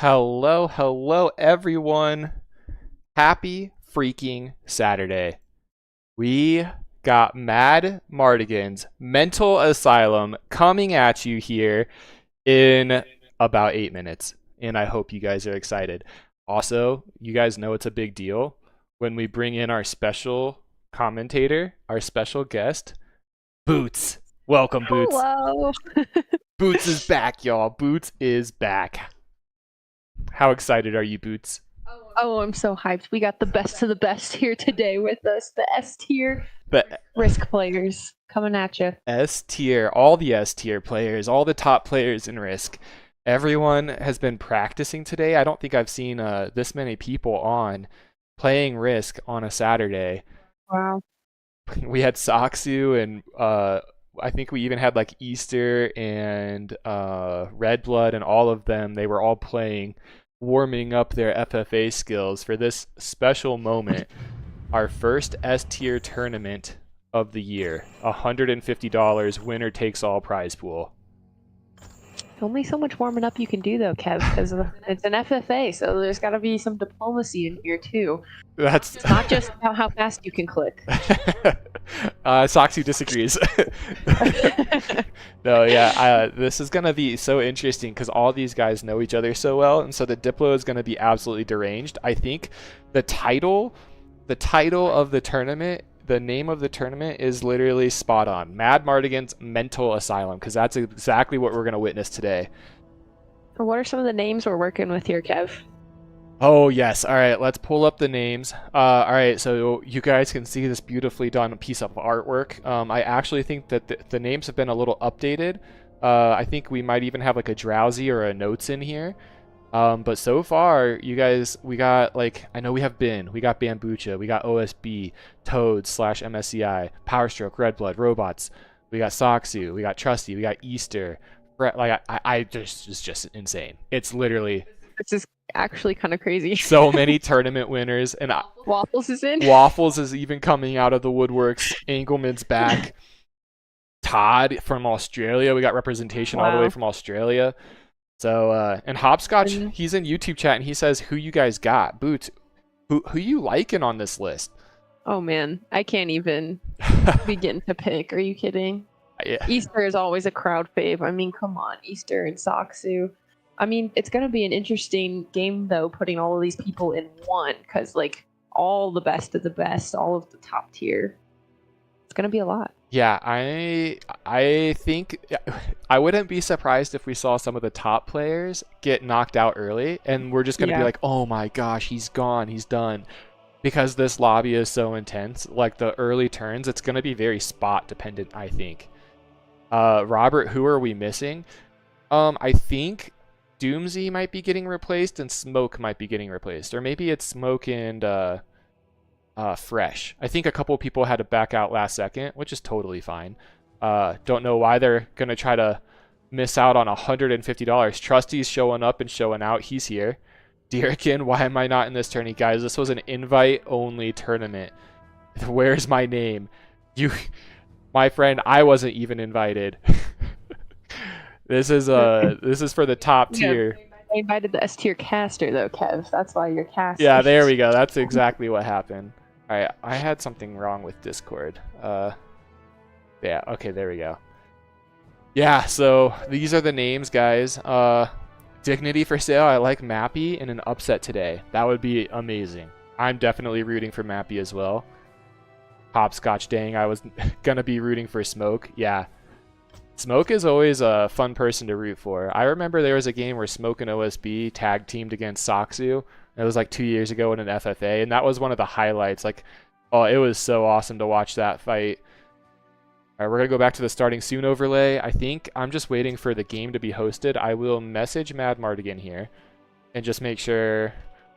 Hello, everyone. Happy freaking Saturday. We got MadMartigan's Mental Asylum coming at you here in about 8 minutes, and I hope you guys are excited. Also, you guys know it's a big deal when we bring in our special commentator, our special guest, Boots. Welcome, Boots. Hello. Boots is back, y'all. Boots is back. How excited are you, Boots? Oh, I'm so hyped. We got the best of the best here today with us. The S tier The Risk players coming at you. S tier, all the S tier players, all the top players in Risk. Everyone has been practicing today. I don't think I've seen this many people on playing Risk on a Saturday. Wow. We had Soxu and I think we even had like Easter and Red Blood and all of them. They were all playing, warming up their FFA skills for this special moment. Our first S tier tournament of the year. $150 winner takes all prize pool. Only so much warming up you can do though, Kev, because it's an FFA, so there's got to be some diplomacy in here too. That's It's not just about how fast you can click. Soxy disagrees. No, yeah, this is gonna be so interesting because all these guys know each other so well, and so the Diplo is gonna be absolutely deranged. I think the title of the tournament, the name of the tournament is literally spot on. MadMartigan's Mental Asylum, because that's exactly what we're gonna witness today. What are some of the names we're working with here, Kev? Oh, yes. All right, let's pull up the names. All right, so you guys can see this beautifully done piece of artwork. I actually think that the names have been a little updated. I think we might even have like a Drowsy or a Notes in here. But so far, you guys, we got like, I know we have Bin, we got Bambucha, we got OSB, Toad / MSCI, Power Stroke, Red Blood, Robots. We got Soxu, we got Trusty, we got Easter. Like, it's just insane. It's literally... This is actually kind of crazy. So many tournament winners, and Waffles is in. Waffles is even coming out of the woodworks. Engelman's back. Todd from Australia. We got representation all the way from Australia. So and Hopscotch, he's in YouTube chat and he says, "Who you guys got? Boots, who you liking on this list?" Oh man, I can't even begin to pick. Are you kidding? Yeah. Easter is always a crowd fave. I mean, come on, Easter and Soxu. I mean, it's going to be an interesting game, though, putting all of these people in one, because, like, all the best of the best, all of the top tier. It's going to be a lot. Yeah, I think I wouldn't be surprised if we saw some of the top players get knocked out early, and we're just going to be like, oh my gosh, he's gone, he's done. Because this lobby is so intense, like the early turns, it's going to be very spot dependent, I think. Robert, who are we missing? I think Doomsy might be getting replaced and Smoke might be getting replaced, or maybe it's Smoke and Fresh. I think a couple of people had to back out last second, which is totally fine. Don't know why they're gonna try to miss out on $150. Trusty's showing up and showing out. He's here. Derekin, why am I not in this tourney, guys? This was an invite only tournament. Where's my name? My friend, I wasn't even invited. This is for the top tier. I invited the S tier caster though, Kev. That's why you're casting. Yeah, there we go. That's exactly what happened. All right, I had something wrong with Discord. Yeah, okay, there we go. Yeah, so these are the names, guys. Dignity for sale. I like Mappy in an upset today. That would be amazing. I'm definitely rooting for Mappy as well. Hopscotch, dang, I was gonna be rooting for Smoke. Yeah. Smoke is always a fun person to root for. I remember there was a game where Smoke and OSB tag teamed against Soxu. It was like 2 years ago in an FFA, and that was one of the highlights. Like, oh, it was so awesome to watch that fight. All right, we're going to go back to the starting soon overlay. I think I'm just waiting for the game to be hosted. I will message MadMartigan here and just make sure,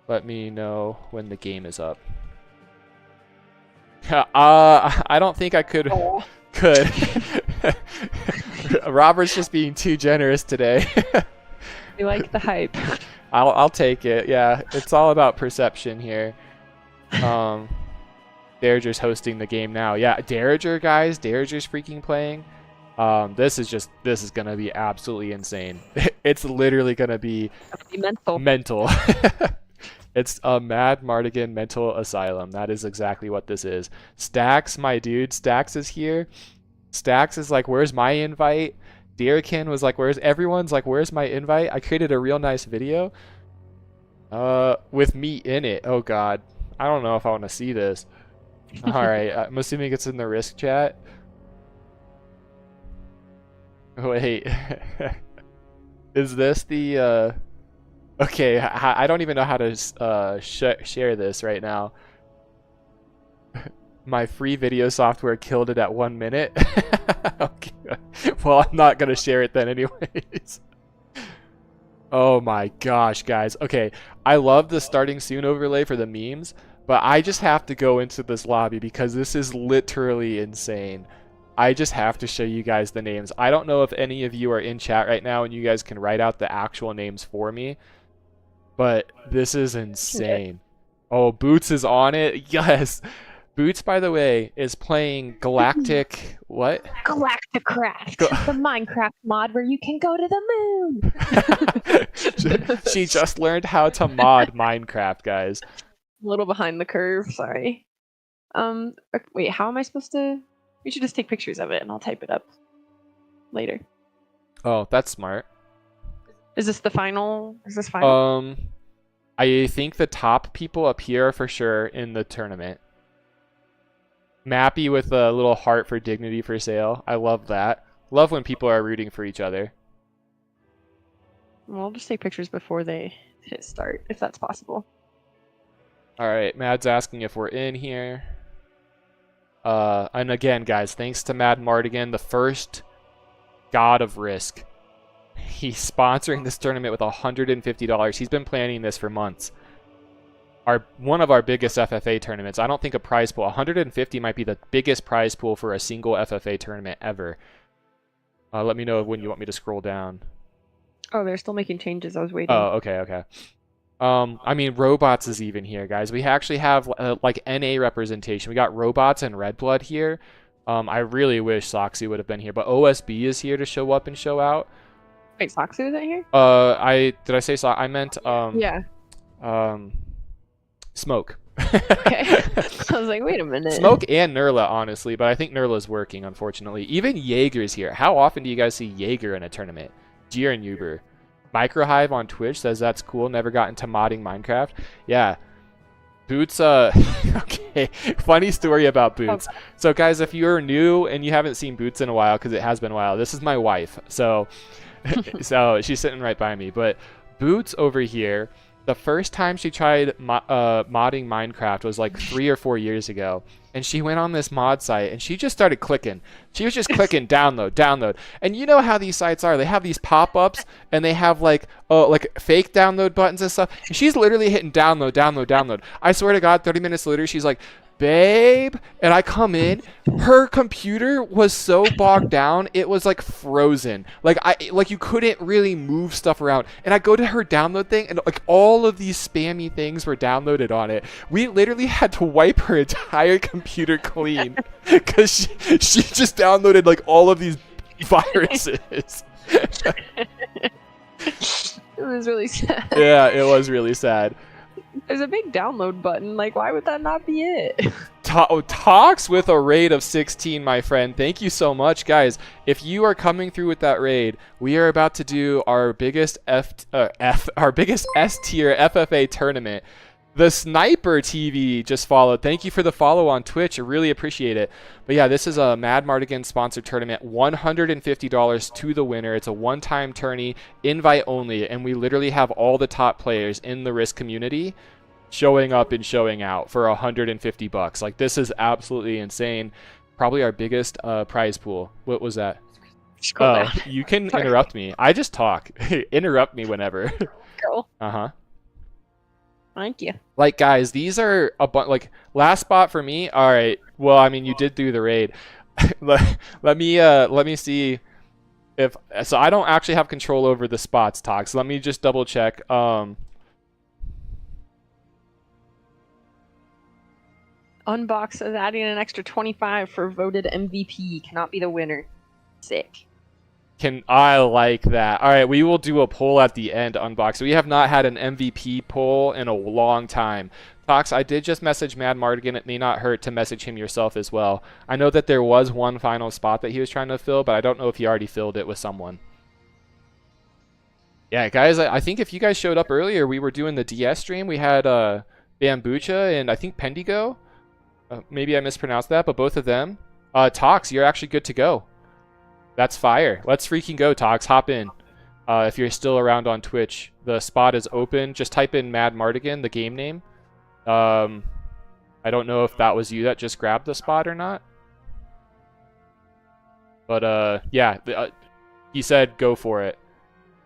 let me know when the game is up. I don't think I could. Robert's just being too generous today. We like the hype. I'll take it. Yeah, it's all about perception here. Darager's hosting the game now. Yeah, Darager, guys. Darager's freaking playing. This is gonna be absolutely insane. It's literally gonna be mental. mental. It's a MadMartigan mental asylum. That is exactly what this is. Stacks, my dude, Stacks is here. Stacks is like, where's my invite? Deerkin was like, everyone's like, where's my invite? I created a real nice video with me in it. Oh god, I don't know if I want to see this. All right, I'm assuming it's in the Risk chat. Wait, is this the okay, I don't even know how to share this right now. My free video software killed it at 1 minute. Okay. Well, I'm not gonna share it then anyways. Oh my gosh, guys. Okay, I love the starting soon overlay for the memes, but I just have to go into this lobby because this is literally insane. I just have to show you guys the names. I don't know if any of you are in chat right now and you guys can write out the actual names for me, but this is insane. Oh, Boots is on it. Yes. Boots, by the way, is playing Galactic... What? Galacticraft, the Minecraft mod where you can go to the moon. She just learned how to mod Minecraft, guys. A little behind the curve, sorry. Wait, how am I supposed to... We should just take pictures of it and I'll type it up later. Oh, that's smart. Is this the final? Is this final? I think the top people up here are for sure in the tournament. Mappy with a little heart for dignity for sale. I love that. Love when people are rooting for each other. Well, I'll just take pictures before they hit start, if that's possible. Alright, Mad's asking if we're in here. And again, guys, thanks to MadMartigan, the first god of Risk. He's sponsoring this tournament with $150. He's been planning this for months. One of our biggest FFA tournaments. I don't think a prize pool. 150 might be the biggest prize pool for a single FFA tournament ever. Let me know when you want me to scroll down. Oh, they're still making changes. I was waiting. Oh, okay, okay. I mean, Robots is even here, guys. We actually have like NA representation. We got Robots and Red Blood here. I really wish Soxy would have been here, but OSB is here to show up and show out. Wait, Soxy isn't here? Did I say so? I meant yeah. Smoke. Okay. I was like, wait a minute. Smoke and Nerla, honestly, but I think Nerla's working, unfortunately. Even Jaeger's here. How often do you guys see Jaeger in a tournament? Gier and Uber. MicroHive on Twitch says that's cool. Never got into modding Minecraft. Yeah. Boots, okay. Funny story about Boots. Okay. So, guys, if you're new and you haven't seen Boots in a while, because it has been a while, this is my wife. So, so she's sitting right by me. But Boots over here, the first time she tried modding Minecraft was like 3 or 4 years ago. And she went on this mod site and she just started clicking. She was just clicking download, download. And you know how these sites are. They have these pop-ups and they have like fake download buttons and stuff. And she's literally hitting download, download, download. I swear to God, 30 minutes later, she's like, babe. And I come in, her computer was so bogged down, it was like frozen. Like you couldn't really move stuff around. And I go to her download thing and like all of these spammy things were downloaded on it. We literally had to wipe her entire computer clean because she just downloaded like all of these viruses. It was really sad. Yeah, it was really sad. There's a big download button. Like, why would that not be it? Talks with a raid of 16, my friend. Thank you so much, guys. If you are coming through with that raid, we are about to do our biggest our biggest S tier FFA tournament. The Sniper TV just followed. Thank you for the follow on Twitch. I really appreciate it. But yeah, this is a MadMartigan sponsored tournament. $150 to the winner. It's a one-time tourney, invite only, and we literally have all the top players in the Risk community showing up and showing out for $150. Like, this is absolutely insane. Probably our biggest prize pool. What was that? Scroll down. You can interrupt me. I just talk. Interrupt me whenever. Girl. Uh-huh. Thank you. Like, guys, these are a bunch. Like, last spot for me. All right. Well, I mean, you did do the raid. let me see if so. I don't actually have control over the spots, Tox. Let me just double check. Unbox is adding an extra 25 for voted MVP. Cannot be the winner. Sick. I like that. All right, we will do a poll at the end, Unbox. We have not had an MVP poll in a long time. Fox, I did just message MadMartigan. It may not hurt to message him yourself as well. I know that there was one final spot that he was trying to fill, but I don't know if he already filled it with someone. Yeah, guys, I think if you guys showed up earlier, we were doing the DS stream. We had Bambucha and I think Pendigo. Maybe I mispronounced that, but both of them. Tox, you're actually good to go. That's fire. Let's freaking go, Tox. Hop in. If you're still around on Twitch, the spot is open. Just type in MadMartigan, the game name. I don't know if that was you that just grabbed the spot or not. But yeah, he said go for it.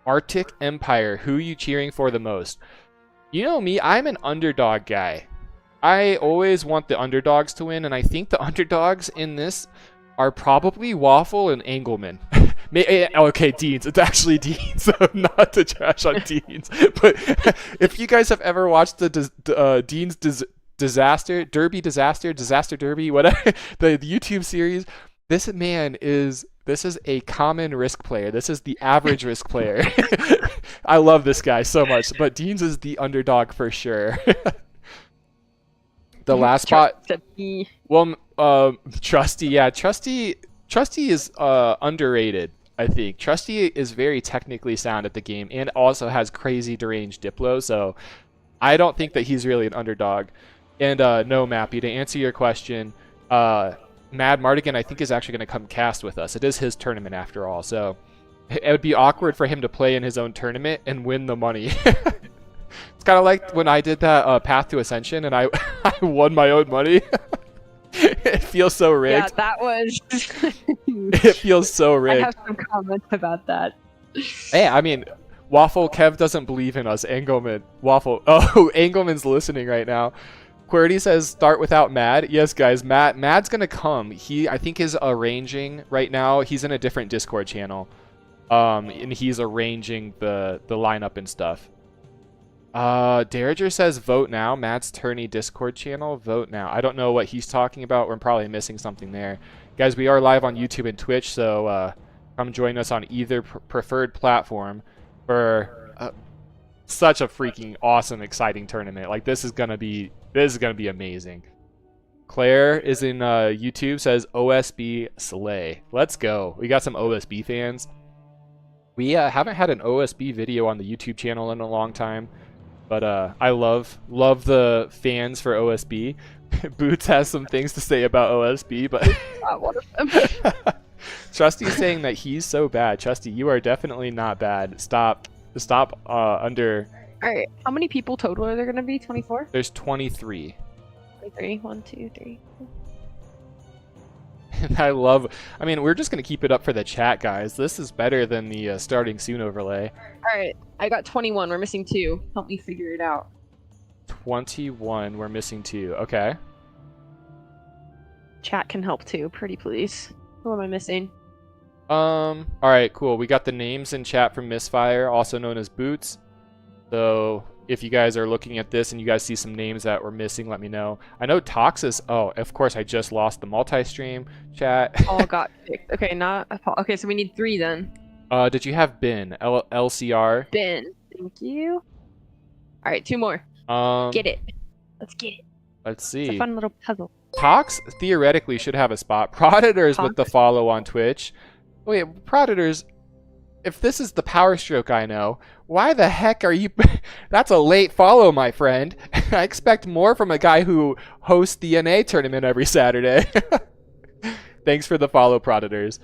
Arctic Empire, who are you cheering for the most? You know me, I'm an underdog guy. I always want the underdogs to win, and I think the underdogs in this are probably Waffle and Engelman. Okay, Deans. It's actually Deans. So not to trash on Deans. But if you guys have ever watched the Deans Disaster Derby, whatever, the YouTube series, this is a common risk player. This is the average risk player. I love this guy so much. But Deans is the underdog for sure. The last spot. Well, Trusty, yeah, Trusty is underrated. I think Trusty is very technically sound at the game and also has crazy deranged Diplo. So I don't think that he's really an underdog. And no, Mappy, to answer your question, MadMartigan I think is actually going to come cast with us. It is his tournament after all, so it would be awkward for him to play in his own tournament and win the money. It's kind of like when I did that Path to Ascension and I won my own money. It feels so rigged. Yeah, that was... It feels so rigged. I have some comments about that. Hey, I mean, Waffle, Kev doesn't believe in us. Engelman, Waffle. Oh, Engelman's listening right now. Querty says start without Mad. Yes, guys, Mad's gonna come. I think is arranging right now. He's in a different Discord channel, and he's arranging the lineup and stuff. Derringer says vote now. Matt's tourney Discord channel. Vote now. I don't know what he's talking about. We're probably missing something there. Guys, we are live on YouTube and Twitch, so come join us on either preferred platform for such a freaking awesome, exciting tournament. Like this is gonna be amazing. Claire is in YouTube, says OSB Slay. Let's go. We got some OSB fans. We haven't had an OSB video on the YouTube channel in a long time. But I love the fans for OSB. Boots has some things to say about OSB, but One of them. Trusty's saying that he's so bad. Trusty, you are definitely not bad. Stop under. All right, how many people total are there going to be? 24? There's 23. 23. 1, 2, 3. I mean, we're just going to keep it up for the chat, guys. This is better than the starting soon overlay. All right, I got 21. We're missing 2. Help me figure it out. 21. We're missing 2. Okay. Chat can help too. Pretty please. Who am I missing? All right, cool. We got the names in chat from Misfire, also known as Boots. So if you guys are looking at this and you guys see some names that were missing, let me know. I know Toxis. Oh, of course, I just lost the multi-stream chat. All got picked. Okay, okay, so we need 3 then. Did you have Bin? LCR? Bin. Thank you. All right, 2 more. Get it. Let's get it. Let's see. It's a fun little puzzle. Tox theoretically should have a spot. Predators with the follow on Twitch. Wait, Predators. If this is the Power Stroke I know, why the heck are you... That's a late follow, my friend. I expect more from a guy who hosts the NA tournament every Saturday. Thanks for the follow, Predators.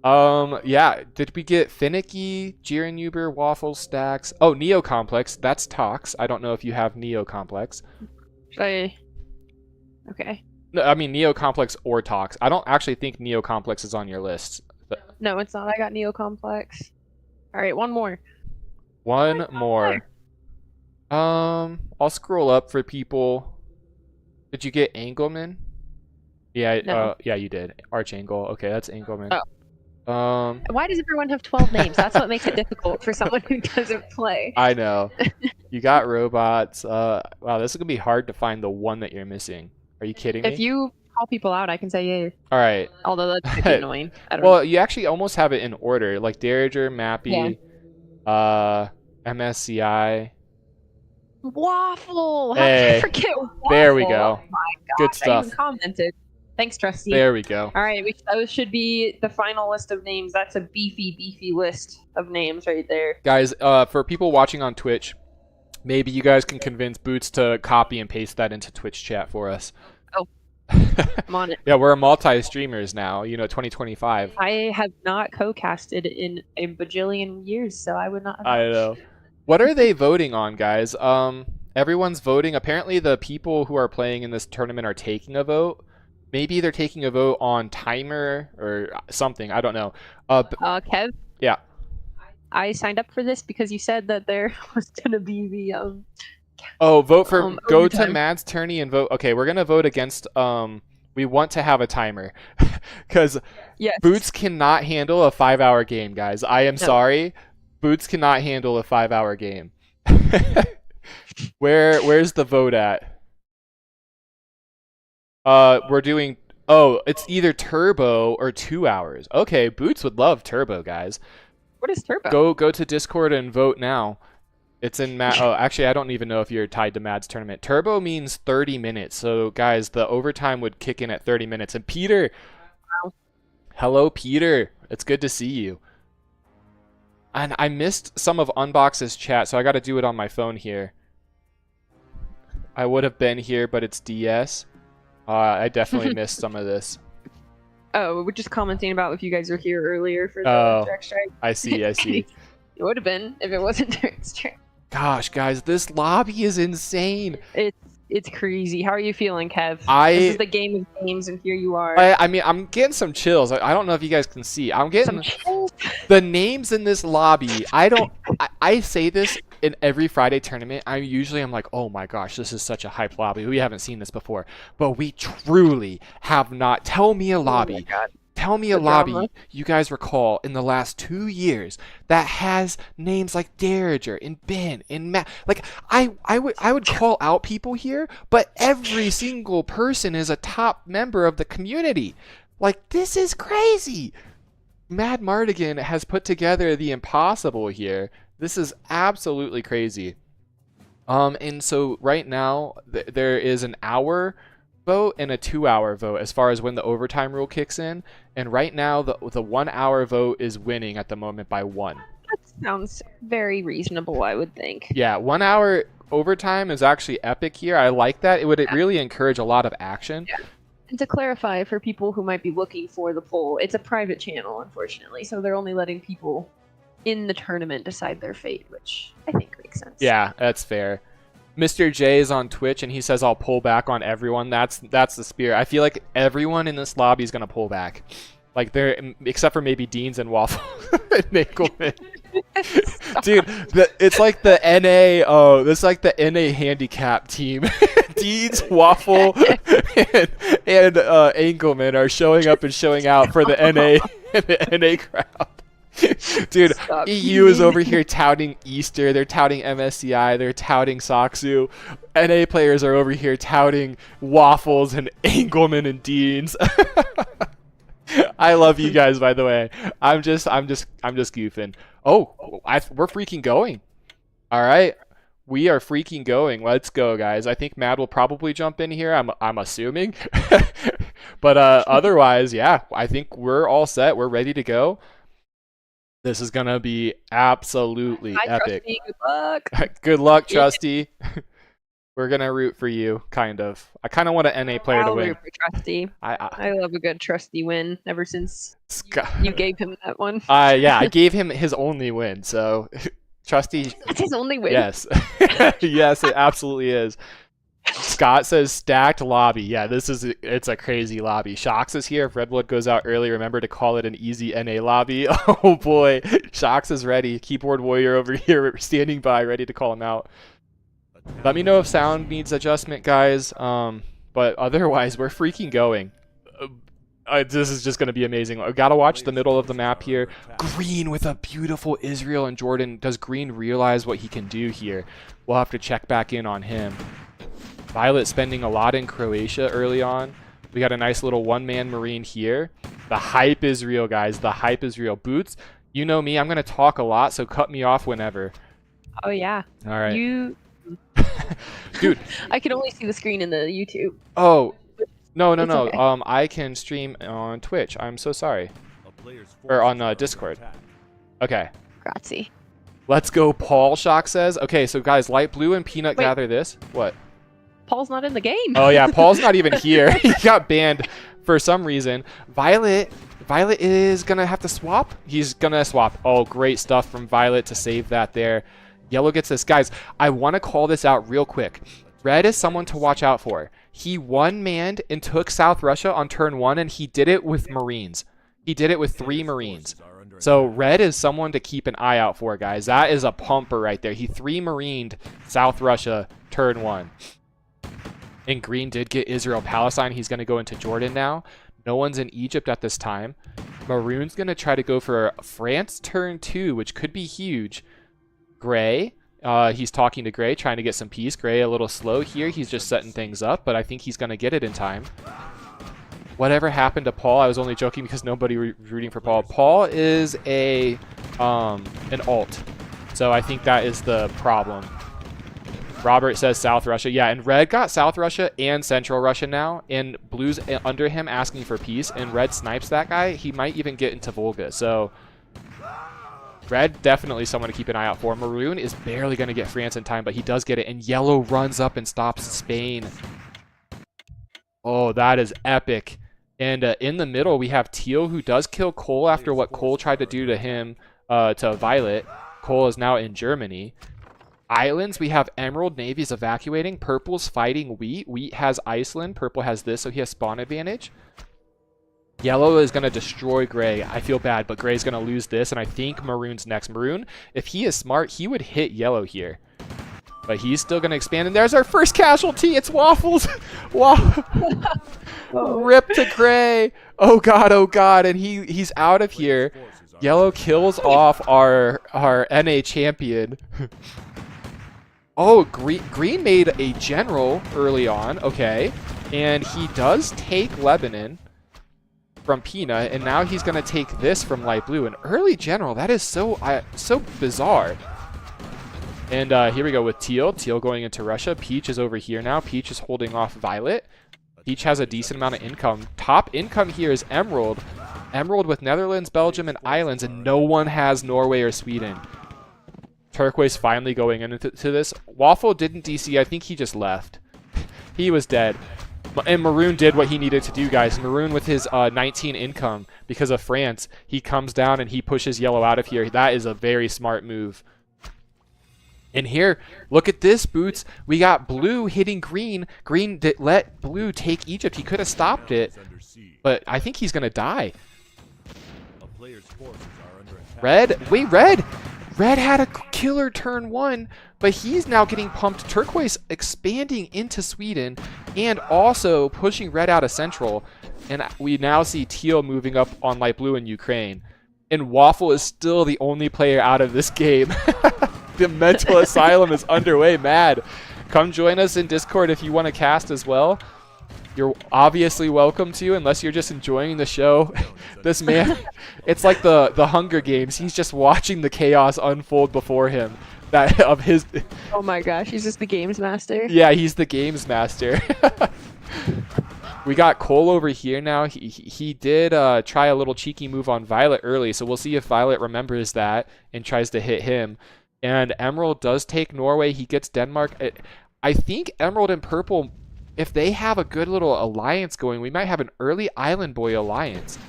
Yeah, did we get Finicky, Jiren Uber, Waffle, Stacks? Oh, Neo Complex. That's Tox. I don't know if you have Neo Complex. Should I... Okay. No, I mean Neo Complex or Tox. I don't actually think Neo Complex is on your list. No, it's not. I got Neo Complex. All right, 1 more. One more. I'll scroll up for people. Did you get Engelman? Yeah, No. Yeah, you did. Archangel. Okay, that's Engelman. Oh. Why does everyone have 12 names? That's what makes it difficult for someone who doesn't play. I know. You got robots. Wow, this is gonna be hard to find the one that you're missing. Are you kidding me? If you call people out, I can say yay. All right. Although that's pretty annoying. I don't Well, know. you actually almost have it in order, like Derringer, Mappy, MSCI. Waffle! How Hey, could I forget Waffle? there we go. Oh my Good gosh, I stuff. even commented. Thanks, Trusty. There we go. All right, those should be the final list of names. That's a beefy list of names right there. Guys, for people watching on Twitch, maybe you guys can convince Boots to copy and paste that into Twitch chat for us. Oh, I'm on it. Yeah, we're multi-streamers now, 2025. I have not co-casted in a bajillion years, so I would not have. I know. What are they voting on, guys? Everyone's voting. Apparently, the people who are playing in this tournament are taking a vote. Maybe they're taking a vote on timer or something. I don't know. Kev? Yeah. I signed up for this because you said that there was going to be the... Oh, vote for... go overtime. to Mad's tourney and vote. Okay, we're going to vote against... we want to have a timer. Because yes. Boots cannot handle a 5-hour game, guys. I am sorry. Boots cannot handle a 5-hour game. Where's the vote at? We're doing... Oh, it's either turbo or 2 hours. Okay, Boots would love turbo, guys. What is turbo? Go to Discord and vote now. It's in Mad... Oh, actually, I don't even know if you're tied to Mad's tournament. Turbo means 30 minutes. So, guys, the overtime would kick in at 30 minutes. And Peter... Wow. Hello, Peter. It's good to see you. And I missed some of Unbox's chat, so I got to do it on my phone here. I would have been here, but it's DS. I definitely missed some of this. Oh, we're just commenting about if you guys were here earlier for the direct strike. I see. It would have been if it wasn't direct strike. Gosh, guys, this lobby is insane. It's crazy. How are you feeling, Kev? This is the game of games, and here you are. I mean, I'm getting some chills. I don't know if you guys can see. I'm getting the names in this lobby. I say this in every Friday tournament. I'm like, oh my gosh, this is such a hype lobby. We haven't seen this before, but we truly have not. Tell me a lobby. Oh my God. Tell me a lobby you guys recall in the last 2 years that has names like Derringer and Ben and Matt. Like I would call out people here, but every single person is a top member of the community. Like, this is crazy. MadMartigan has put together the impossible here. This is absolutely crazy. And so right now there is an hour vote and a 2-hour vote as far as when the overtime rule kicks in, and right now the 1 hour vote is winning at the moment by 1. That sounds very reasonable, I would think. Yeah, 1 hour overtime is actually epic here. I like that. It would really encourage a lot of action. Yeah. And to clarify for people who might be looking for the poll, it's a private channel, unfortunately, so they're only letting people in the tournament decide their fate, which I think makes sense. Yeah, that's fair. Mr. J is on Twitch, and he says I'll pull back on everyone. That's the spirit. I feel like everyone in this lobby is gonna pull back, like except for maybe Deans and Waffle and Nickelman. Dude, it's like the NA. Oh, it's like the NA handicap team. Deans, Waffle, and Engelman are showing up and showing out for the NA and the NA crowd. Dude, Stop. EU is over here touting Easter, they're touting MSCI, they're touting Soxu. NA players are over here touting Waffles and Engelman and Deans. I love you guys, by the way. I'm just goofing. Oh, we're freaking going. All right. We are freaking going. Let's go, guys. I think Mad will probably jump in here. I'm assuming. But otherwise, yeah, I think we're all set. We're ready to go. This is gonna be absolutely epic. Trusty, good luck. Good luck, Trusty. We're gonna root for you, kind of. I kind of want an NA player to win. Root for Trusty. I love a good Trusty win. Ever since you gave him that one. Yeah, I gave him his only win. So, Trusty. That's his only win. Yes, yes, it absolutely is. Scott says stacked lobby. Yeah, it's a crazy lobby. Shox is here. If Redwood goes out early, remember to call it an easy NA lobby. Oh boy, Shox is ready. Keyboard warrior over here standing by, ready to call him out. Let me know if sound needs adjustment, guys. But otherwise, we're freaking going. This is just going to be amazing. I gotta watch the middle of the map here. Green with a beautiful Israel and Jordan. Does Green realize what he can do here? We'll have to check back in on him. Violet spending a lot in Croatia early on. We got a nice little one-man Marine here. The hype is real, guys. The hype is real. Boots, you know me. I'm going to talk a lot, so cut me off whenever. Oh, yeah. All right. Dude. I can only see the screen in the YouTube. Oh, no. Okay. I can stream on Twitch. I'm so sorry. Or on Discord. Okay. Grazie. Let's go, Paul, Shock says. Okay, so guys, Light Blue and Peanut gather this. What? Paul's not in the game. Oh, yeah, Paul's not even here. He got banned for some reason. Violet is going to have to swap. He's going to swap. Oh, great stuff from Violet to save that there. Yellow gets this. Guys, I want to call this out real quick. Red is someone to watch out for. He one-manned and took South Russia on turn 1, and he did it with Marines. He did it with 3 Marines. So Red is someone to keep an eye out for, guys. That is a pumper right there. He 3-Marined South Russia turn 1. And Green did get Israel-Palestine. He's going to go into Jordan now. No one's in Egypt at this time. Maroon's going to try to go for France turn 2, which could be huge. Gray, he's talking to Gray, trying to get some peace. Gray a little slow here. He's just setting things up, but I think he's going to get it in time. Whatever happened to Paul? I was only joking because nobody rooting for Paul. Paul is an alt, so I think that is the problem. Robert says South Russia. Yeah, and Red got South Russia and Central Russia now, and Blue's under him asking for peace, and Red snipes that guy. He might even get into Volga, so Red definitely someone to keep an eye out for. Maroon is barely going to get France in time, but he does get it, and Yellow runs up and stops Spain. Oh, that is epic. And in the middle, we have Teal, who does kill Cole after what Cole tried to do to him, to Violet. Cole is now in Germany. Islands, we have Emerald. Navy's evacuating. Purple's fighting Wheat. Wheat has Iceland. Purple has this, so he has spawn advantage. Yellow is going to destroy Gray. I feel bad, but Gray's going to lose this, and I think Maroon's next. Maroon, if he is smart, he would hit Yellow here. But he's still going to expand, and there's our first casualty. It's Waffles. Rip to Gray. Oh, God, and he's out of here. Yellow kills off our NA champion. Oh, Green made a general early on. Okay, and he does take Lebanon from Peanut, and now he's going to take this from Light Blue. An early general. That is so bizarre. And here we go with Teal. Teal going into Russia. Peach is over here now. Peach is holding off Violet. Peach has a decent amount of income. Top income here is Emerald. Emerald with Netherlands, Belgium, and Islands, and no one has Norway or Sweden. Turquoise finally going into this. Waffle didn't DC. I think he just left. He was dead. And Maroon did what he needed to do, guys. Maroon with his 19 income because of France. He comes down and he pushes Yellow out of here. That is a very smart move. And here, look at this, Boots. We got Blue hitting Green. Green let Blue take Egypt. He could have stopped it, but I think he's going to die. Red, wait, Red had a killer turn 1, but he's now getting pumped. Turquoise expanding into Sweden and also pushing Red out of Central. And we now see Teal moving up on Light Blue in Ukraine. And Waffle is still the only player out of this game. The mental asylum is underway. Mad, come join us in Discord if you want to cast as well. You're obviously welcome to, unless you're just enjoying the show. This man, it's like the Hunger Games. He's just watching the chaos unfold before him. Oh my gosh, he's just the games master. Yeah, he's the games master. We got Cole over here now. He did try a little cheeky move on Violet early, so we'll see if Violet remembers that and tries to hit him. And Emerald does take Norway. He gets Denmark. I think Emerald and Purple, if they have a good little alliance going, we might have an early Island Boy alliance.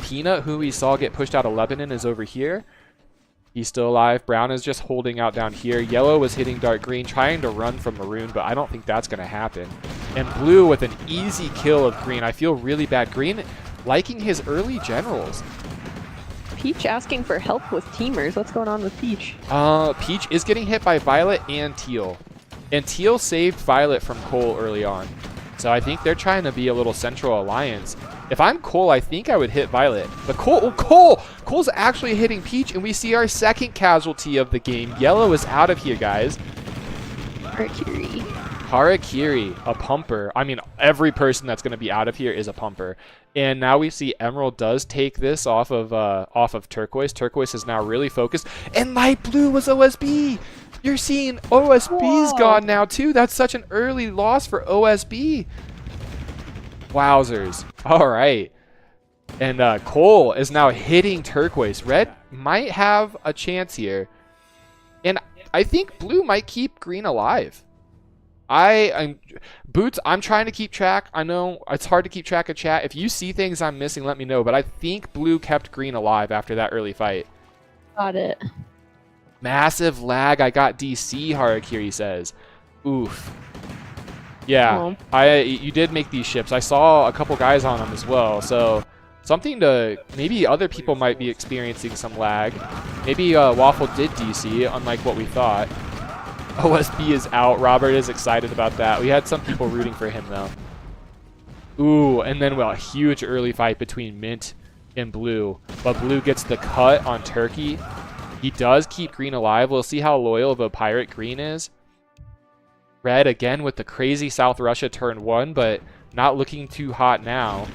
Peanut, who we saw get pushed out of Lebanon, is over here. He's still alive. Brown is just holding out down here. Yellow was hitting dark green, trying to run from Maroon, but I don't think that's going to happen. And Blue with an easy kill of Green. I feel really bad. Green liking his early generals. Peach asking for help with teamers. What's going on with Peach? Peach is getting hit by Violet and Teal. And Teal saved Violet from Cole early on. So I think they're trying to be a little central alliance. If I'm Cole, I think I would hit Violet. But Cole's actually hitting Peach, and we see our second casualty of the game. Yellow is out of here, guys. Mercury. Harakiri, a pumper. I mean, every person that's going to be out of here is a pumper. And now we see Emerald does take this off of Turquoise. Turquoise is now really focused. And Light Blue was OSB. You're seeing OSB's gone now too. That's such an early loss for OSB. Wowzers. All right. And Cole is now hitting Turquoise. Red might have a chance here. And I think Blue might keep Green alive. Boots, I'm trying to keep track. I know it's hard to keep track of chat. If you see things I'm missing, let me know. But I think Blue kept Green alive after that early fight. Got it. Massive lag. I got DC, Harakiri says. Oof. Yeah, you did make these ships. I saw a couple guys on them as well. So something to, maybe other people might be experiencing some lag. Maybe Waffle did DC, unlike what we thought. OSB is out. Robert is excited about that. We had some people rooting for him, though. Ooh, and then a huge early fight between Mint and Blue. But Blue gets the cut on Turkey. He does keep Green alive. We'll see how loyal of a pirate Green is. Red, again, with the crazy South Russia turn 1, but not looking too hot now.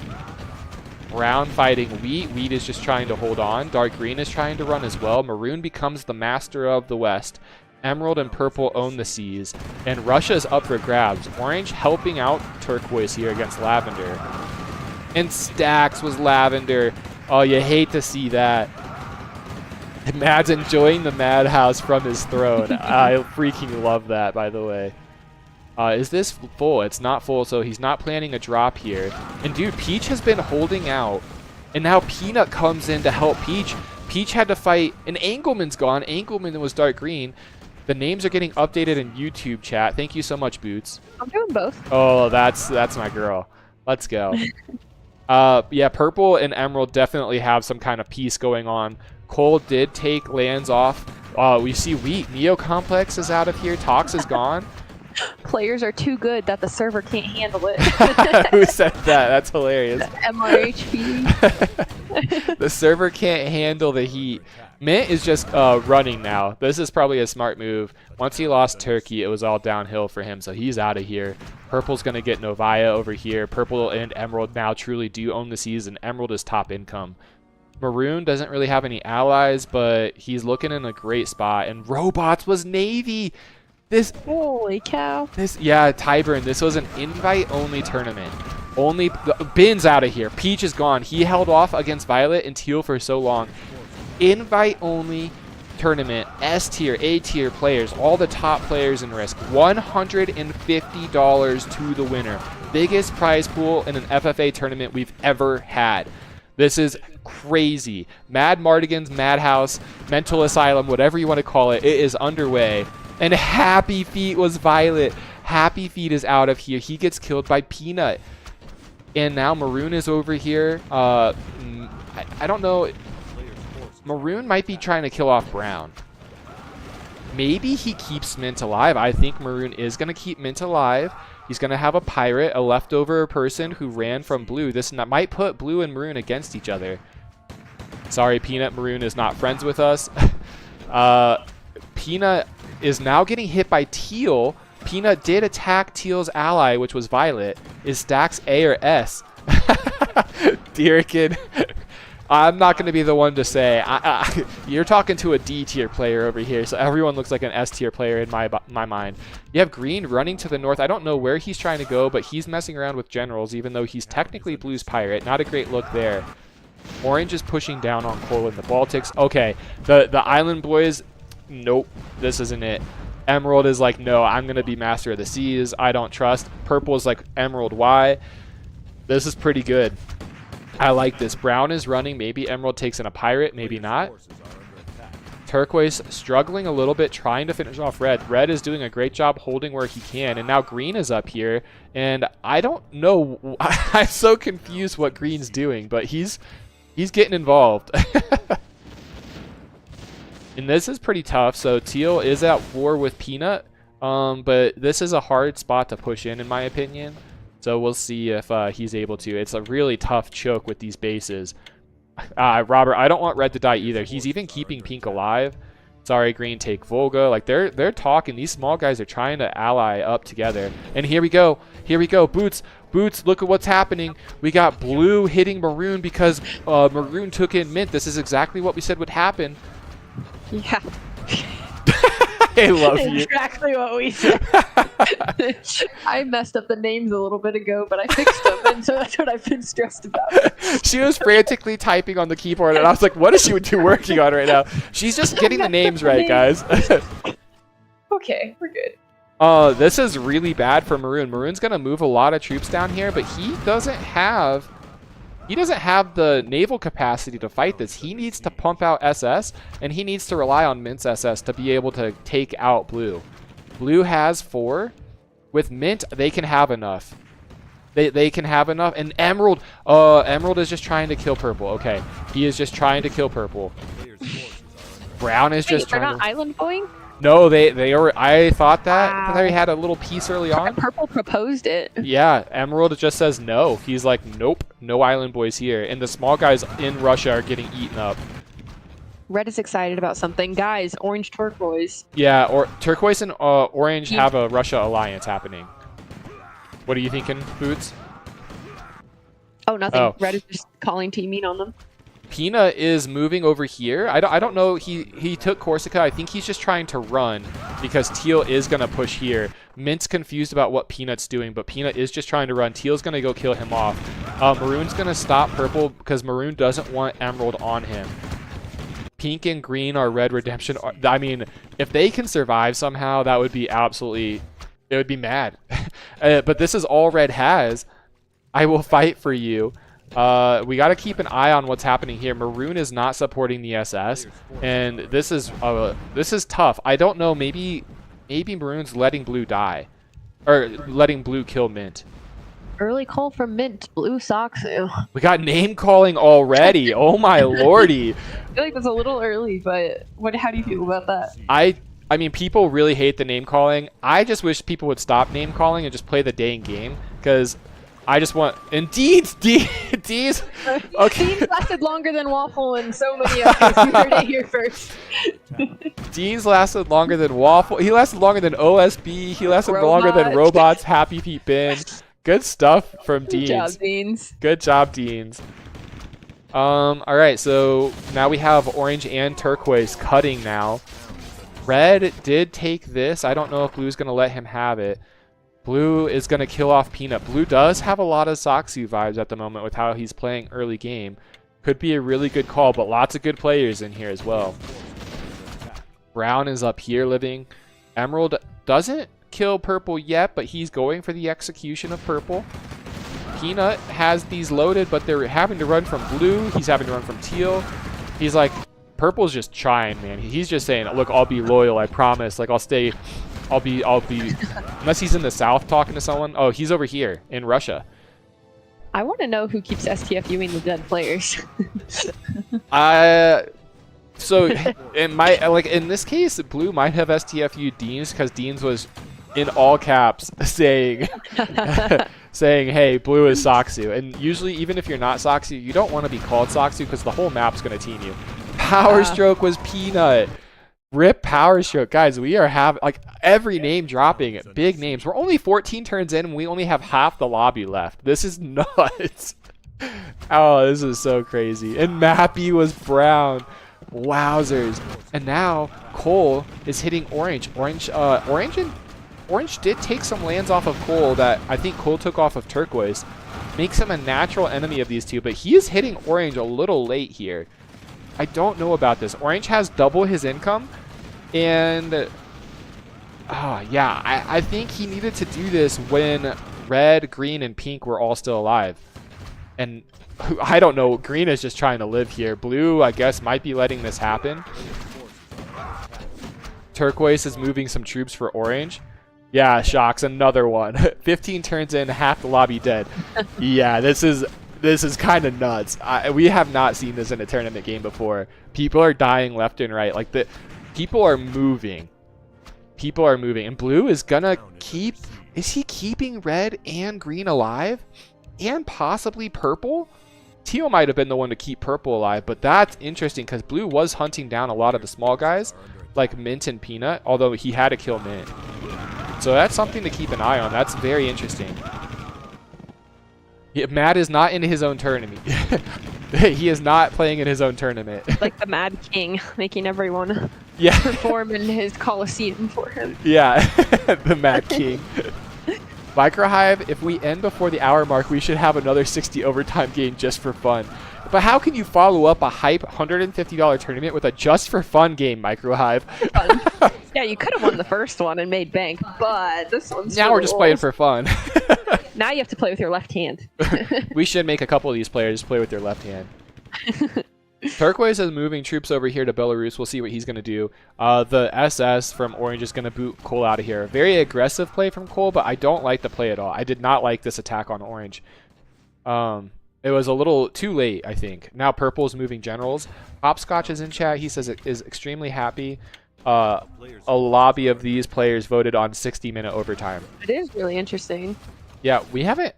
Brown fighting Wheat. Wheat is just trying to hold on. Dark Green is trying to run as well. Maroon becomes the master of the West. Emerald and Purple own the seas, and Russia's up for grabs. Orange helping out Turquoise here against Lavender. And Stacks was Lavender. Oh, you hate to see that. Mad's enjoying the madhouse from his throne. I freaking love that, by the way. Is this full? It's not full, so he's not planning a drop here. And dude, Peach has been holding out, and now Peanut comes in to help Peach. Peach had to fight, and Engelman's gone. Engelman was Dark Green. The names are getting updated in YouTube chat. Thank you so much, Boots. I'm doing both. Oh, that's my girl. Let's go. Yeah, Purple and Emerald definitely have some kind of piece going on. Cole did take lands off. We see Wheat. Neo Complex is out of here. Tox is gone. Players are too good that the server can't handle it. Who said that? That's hilarious. The MRHP. The server can't handle the heat. Mint is just running now. This is probably a smart move. Once he lost Turkey, it was all downhill for him, so he's out of here. Purple's going to get Novaya over here. Purple and Emerald now truly do own the seas, and Emerald is top income. Maroon doesn't really have any allies, but he's looking in a great spot. And Robots was Navy. Holy cow. Yeah, Tyburn, this was an invite-only tournament. Only Bin's out of here. Peach is gone. He held off against Violet and Teal for so long. Invite-only tournament. S tier, A tier players, all the top players in Risk. $150 to the winner. Biggest prize pool in an FFA tournament we've ever had. This is crazy. MadMartigan's Madhouse, Mental Asylum, whatever you want to call it, it is underway. And Happy Feet was Violet. Happy Feet is out of here. He gets killed by Peanut. And now Maroon is over here. I don't know. Maroon might be trying to kill off Brown. Maybe he keeps Mint alive. I think Maroon is going to keep Mint alive. He's going to have a pirate, a leftover person who ran from Blue. This might put Blue and Maroon against each other. Sorry, Peanut. Maroon is not friends with us. Peanut is now getting hit by Teal. Peanut did attack Teal's ally, which was Violet. Is Stacks A or S? Deerkin. I'm not going to be the one to say. You're talking to a D tier player over here, so everyone looks like an S tier player in my mind. You have Green running to the north. I don't know where he's trying to go, but he's messing around with generals, even though he's technically Blue's pirate. Not a great look there. Orange is pushing down on Cole in the Baltics. Okay, the Island Boys, nope, this isn't it. Emerald is like, no, I'm going to be Master of the Seas. I don't trust. Purple is like, Emerald, why? This is pretty good. I like this. Brown is running. Maybe Emerald takes in a pirate. Maybe not. Turquoise struggling a little bit, trying to finish off Red. Red is doing a great job holding where he can. And now Green is up here. And I don't know. I'm so confused what Green's doing. But he's getting involved. And this is pretty tough. So Teal is at war with Peanut. But this is a hard spot to push in my opinion. So we'll see if he's able to. It's a really tough choke with these bases. Robert, I don't want Red to die either. He's even keeping Pink alive. Sorry, green, take Volga. Like, they're talking. These small guys are trying to ally up together. And here we go. Here we go. Boots, look at what's happening. We got blue hitting maroon because maroon took in mint. This is exactly what we said would happen. Yeah. I love you. Exactly what we said. I messed up the names a little bit ago, but I fixed them, and so that's what I've been stressed about. She was frantically typing on the keyboard, and I was like, what is she working on right now? She's just getting the names right, guys. Okay, we're good. This is really bad for Maroon. Maroon's going to move a lot of troops down here, but he doesn't have the naval capacity to fight this. He needs to pump out SS, and he needs to rely on Mint's SS to be able to take out Blue. Blue has 4. With Mint, they can have enough. They can have enough. And Emerald, Emerald is just trying to kill Purple. Okay, he is just trying to kill Purple. Brown is just they're trying not island going? No, they are. I thought that they had a little piece early on. Purple proposed it. Yeah, Emerald just says no. He's like, nope, no island boys here. And the small guys in Russia are getting eaten up. Red is excited about something. Guys, orange turquoise. Yeah, or turquoise and orange have a Russia alliance happening. What are you thinking, Boots? Oh, nothing. Oh. Red is just calling teaming on them. Pina is moving over here. I don't know. He took Corsica. I think he's just trying to run because Teal is going to push here. Mint's confused about what Peanut's doing, but Peanut is just trying to run. Teal's going to go kill him off. Maroon's going to stop Purple because Maroon doesn't want Emerald on him. Pink and green are Red Redemption. I mean, if they can survive somehow, that would be absolutely... It would be mad. But this is all Red has. I will fight for you. We got to keep an eye on what's happening here. Maroon is not supporting the SS, and this is tough. I don't know. Maybe Maroon's letting Blue die, or letting Blue kill Mint. Early call from Mint. Blue socks. We got name calling already. Oh my lordy! I feel like that's a little early, but how do you feel about that? I mean, people really hate the name calling. I just wish people would stop name calling and just play the dang game, because I just want... And Deeds! Okay. Deeds lasted longer than Waffle and so many others. You heard it here first. Deeds lasted longer than Waffle. He lasted longer than OSB. He lasted longer than Robots. Happy Feet Bin. Good stuff from Deans. Good job, Deans. Good job, Deans. Alright, so now we have orange and turquoise cutting now. Red did take this. I don't know if Blue's going to let him have it. Blue is going to kill off Peanut. Blue does have a lot of Soxu vibes at the moment with how he's playing early game. Could be a really good call, but lots of good players in here as well. Brown is up here living. Emerald doesn't kill Purple yet, but he's going for the execution of Purple. Peanut has these loaded, but they're having to run from Blue. He's having to run from Teal. He's like, Purple's just trying, man. He's just saying, look, I'll be loyal, I promise. Like, I'll be, unless he's in the south talking to someone. Oh, he's over here in Russia. I want to know who keeps STFUing the dead players. So in this case, Blue might have STFU Deans because Deans was in all caps saying, hey, Blue is Soxu. And usually, even if you're not Soxu, you don't want to be called Soxu because the whole map's going to team you. Power Stroke was Peanut. Rip Power Stroke. Guys, we are having, like, every name dropping. Big names. We're only 14 turns in, and we only have half the lobby left. This is nuts. Oh, this is so crazy. And Mappy was Brown. Wowzers. And now Cole is hitting Orange. Orange did take some lands off of Cole that I think Cole took off of Turquoise. Makes him a natural enemy of these two, but he is hitting Orange a little late here. I don't know about this. Orange has double his income, and yeah, I think he needed to do this when Red, Green, and Pink were all still alive. And I don't know, Green is just trying to live here. Blue, I guess, might be letting this happen. Turquoise is moving some troops for Orange. Yeah, Shocks, another one. 15 turns in, half the lobby dead. Yeah, this is kind of nuts. We have not seen this in a tournament game before. People are dying left and right. Like, people are moving. People are moving. And Blue is gonna keep... Is he keeping Red and Green alive? And possibly Purple? Teal might have been the one to keep Purple alive, but that's interesting because Blue was hunting down a lot of the small guys. like Mint and Peanut, although he had to kill Mint. So that's something to keep an eye on. That's very interesting. Yeah, Mad is not in his own tournament. He is not playing in his own tournament. Like the Mad King, making everyone perform in his Coliseum for him. Yeah, the Mad King. MicroHive, if we end before the hour mark, we should have another 60 overtime game just for fun. But how can you follow up a hype $150 tournament with a just for fun game, MicroHive? Yeah, you could have won the first one and made bank, but this one's now we're just playing for fun. Now you have to play with your left hand. We should make a couple of these players play with their left hand. Turquoise is moving troops over here to Belarus. We'll see what he's going to do. The SS from Orange is going to boot Cole out of here. Very aggressive play from Cole, but I don't like the play at all. I did not like this attack on Orange. It was a little too late, I think. Now Purple is moving generals. Hopscotch is in chat. He says it is extremely happy. A lobby of these players voted on 60-minute overtime. It is really interesting. Yeah, we haven't...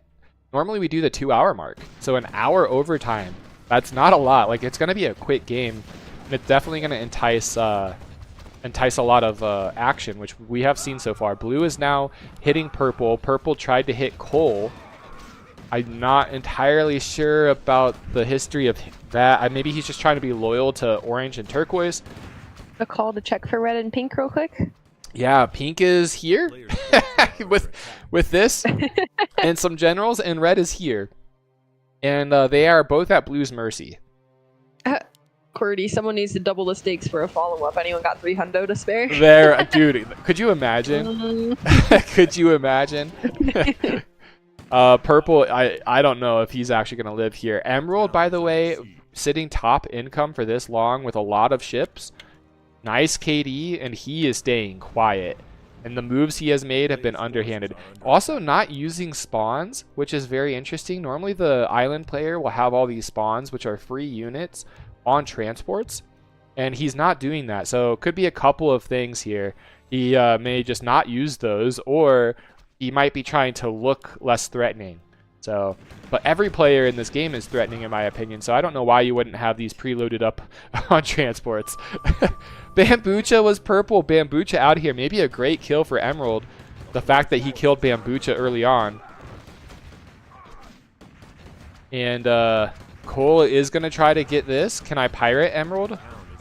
Normally we do the 2-hour mark. So an hour overtime. That's not a lot. Like, it's going to be a quick game. And it's definitely going to entice a lot of action, which we have seen so far. Blue is now hitting Purple. Purple tried to hit Cole. I'm not entirely sure about the history of that. Maybe he's just trying to be loyal to Orange and Turquoise. A call to check for Red and Pink real quick. Yeah, Pink is here with this and some generals, and Red is here. And they are both at Blue's mercy. QWERTY, someone needs to double the stakes for a follow-up. Anyone got 300 to spare? There, dude, could you imagine? Could you imagine? Purple, I don't know if he's actually going to live here. Emerald, by the way, sitting top income for this long with a lot of ships. Nice KD, and he is staying quiet. And the moves he has made have been underhanded. Also, not using spawns, which is very interesting. Normally, the island player will have all these spawns, which are free units, on transports. And he's not doing that. So, it could be a couple of things here. He may just not use those, or he might be trying to look less threatening. So, but every player in this game is threatening, in my opinion. So, I don't know why you wouldn't have these preloaded up on transports. Bambucha was Purple. Bambucha out of here. Maybe a great kill for Emerald. The fact that he killed Bambucha early on. And Cole is going to try to get this. Can I pirate Emerald?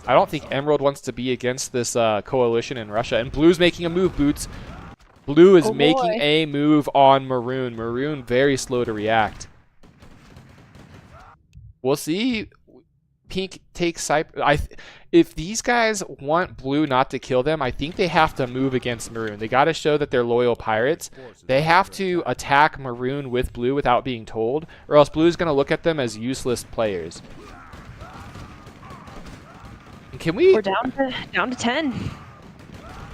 I don't think Emerald wants to be against this coalition in Russia. And Blue's making a move, Boots. Blue is making a move on Maroon. Maroon very slow to react. We'll see. Pink takes Cyprus. If these guys want Blue not to kill them, I think they have to move against Maroon. They got to show that they're loyal pirates. They have to attack Maroon with Blue without being told, or else Blue's going to look at them as useless players. And can we... We're down to 10.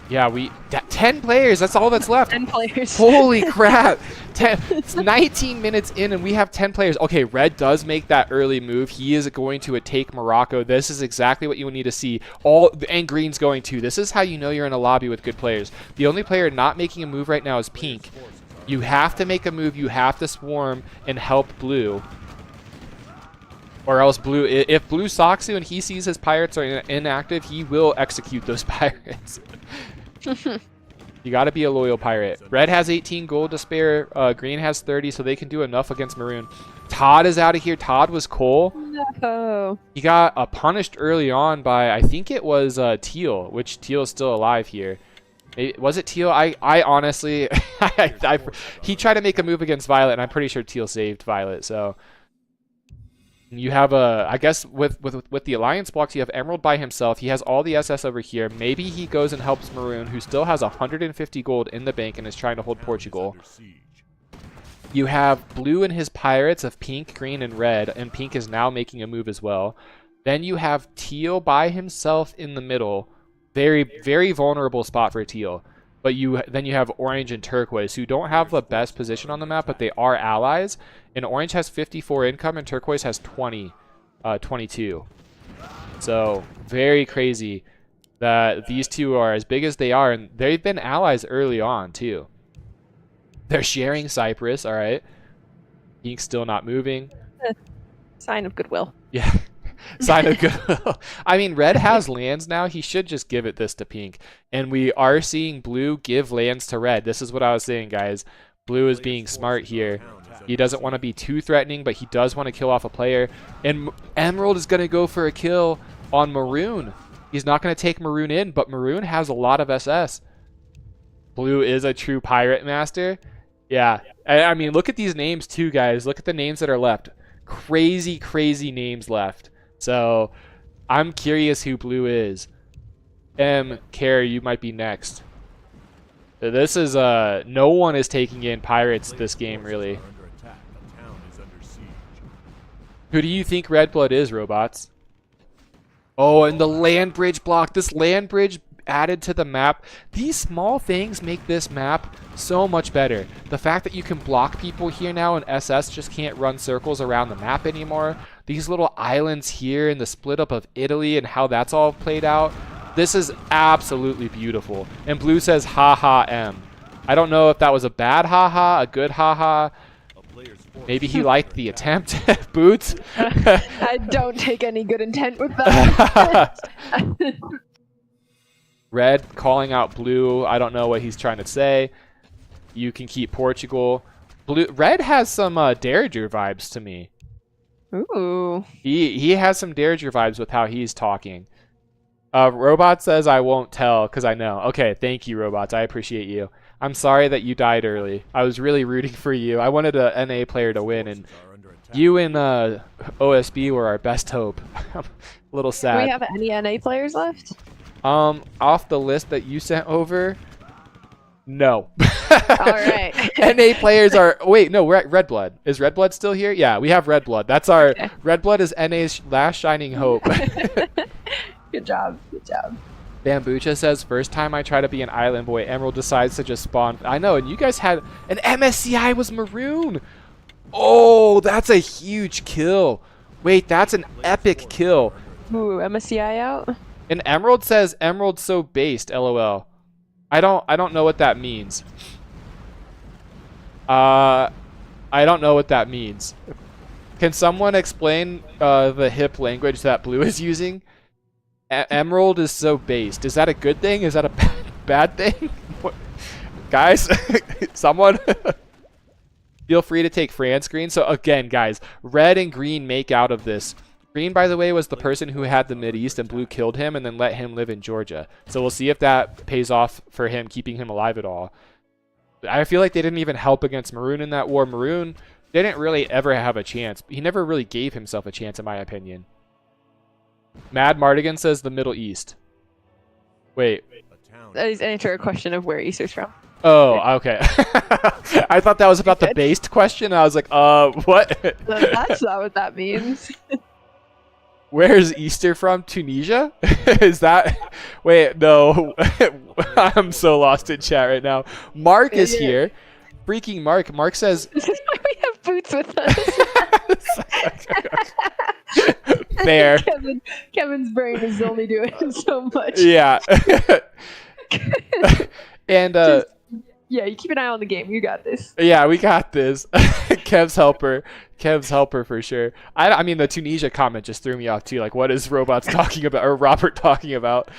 Yeah, 10 players. That's all that's left. 10 players. Holy crap. It's 19 minutes in and we have 10 players. Okay, Red does make that early move. He is going to take Morocco. This is exactly what you need to see. And Green's going to. This is how you know you're in a lobby with good players. The only player not making a move right now is Pink. You have to make a move. You have to swarm and help Blue. Or else Blue, if Blue socks you and he sees his pirates are inactive, he will execute those pirates. You got to be a loyal pirate. Red has 18 gold to spare. Green has 30, so they can do enough against Maroon. Todd is out of here. Todd was Cole. No. He got punished early on by, I think it was Teal, which Teal is still alive here. Was it Teal? I honestly, he tried to make a move against Violet, and I'm pretty sure Teal saved Violet, so... You have I guess with the alliance blocks, you have Emerald by himself. He has all the SS over here. Maybe he goes and helps Maroon, who still has 150 gold in the bank and is trying to hold Portugal. You have Blue and his pirates of Pink, Green, and Red, and Pink is now making a move as well. Then you have Teal by himself in the middle. Very, very vulnerable spot for Teal. But then you have Orange and Turquoise, who don't have the best position on the map, but they are allies. And Orange has 54 income, and Turquoise has 22. So, very crazy that these two are as big as they are, and they've been allies early on, too. They're sharing Cyprus, all right. Pink's still not moving. Sign of goodwill. Yeah. Sign of goodwill. I mean, red has lands now. He should just give this to pink. And we are seeing blue give lands to red. This is what I was saying, guys. Blue is being smart here. He doesn't want to be too threatening, but he does want to kill off a player. And Emerald is going to go for a kill on Maroon. He's not going to take Maroon in, but Maroon has a lot of SS. Blue is a true pirate master. Yeah. I mean, look at these names too, guys. Look at the names that are left. Crazy, crazy names left. So I'm curious who blue is. Care, you might be next. This is no one is taking in pirates this game, really. Who do you think Red Blood is, robots? Oh, and the land bridge block. This land bridge added to the map. These small things make this map so much better. The fact that you can block people here now and SS just can't run circles around the map anymore. These little islands here and the split up of Italy and how that's all played out. This is absolutely beautiful. And blue says haha M. I don't know if that was a bad haha, a good haha. Maybe he liked the attempt. Boots. I don't take any good intent with that. Red calling out blue. I don't know what he's trying to say. You can keep Portugal. Blue. Red has some Derringer vibes to me. Ooh. He has some Derringer vibes with how he's talking. Robot says I won't tell because I know. Okay, thank you, Robots. I appreciate you. I'm sorry that you died early. I was really rooting for you. I wanted a NA player to win, and you and OSB were our best hope. I'm a little sad. Do we have any NA players left? Off the list that you sent over, no. All right. NA players are. Wait, no, we're at Red Blood. Is Red Blood still here? Yeah, we have Red Blood. That's our Okay. Red Blood is NA's last shining hope. Good job. Good job. Bambucha says, first time I try to be an island boy, Emerald decides to just spawn. I know, and you guys had an MSCI was Maroon. Oh, that's a huge kill. Wait, that's an epic kill. Ooh, MSCI out. And Emerald says, Emerald's so based, LOL. I don't know what that means. I don't know what that means. Can someone explain the hip language that blue is using? Emerald is so based. Is that a good thing? Is that a bad thing? What? Guys, someone feel free to take Fran's screen. So again, guys, red and green make out of this. Green, by the way, was the person who had the Mideast, and blue killed him and then let him live in Georgia. So we'll see if that pays off for him, keeping him alive at all. I feel like they didn't even help against Maroon in that war. Maroon didn't really ever have a chance. He never really gave himself a chance, in my opinion. MadMartigan says the Middle East. Wait. That answer a question of where Easter's from. Oh, okay. I thought that was about the based question. I was like, what? That's not what that means. Where's Easter from? Tunisia? Is that... Wait, no. I'm so lost in chat right now. Mark is here. Freaking Mark. Mark says... This is why we have Boots with us. Fair. Kevin's brain is only doing so much. Yeah. And yeah, you keep an eye on the game. You got this. yeah, we got this. Kev's helper for sure. I mean, the Tunisia comment just threw me off too. Like, what is Robots talking about, or Robert talking about?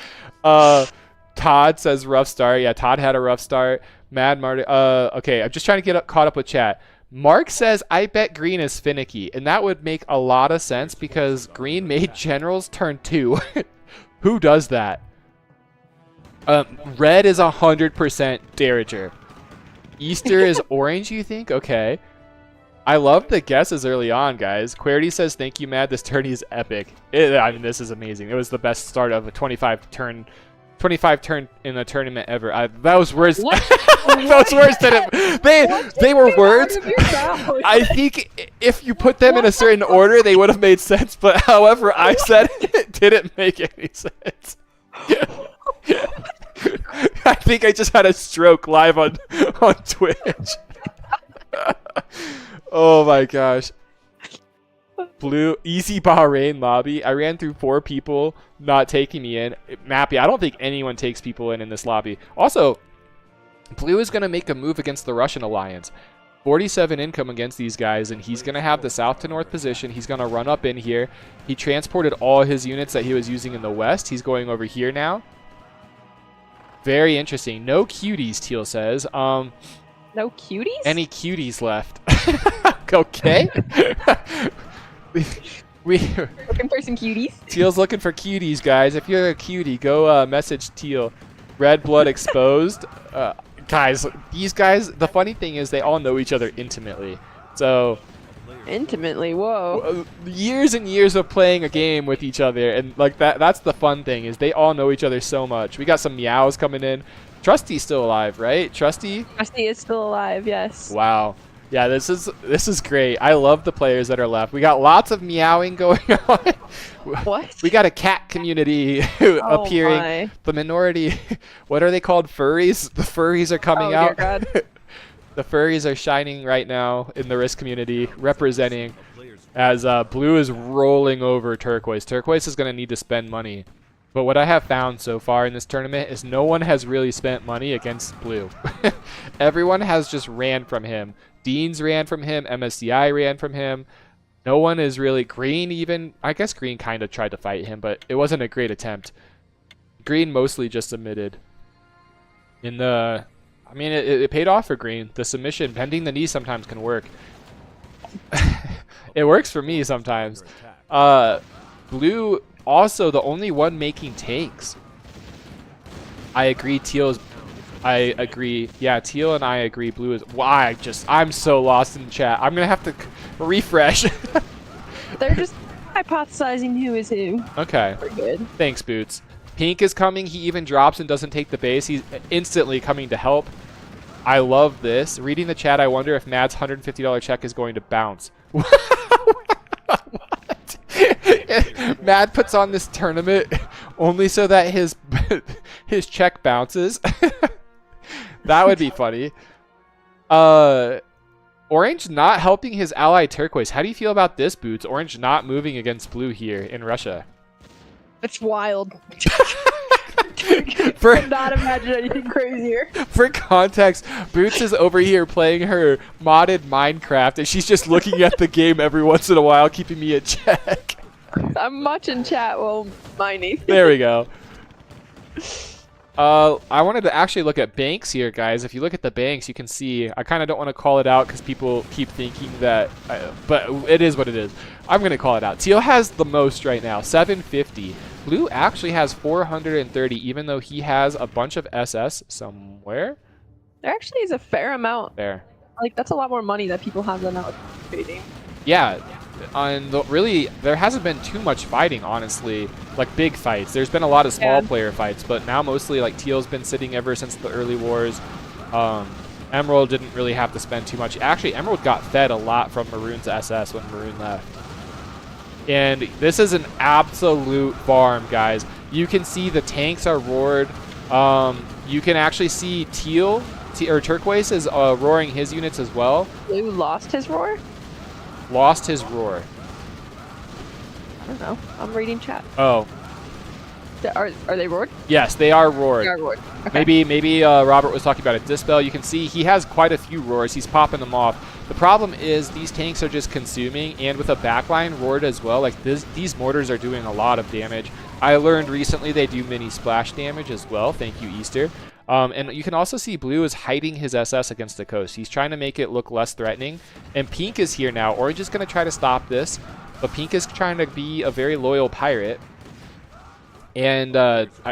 Todd says rough start. Yeah, Todd had a rough start. Mad Marty. Okay, I'm just trying to get caught up with chat. Mark says, I bet green is finicky, and that would make a lot of sense because green made generals turn 2. Who does that? Red is 100% Derringer. Easter is orange, you think? Okay. I love the guesses early on, guys. Querity says, thank you, Mad. This tourney is epic. I mean, this is amazing. It was the best start of a 25 turn in a tournament ever. That was worse. That was worse than it. They were words. I think if you put them in a certain order, they would have made sense. But however I said it didn't make any sense. I think I just had a stroke live on Twitch. Oh my gosh. Blue easy Bahrain lobby. I ran through 4 people not taking me in. Mappy, I don't think anyone takes people in this lobby. Also, blue is going to make a move against the Russian alliance. 47 income against these guys, and he's going to have the south to north position. He's going to run up in here. He transported all his units that he was using in the west. He's going over here now. Very interesting. No cuties, Teal says. No cuties? Any cuties left? Okay. we looking for some cuties. Teal's looking for cuties, guys. If you're a cutie, go message Teal. Red blood exposed. Guys, these guys, the funny thing is they all know each other intimately. So intimately, whoa. Years and years of playing a game with each other, and like that's the fun thing, is they all know each other so much. We got some meows coming in. Trusty's still alive, right? Trusty is still alive, yes. Wow. Yeah, this is great. I love the players that are left. We got lots of meowing going on. What? We got a cat community appearing. My. The minority, what are they called? Furries? The furries are coming out. Dear God. The furries are shining right now in the Risk community, representing, as blue is rolling over turquoise. Turquoise is going to need to spend money. But what I have found so far in this tournament is no one has really spent money against blue. Everyone has just ran from him. Deans ran from him. MSCI ran from him. No one is really... Green even... I guess Green kind of tried to fight him, but it wasn't a great attempt. Green mostly just submitted. In the... I mean, it paid off for Green. The submission, bending the knee sometimes can work. It works for me sometimes. Blue, also the only one making tanks. I agree, I agree. Yeah, Teal and I agree. Blue is... Why? I'm so lost in chat. I'm going to have to refresh. They're just hypothesizing who is who. Okay. We're good. Thanks, Boots. Pink is coming. He even drops and doesn't take the base. He's instantly coming to help. I love this. Reading the chat, I wonder if Mad's $150 check is going to bounce. What? Mad puts on this tournament only so that his check bounces. That would be funny. Orange not helping his ally Turquoise. How do you feel about this, Boots? Orange not moving against blue here in Russia. It's wild. Could not imagine anything crazier. For context, Boots is over here playing her modded Minecraft, and she's just looking at the game every once in a while, keeping me in check. I'm watching chat while mining. There we go. I wanted to actually look at banks here, guys. If you look at the banks, you can see, I kind of don't want to call it out because people keep thinking that, but it is what it is. I'm going to call it out. Teal has the most right now, 750. Blue actually has 430, even though he has a bunch of SS somewhere. There actually is a fair amount. There. Like, that's a lot more money that people have than out trading. Yeah. And really, there hasn't been too much fighting, honestly. Like, big fights. There's been a lot of small player fights, but now mostly, like, Teal's been sitting ever since the early wars. Emerald didn't really have to spend too much. Actually, Emerald got fed a lot from Maroon's SS when Maroon left. And this is an absolute farm, guys. You can see the tanks are roared. You can actually see Turquoise is roaring his units as well. Blue lost his roar? Lost his roar. I don't know. I'm reading chat. Oh. Are they roared? Yes, they are roared. They are roared. Okay. Maybe Robert was talking about it. Dispel, you can see he has quite a few roars. He's popping them off. The problem is these tanks are just consuming, and with a backline roared as well, like these mortars are doing a lot of damage. I learned recently they do mini splash damage as well. Thank you, Easter. And you can also see Blue is hiding his SS against the coast. He's trying to make it look less threatening. And Pink is here now. Orange is going to try to stop this, but Pink is trying to be a very loyal pirate. And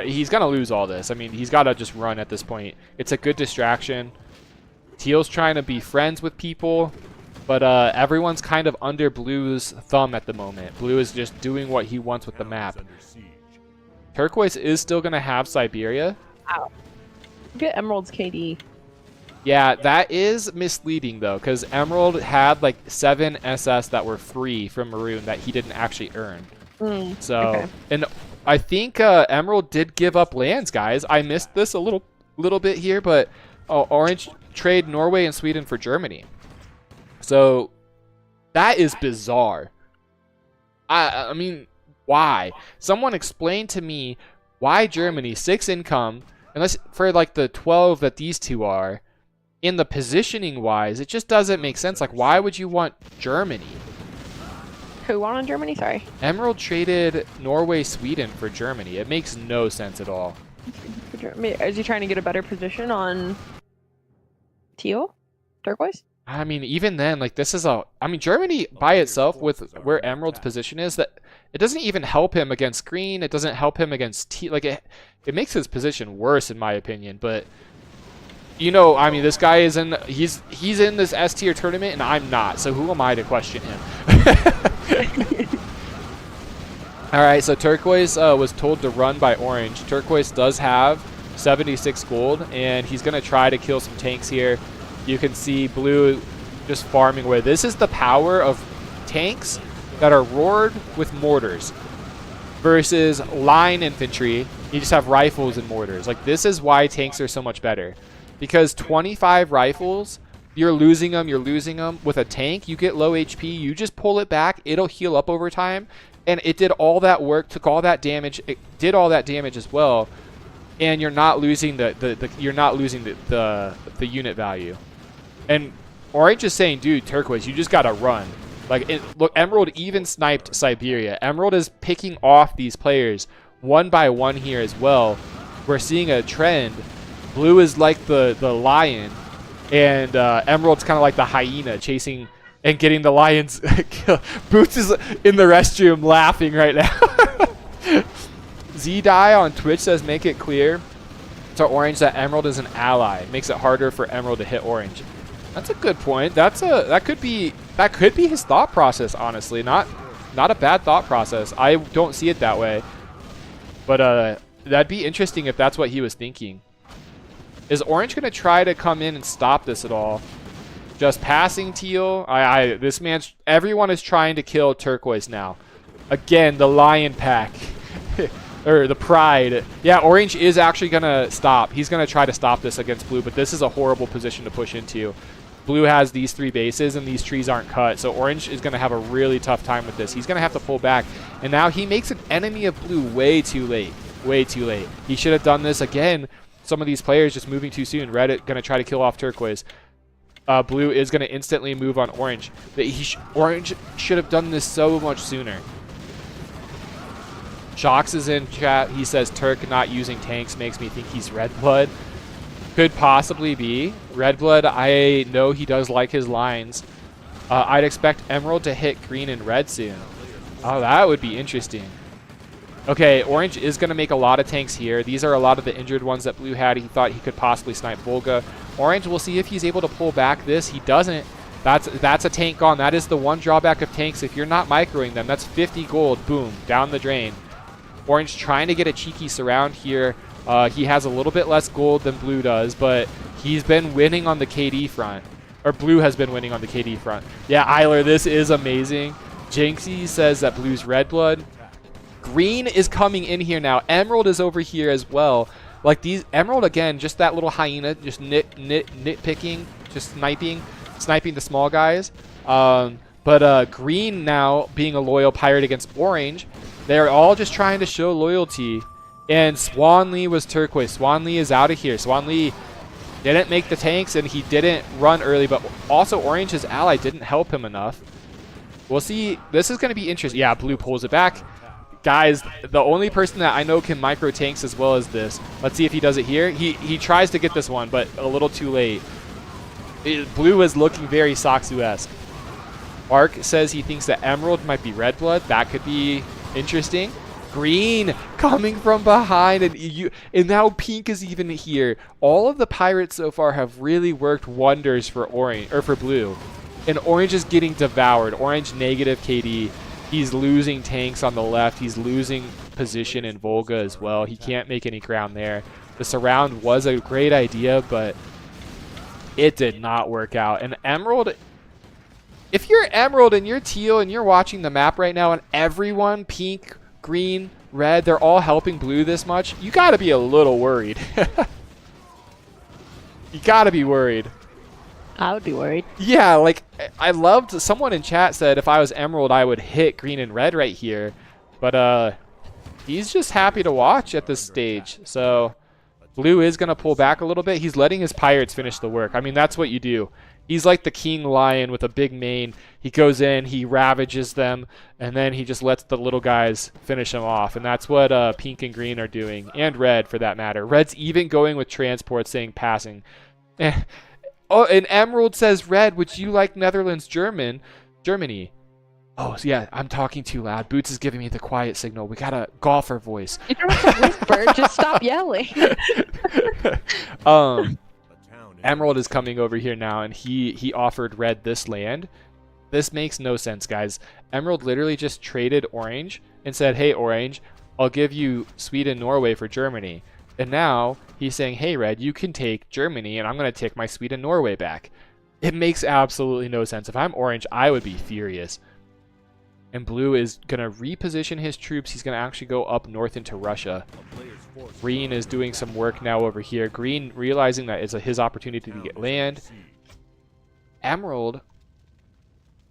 he's going to lose all this. I mean, he's got to just run at this point. It's a good distraction. Teal's trying to be friends with people, but everyone's kind of under Blue's thumb at the moment. Blue is just doing what he wants with the map. Turquoise is still going to have Siberia. Ow. Get Emerald's KD. Yeah, that is misleading, though, because Emerald had like 7 SS that were free from Maroon that he didn't actually earn. Okay. And I think Emerald did give up lands, guys. I missed this a little bit here, but Orange trade Norway and Sweden for Germany. So that is bizarre. I mean, why? Someone explain to me why Germany, 6 income, unless for like the 12 that these two are, in the positioning wise, it just doesn't make sense. Like, why would you want Germany? Who wanted Germany? Sorry. Emerald traded Norway, Sweden for Germany. It makes no sense at all. Is he trying to get a better position on teal? Turquoise? I mean, even then, like, this is a... I mean, Germany by itself, with where Emerald's position is, that it doesn't even help him against green. It doesn't help him against teal. Like, it makes his position worse, in my opinion. But, you know, I mean, this guy is in... He's in this S tier tournament, and I'm not. So who am I to question him? All right, so Turquoise was told to run by Orange. Turquoise does have 76 gold, and he's going to try to kill some tanks here. You can see Blue just farming away. This is the power of tanks that are roared with mortars versus line infantry. You just have rifles and mortars. Like, this is why tanks are so much better. Because 25 rifles, you're losing them. With a tank, you get low HP. You just pull it back. It'll heal up over time. And it did all that work, took all that damage. It did all that damage as well. And you're not losing the unit value. And Orange is saying, dude, Turquoise, you just gotta run. Like, look, Emerald even sniped Siberia. Emerald is picking off these players one by one here as well. We're seeing a trend. Blue is like the lion, and Emerald's kind of like the hyena chasing and getting the lions killed. Boots is in the restroom laughing right now. Z-Die on Twitch says, make it clear to Orange that Emerald is an ally. Makes it harder for Emerald to hit Orange. That's a good point. That could be his thought process, honestly. Not a bad thought process. I don't see it that way. But that'd be interesting if that's what he was thinking. Is Orange going to try to come in and stop this at all? Just passing teal. Everyone is trying to kill Turquoise now. Again, the lion pack. Or the pride. Yeah, Orange is actually going to stop. He's going to try to stop this against Blue, but this is a horrible position to push into. Blue has these 3 bases, and these trees aren't cut, so Orange is going to have a really tough time with this. He's going to have to pull back, and now he makes an enemy of Blue way too late. Way too late. He should have done this again. Some of these players just moving too soon. Red going to try to kill off Turquoise. Blue is going to instantly move on Orange. Orange should have done this so much sooner. Shox is in chat. He says Turk not using tanks makes me think he's Red Blood. Could possibly be. Red Blood, I know he does like his lines. I'd expect Emerald to hit green and red soon. Oh, that would be interesting. Okay, Orange is going to make a lot of tanks here. These are a lot of the injured ones that Blue had. He thought he could possibly snipe Volga. Orange, we'll see if he's able to pull back this. He doesn't. That's a tank gone. That is the one drawback of tanks. If you're not microing them, that's 50 gold. Boom, down the drain. Orange trying to get a cheeky surround here. He has a little bit less gold than Blue does, but he's been winning on the KD front. Or Blue has been winning on the KD front. Yeah, Eiler, this is amazing. Jinxie says that Blue's Red Blood. Green is coming in here now. Emerald is over here as well. Like these, Emerald again, just that little hyena, just nitpicking, just sniping the small guys. But Green now being a loyal pirate against Orange. They're all just trying to show loyalty. And Swanlee was Turquoise. Swanlee is out of here. Swanlee didn't make the tanks, and he didn't run early, but also Orange's ally didn't help him enough. We'll see. This is going to be interesting. Yeah, Blue pulls it back. Guys, the only person that I know can micro tanks as well as this. Let's see if he does it here. He tries to get this one, but a little too late. Blue is looking very Soxu-esque. Ark says he thinks that Emerald might be Red Blood. That could be interesting. Green coming from behind, and now Pink is even here. All of the pirates so far have really worked wonders for Orange or for Blue, and Orange is getting devoured. Orange negative KD. He's losing tanks on the left. He's losing position in Volga as well. He can't make any ground there. The surround was a great idea, but it did not work out. And Emerald, if you're Emerald and you're teal and you're watching the map right now, and everyone, pink, green, red, they're all helping Blue this much, you got to be a little worried. You got to be worried. I would be worried. Yeah, like, I loved, someone in chat said if I was Emerald, I would hit green and red right here. But he's just happy to watch at this stage. So Blue is going to pull back a little bit. He's letting his pirates finish the work. I mean, that's what you do. He's like the king lion with a big mane. He goes in, he ravages them, and then he just lets the little guys finish them off. And that's what pink and green are doing, and red for that matter. Red's even going with transport, saying passing. Oh, and Emerald says, red, would you like Netherlands, Germany? Oh, so yeah, I'm talking too loud. Boots is giving me the quiet signal. We got a golfer voice. You don't have to whisper, just stop yelling. Emerald is coming over here now, and he offered red this land. This makes no sense, guys. Emerald literally just traded orange and said, hey, orange, I'll give you Sweden, Norway for Germany. And now he's saying, hey, red, you can take Germany, and I'm going to take my Sweden, Norway back. It makes absolutely no sense. If I'm orange, I would be furious. And blue is going to reposition his troops. He's going to actually go up north into Russia. Green is doing some work now over here. Green realizing that it's his opportunity to get land. Emerald.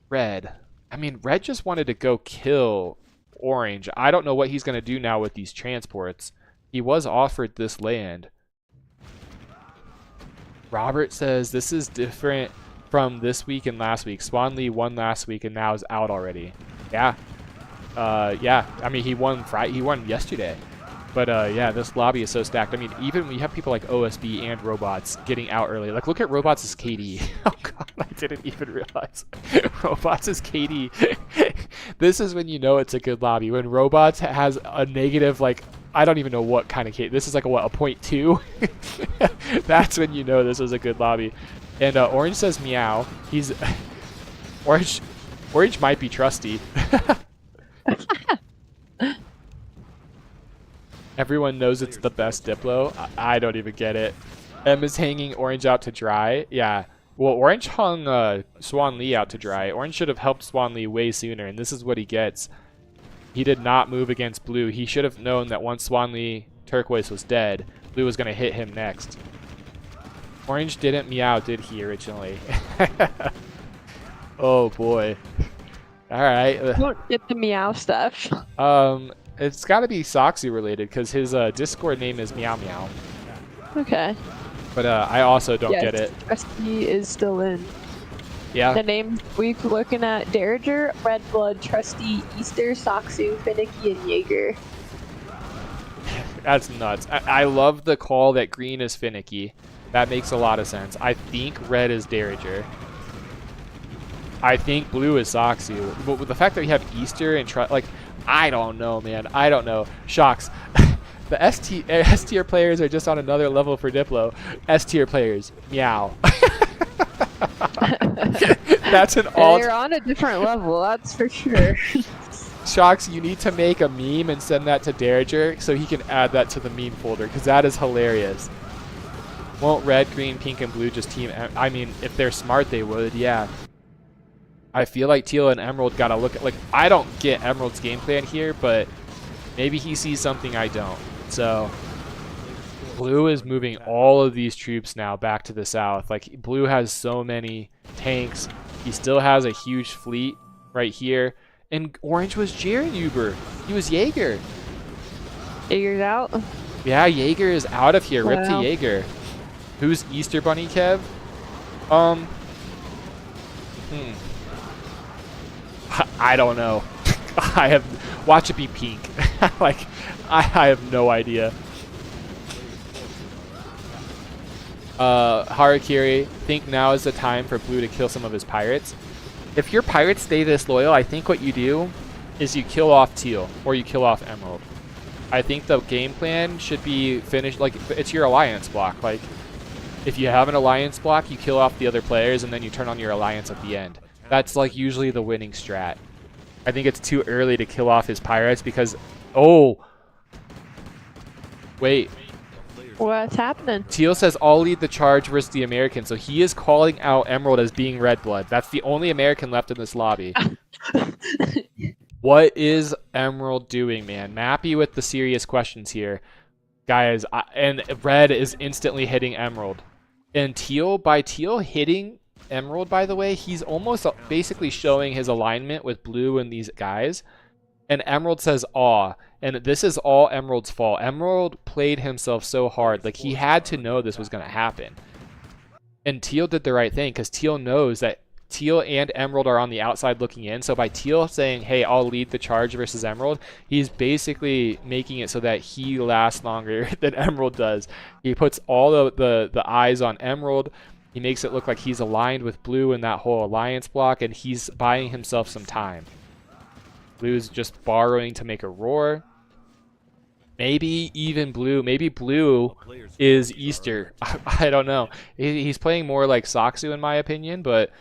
Red. I mean, red just wanted to go kill orange. I don't know what he's going to do now with these transports. He was offered this land. Robert says this is different from this week and last week. Swanlee won last week and now is out already. Yeah. Yeah. I mean, he won yesterday. But yeah, this lobby is so stacked. I mean, even when you have people like OSB and Robots getting out early. Like, look at Robots' KD. Oh god, I didn't even realize. Robots' KD. This is when you know it's a good lobby. When Robots has a negative, like, I don't even know what kind of KD. This is like a 0.2? That's when you know this is a good lobby. And Orange says meow. He's... Orange might be trusty. Everyone knows it's the best Diplo. I don't even get it. M is hanging Orange out to dry. Yeah. Well, Orange hung Swanlee out to dry. Orange should have helped Swanlee way sooner, and this is what he gets. He did not move against Blue. He should have known that once Swanlee Turquoise was dead, Blue was going to hit him next. Orange didn't meow, did he, originally? Oh, boy. All right. Don't get the meow stuff. It's got to be Soxy related because his Discord name is Meow Meow. Okay. But I also don't get it. Trusty is still in. Yeah. The name we're looking at: Derringer, Red Blood, Trusty, Easter, Soxu, Finicky, and Jaeger. That's nuts. I love the call that green is Finicky. That makes a lot of sense. I think red is Derringer. I think blue is Soxu. But with the fact that we have Easter and like, I don't know, man. I don't know. Shocks. The S tier players are just on another level for Diplo. S tier players, meow. That's an all. They're on a different level, that's for sure. Shocks, you need to make a meme and send that to Derringer so he can add that to the meme folder because that is hilarious. Won't red, green, pink, and blue just team? I mean, if they're smart, they would, yeah. I feel like Teal and Emerald gotta look at, like, I don't get Emerald's game plan here, but maybe he sees something I don't. So, blue is moving all of these troops now back to the south. Like, blue has so many tanks. He still has a huge fleet right here. And orange was Uber. He was Jaeger. Jaeger's out? Yeah, Jaeger is out of here. Wow. Rip to Jaeger. Who's Easter Bunny, Kev? I don't know. Watch it be pink. Like, I have no idea. Harakiri, think now is the time for blue to kill some of his pirates. If your pirates stay this loyal, I think what you do is you kill off Teal or you kill off Emerald. I think the game plan should be finished, like, it's your alliance block. Like, if you have an alliance block, you kill off the other players and then you turn on your alliance at the end. That's like usually the winning strat. I think it's too early to kill off his pirates because, oh, wait. What's happening? Teal says, I'll lead the charge versus the American. So he is calling out Emerald as being red blood. That's the only American left in this lobby. What is Emerald doing, man? Mappy with the serious questions here. Guys, and red is instantly hitting Emerald. And Teal, by Teal hitting Emerald, by the way, he's almost basically showing his alignment with blue and these guys. And Emerald says aw. And this is all Emerald's fault. Emerald played himself so hard. Like, he had to know this was going to happen. And Teal did the right thing, because Teal knows that Teal and Emerald are on the outside looking in. So by Teal saying, hey, I'll lead the charge versus Emerald, he's basically making it so that he lasts longer than Emerald does. He puts all the eyes on Emerald. He makes it look like he's aligned with Blue in that whole alliance block, and he's buying himself some time. Blue's just borrowing to make a roar. Maybe even Blue. Maybe Blue is Easter. I don't know. He's playing more like Saksu in my opinion, but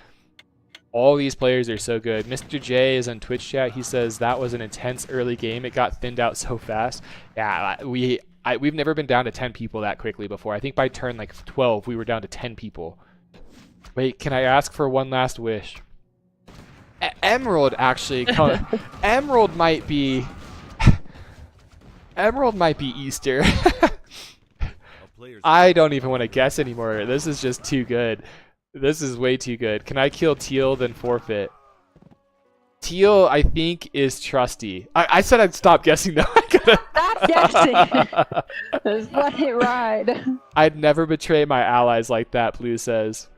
all these players are so good. Mr. J is on Twitch chat. He says that was an intense early game. It got thinned out so fast. Yeah, we've never been down to 10 people that quickly before. I think by turn like 12, we were down to 10 people. Wait, can I ask for one last wish? Emerald actually. Emerald might be. Emerald might be Easter. I don't even want to guess anymore. This is just too good. This is way too good. Can I kill Teal then forfeit? Teal, I think, is trusty. I said I'd stop guessing though. Stop guessing. Just let it ride. I'd never betray my allies like that, Blue says.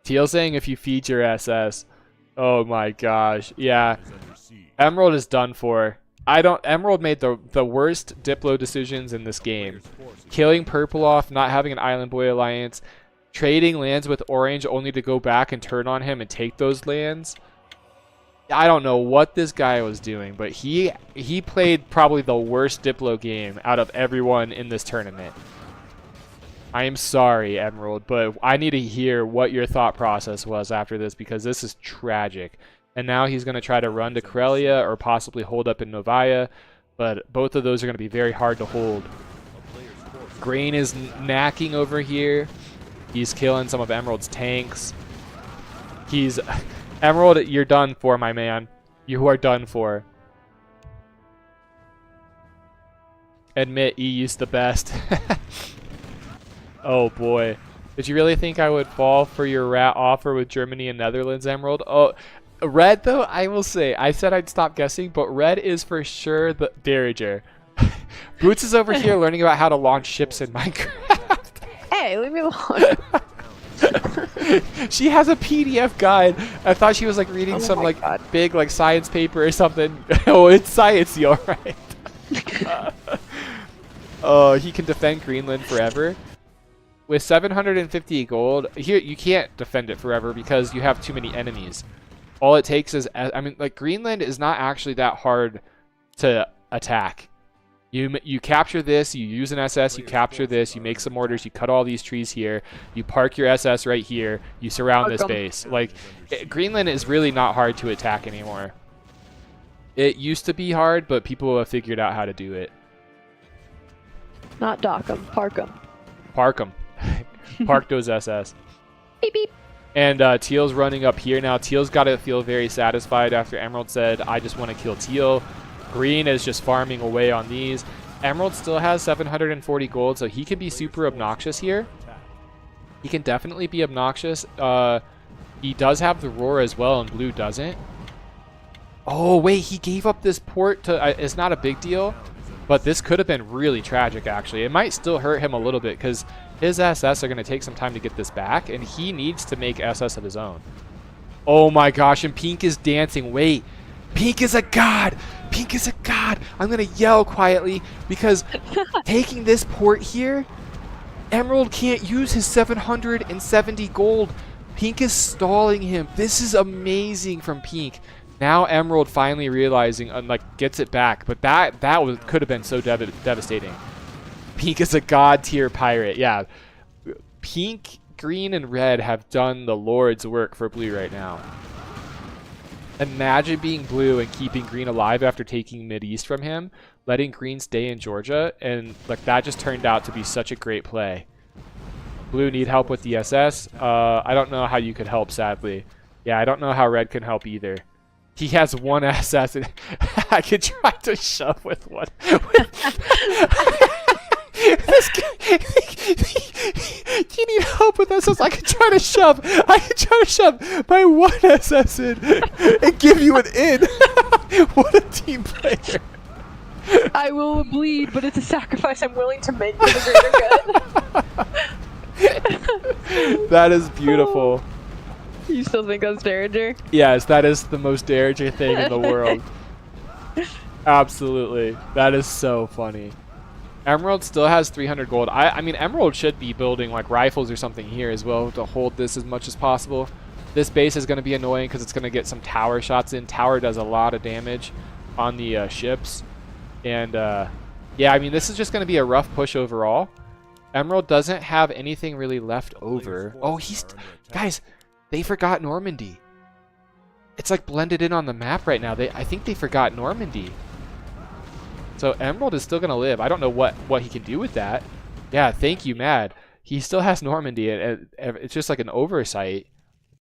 Teal saying if you feed your SS. Oh my gosh. Yeah. Emerald is done for. Emerald made the worst Diplo decisions in this game. Killing Purple off, not having an Island Boy alliance, trading lands with Orange only to go back and turn on him and take those lands. I don't know what this guy was doing, but he played probably the worst Diplo game out of everyone in this tournament. I am sorry, Emerald, but I need to hear what your thought process was after this, because this is tragic. And now he's going to try to run to Corellia or possibly hold up in Novaya, but both of those are going to be very hard to hold. Grain is knacking over here. He's killing some of Emerald's tanks. Emerald, you're done for, my man. You are done for. Admit EU's the best. Oh boy. Did you really think I would fall for your rat offer with Germany and Netherlands, Emerald? Oh, Red, though, I will say, I said I'd stop guessing, but Red is for sure the Derringer. Boots is over here learning about how to launch ships in Minecraft. Hey, leave me alone. She has a PDF guide. I thought she was like reading some like big like science paper or something. Oh, it's science, all right. Oh, he can defend Greenland forever. With 750 gold, here you can't defend it forever because you have too many enemies. All it takes is, I mean, like Greenland is not actually that hard to attack. You capture this, you use an SS, you capture this, you make some mortars, you cut all these trees here, you park your SS right here, you surround this base. Like, Greenland is really not hard to attack anymore. It used to be hard, but people have figured out how to do it. Not dock them, park them. Park them. Park those SS. Beep, beep. And Teal's running up here now. Teal's got to feel very satisfied after Emerald said, I just want to kill Teal. Green is just farming away on these. Emerald still has 740 gold, so he can be super obnoxious here. He can definitely be obnoxious. He does have the roar as well, and Blue doesn't. Oh, wait, he gave up this port to... it's not a big deal, but this could have been really tragic, actually. It might still hurt him a little bit, because his SS are going to take some time to get this back, and he needs to make SS of his own. Oh my gosh, and Pink is dancing. Wait, Pink is a god! Pink is a god! I'm going to yell quietly, because taking this port here, Emerald can't use his 770 gold. Pink is stalling him. This is amazing from Pink. Now Emerald finally realizing, like, gets it back, but that could have been so devastating. Pink is a god tier pirate. Yeah, Pink, Green, and Red have done the Lord's work for Blue right now. Imagine being Blue and keeping Green alive after taking Mideast from him, letting Green stay in Georgia, and like that just turned out to be such a great play. Blue need help with the SS. I don't know how you could help, sadly. Yeah, I don't know how Red can help either. He has one SS, and I could try to shove with one. This guy, do you need help with SS? I can try to shove my one SS in and give you an in. What a team player. I will bleed, but it's a sacrifice I'm willing to make for the greater good. That is beautiful. You still think that's Derringer? Yes, that is the most Derringer thing in the world. Absolutely. That is so funny. Emerald still has 300 gold. I mean, Emerald should be building like rifles or something here as well to hold this as much as possible. This base is going to be annoying because it's going to get some tower shots in. Tower does a lot of damage on the ships. And yeah, I mean, this is just going to be a rough push overall. Emerald doesn't have anything really left over. Oh, guys, they forgot Normandy. It's like blended in on the map right now. I think they forgot Normandy. So Emerald is still going to live. I don't know what he can do with that. Yeah, thank you, Mad. He still has Normandy. It's just like an oversight.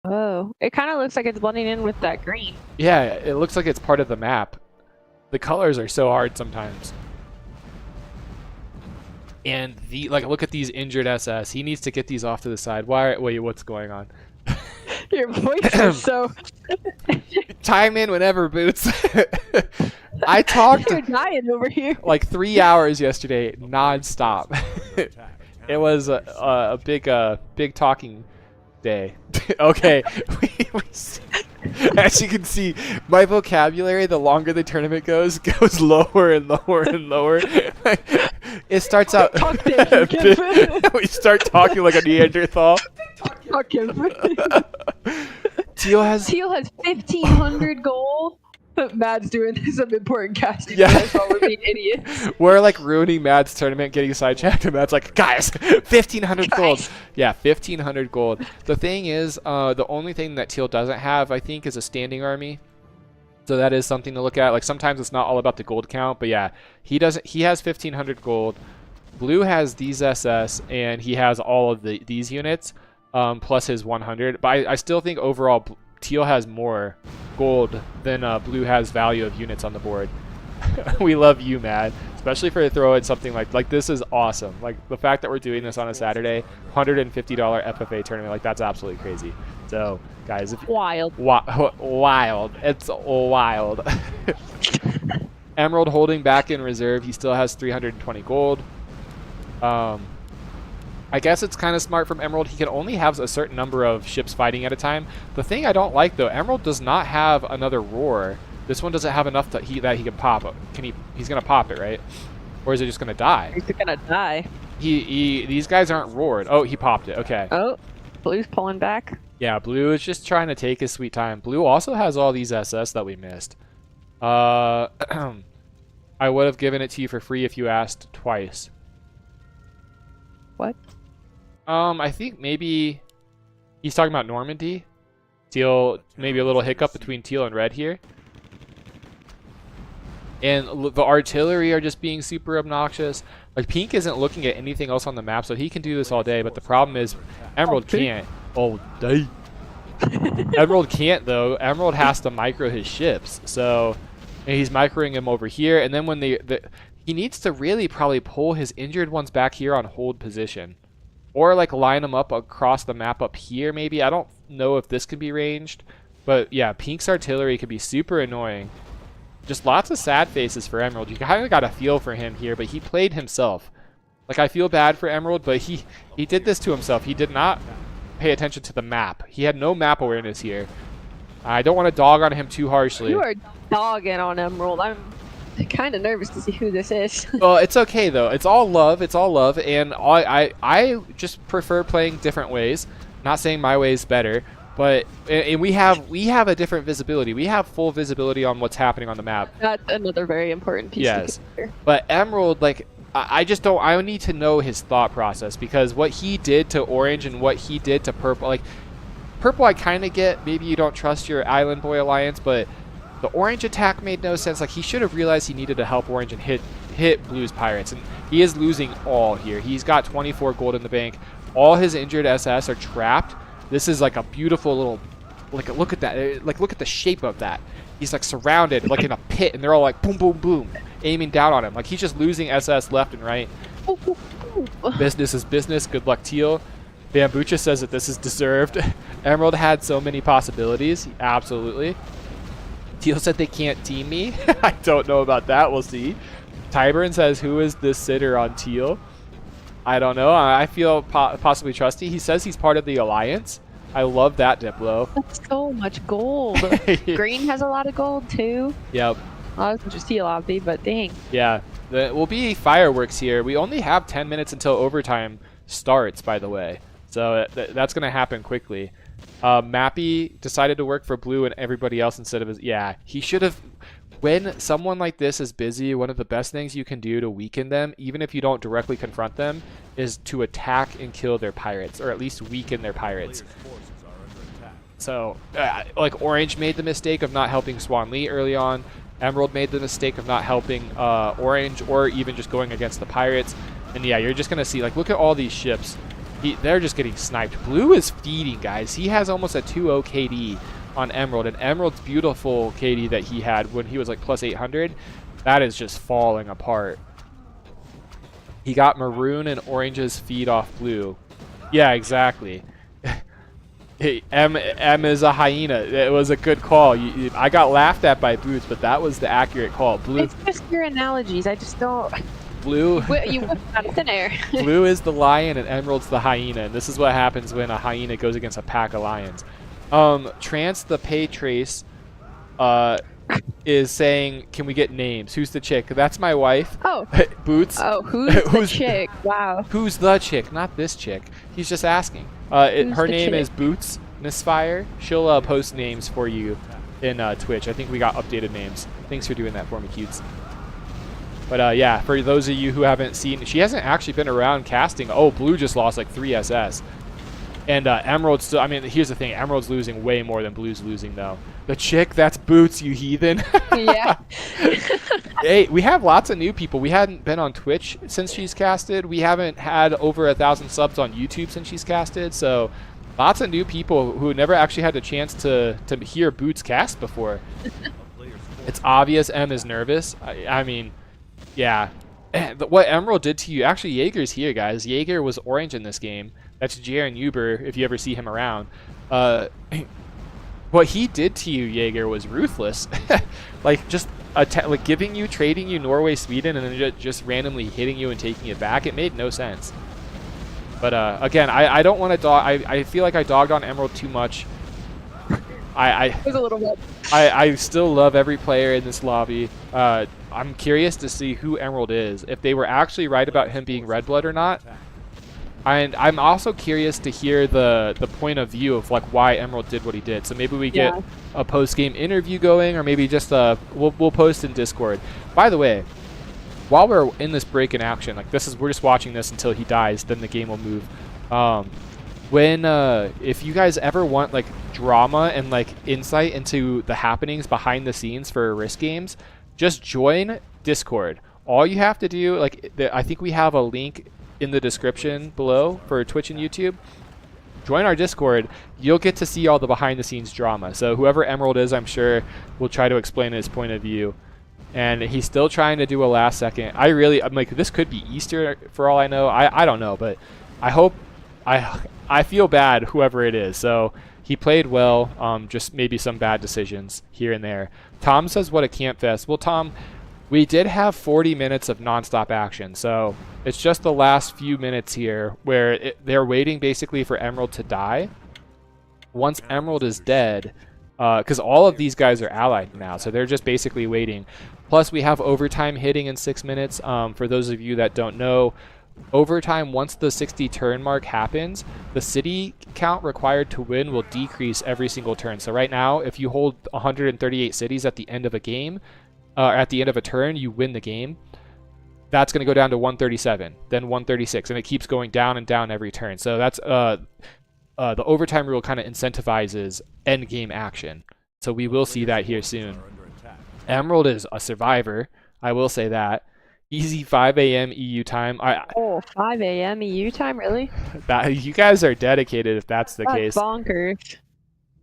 Oh, it kind of looks like it's blending in with that green. Yeah, it looks like it's part of the map. The colors are so hard sometimes. And look at these injured SS. He needs to get these off to the side. Wait, what's going on? Your voice is so... Chime in whenever, Boots. I talked You're dying over here. like 3 hours yesterday, non-stop. It was a big talking day. Okay. As you can see, my vocabulary, the longer the tournament goes lower and lower and lower. It starts out... We start talking like a Neanderthal. Teal has 1,500 gold. Mad's doing some important casting. Yeah. While we're being idiots. We're like ruining Mad's tournament, getting sidetracked, and Mad's like, guys, 1,500 gold. Yeah, 1,500 gold. The thing is, the only thing that Teal doesn't have, I think, is a standing army. So that is something to look at. Like sometimes it's not all about the gold count, but yeah, he doesn't. He has 1,500 gold. Blue has these SS, and he has all of these units, plus his 100. But I still think overall, Teal has more gold than Blue has value of units on the board. We love you, Mad, especially for throwing something like this is awesome. Like the fact that we're doing this on a Saturday, $150 FFA tournament, like that's absolutely crazy. So guys, Wild. Wild. It's wild. Emerald holding back in reserve. He still has 320 gold. I guess it's kind of smart from Emerald. He can only have a certain number of ships fighting at a time. The thing I don't like, though, Emerald does not have another roar. This one doesn't have enough that he can pop it. He's gonna pop it, right? Or is it just gonna die? He's gonna die. These guys aren't roared. Oh, he popped it. Okay. Oh, Blue's pulling back. Yeah, Blue is just trying to take his sweet time. Blue also has all these SS that we missed. I would have given it to you for free if you asked twice. What? I think maybe he's talking about Normandy. Teal, maybe a little hiccup between Teal and Red here. And the artillery are just being super obnoxious. Like, Pink isn't looking at anything else on the map, so he can do this all day. But the problem is, Emerald can't. All day. Emerald can't, though. Emerald has to micro his ships. So, and he's microing them over here. And then when he needs to really probably pull his injured ones back here on hold position. Or, like, line them up across the map up here, maybe. I don't know if this can be ranged. But, yeah, Pink's artillery could be super annoying. Just lots of sad faces for Emerald. You kind of got a feel for him here, but he played himself. Like, I feel bad for Emerald, but he did this to himself. He did not pay attention to the map. He had no map awareness here. I don't want to dog on him too harshly. You are dogging on Emerald. I'm kind of nervous to see who this is. Well, it's okay, though. It's all love. It's all love. And I just prefer playing different ways. Not saying my way is better. But we have a different visibility. We have full visibility on what's happening on the map. That's another very important piece. Yes. To consider. But Emerald, like, I just don't. I need to know his thought process, because what he did to Orange and what he did to Purple, like, Purple, I kind of get. Maybe you don't trust your Island Boy alliance, but the Orange attack made no sense. Like, he should have realized he needed to help Orange and hit Blue's Pirates, and he is losing all here. He's got 24 gold in the bank. All his injured SS are trapped. This is like a beautiful little, like, look at that. Like, look at the shape of that. He's like surrounded, like in a pit, and they're all like boom, boom, boom, aiming down on him. Like, he's just losing SS left and right. Ooh, ooh, ooh. Business is business. Good luck, Teal. Bambucha says that this is deserved. Emerald had so many possibilities. Absolutely. Teal said they can't team me. I don't know about that. We'll see. Tyburn says, who is this sitter on Teal? I don't know. I feel possibly trusty. He says he's part of the Alliance. I love that, Diplo. That's so much gold. Green has a lot of gold too. Yep. I was just Teal obby, but dang. Yeah. There will be fireworks here. We only have 10 minutes until overtime starts, by the way. So that's going to happen quickly. Mappy decided to work for blue and everybody else instead of his... Yeah, he should have... When someone like this is busy, one of the best things you can do to weaken them, even if you don't directly confront them, is to attack and kill their pirates, or at least weaken their pirates. So, like Orange made the mistake of not helping Swan Lee early on. Emerald made the mistake of not helping Orange, or even just going against the pirates. And yeah, you're just going to see, like, look at all these ships. They're just getting sniped. Blue is feeding, guys. He has almost a 2-0 KD on Emerald, and Emerald's beautiful KD that he had when he was like plus 800, that is just falling apart. He got Maroon and Orange's feed off Blue. Yeah, exactly. Hey, M is a hyena. It was a good call. I got laughed at by Boots, but that was the accurate call. Blue. It's just your analogies. I just don't. Blue. You whipped out of thin air. Blue is the lion and Emerald's the hyena, and this is what happens when a hyena goes against a pack of lions. Trance the pay trace is saying, can we get names? Who's the chick? That's my wife. Oh. Boots. Oh, who's the chick? Wow. Who's the chick? Not this chick. He's just asking. Her name is Boots Misfire. She'll post names for you in Twitch. I think we got updated names. Thanks for doing that for me, cutes. But yeah, for those of you who haven't seen, she hasn't actually been around casting. Oh, Blue just lost like 3 SS. And Emerald's still, I mean, here's the thing. Emerald's losing way more than Blue's losing, though. The chick, that's Boots, you heathen. Yeah. Hey, we have lots of new people. We hadn't been on Twitch since she's casted. We haven't had over 1,000 subs on YouTube since she's casted. So lots of new people who never actually had a chance to hear Boots cast before. It's obvious M is nervous. I mean, yeah. What Emerald did to you, actually Jaeger's here, guys. Jaeger was orange in this game. That's Jaren Uber, if you ever see him around. What he did to you, Jaeger, was ruthless. Like, just like giving you, trading you Norway, Sweden, and then just randomly hitting you and taking it back. It made no sense. But again, I don't want to dog. I feel like I dogged on Emerald too much. It was a little bit. I still love every player in this lobby. I'm curious to see who Emerald is, if they were actually right about him being red blood or not. And I'm also curious to hear the point of view of like why Emerald did what he did. So maybe we get a post-game interview going, or maybe just we'll post in Discord. By the way, while we're in this break in action, like we're just watching this until he dies, then the game will move. If you guys ever want like drama and like insight into the happenings behind the scenes for Risk games, just join Discord. All you have to do, like I think we have a link in the description below for Twitch and YouTube. Join our Discord. You'll get to see all the behind the scenes drama. So whoever Emerald is, I'm sure will try to explain his point of view. And he's still trying to do a last second. I'm like, this could be Easter for all I know. I don't know, but I hope, I feel bad whoever it is. So he played well, just maybe some bad decisions here and there. Tom says, what a camp fest. Well, Tom, we did have 40 minutes of nonstop action, so it's just the last few minutes here where they're waiting basically for Emerald to die. Once Emerald is dead, because all of these guys are allied now, so they're just basically waiting. Plus, we have overtime hitting in 6 minutes. For those of you that don't know, overtime, once the 60 turn mark happens, the city count required to win will decrease every single turn. So right now, if you hold 138 cities at the end of a game, at the end of a turn, you win the game. That's going to go down to 137, then 136, and it keeps going down and down every turn. So that's the overtime rule kind of incentivizes end game action. So we will see that here soon. Emerald is a survivor, I will say that. Easy 5 a.m. EU time. 5 a.m. EU time, really? You guys are dedicated if that's the case. Bonkers.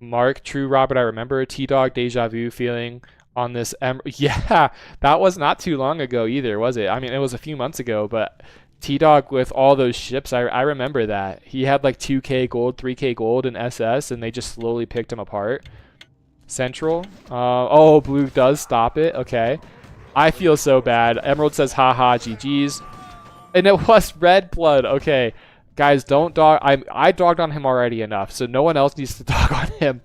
Mark, true Robert, I remember. T-Dog, deja vu feeling on this. Yeah, that was not too long ago either, was it? I mean, it was a few months ago, but T-Dog with all those ships, I remember that. He had like 2k gold, 3k gold in SS, and they just slowly picked him apart. Central. Oh, blue does stop it. Okay. I feel so bad. Emerald says, haha, GG's. And it was red blood. Okay. Guys, don't dog. I dogged on him already enough, so no one else needs to dog on him.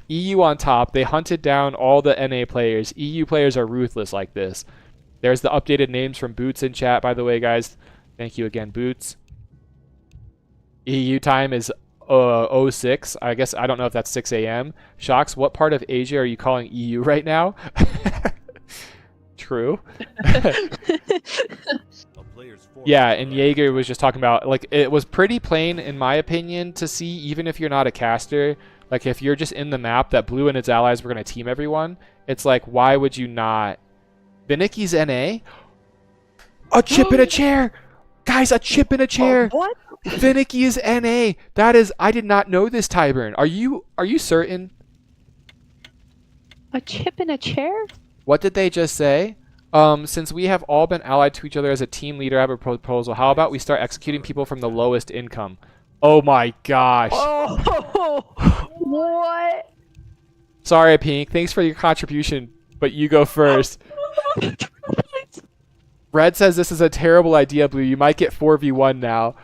EU on top. They hunted down all the NA players. EU players are ruthless like this. There's the updated names from Boots in chat, by the way, guys. Thank you again, Boots. EU time is 06. I guess I don't know if that's 6 a.m. Shocks, what part of Asia are you calling EU right now? True. Yeah, and Jaeger was just talking about, like, it was pretty plain, in my opinion, to see, even if you're not a caster, like, if you're just in the map that blue and its allies were going to team everyone, it's like, why would you not? Finicky's NA? A chip in a chair! Guys, a chip in a chair! What? Finicky is NA! That is, I did not know this, Tyburn. Are you certain? A chip in a chair? What did they just say? Since we have all been allied to each other as a team leader, I have a proposal. How about we start executing people from the lowest income? Oh my gosh. Oh, what? Sorry, Pink. Thanks for your contribution, but you go first. Red says this is a terrible idea, Blue. You might get 4v1 now.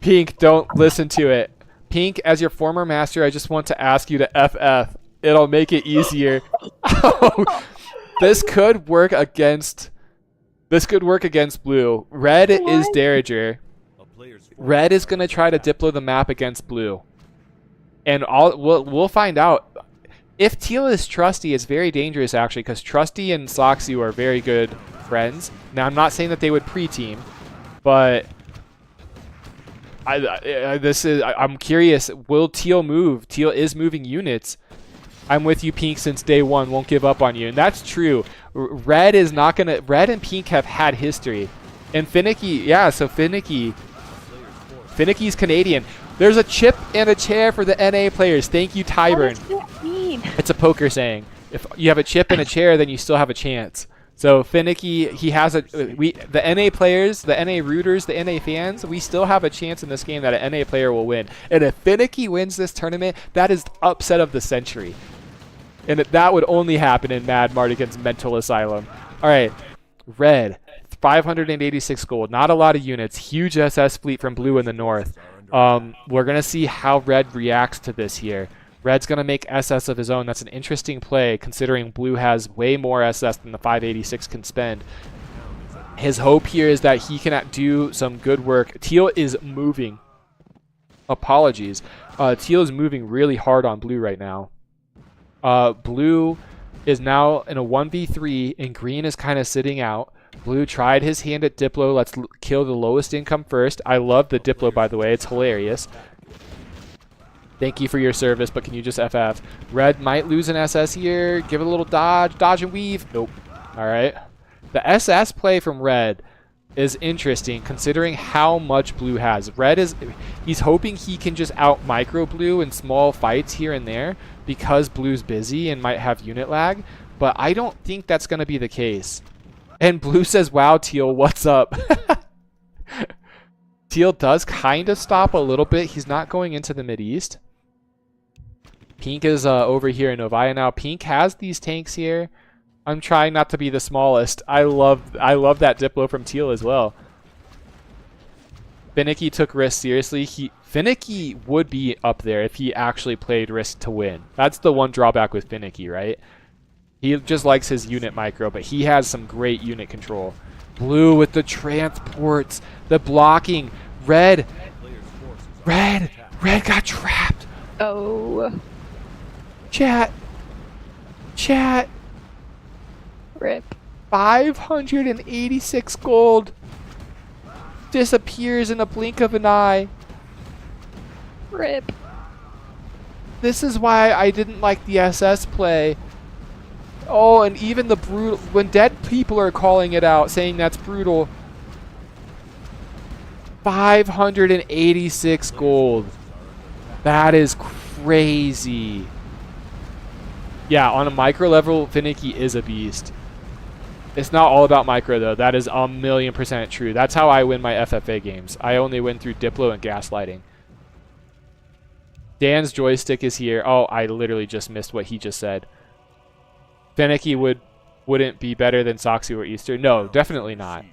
Pink, don't listen to it. Pink, as your former master, I just want to ask you to FF. It'll make it easier. This could work against Blue. Red is Derringer. Red is gonna try to Diplo the map against Blue, and we'll find out. If Teal is Trusty, it's very dangerous actually, because Trusty and Soxu are very good friends. Now I'm not saying that they would pre-team, but I'm curious. Will Teal move? Teal is moving units. I'm with you, Pink, since day one. Won't give up on you. And that's true. Red is not going to... Red and Pink have had history. And Finicky... Yeah, so Finicky's Canadian. There's a chip and a chair for the NA players. Thank you, Tyburn. What does that mean? It's a poker saying. If you have a chip and a chair, then you still have a chance. So Finicky, he has a... the NA players, the NA rooters, the NA fans, we still have a chance in this game that an NA player will win. And if Finicky wins this tournament, that is the upset of the century. And that would only happen in MadMartigan's mental asylum. All right, Red, 586 gold. Not a lot of units. Huge SS fleet from Blue in the north. We're going to see how Red reacts to this here. Red's going to make SS of his own. That's an interesting play, considering Blue has way more SS than the 586 can spend. His hope here is that he can do some good work. Teal is moving. Apologies. Teal is moving really hard on Blue right now. Blue is now in a 1v3, and Green is kind of sitting out. Blue tried his hand at Diplo. Let's kill the lowest income first. I love the Diplo, by the way. It's hilarious. Thank you for your service, but can you just FF? Red might lose an SS here. Give it a little dodge. Dodge and weave. Nope. All right. The SS play from Red is interesting, considering how much Blue has. Red is... He's hoping he can just out-micro Blue in small fights here and there because Blue's busy and might have unit lag, but I don't think that's going to be the case. And Blue says, wow, Teal, what's up? Teal does kind of stop a little bit. He's not going into the Mideast. Pink is over here in Novaya now. Pink has these tanks here. I'm trying not to be the smallest. I love that Diplo from Teal as well. Finicky took risk seriously. Finicky would be up there if he actually played risk to win. That's the one drawback with Finicky, right? He just likes his unit micro, but he has some great unit control. Blue with the transports, the blocking. Red got trapped. Oh. Chat. Rip. 586 gold. Disappears in a blink of an eye. Rip. This is why I didn't like the SS play. Oh, and even the brutal... When dead people are calling it out, saying that's brutal. 586 gold. That is crazy. Yeah, on a micro level, Finicky is a beast. It's not all about micro, though. That is 1,000,000% true. That's how I win my FFA games. I only win through Diplo and gaslighting. Dan's joystick is here. Oh, I literally just missed what he just said. Finicky wouldn't be better than Soxy or Easter. No, definitely not.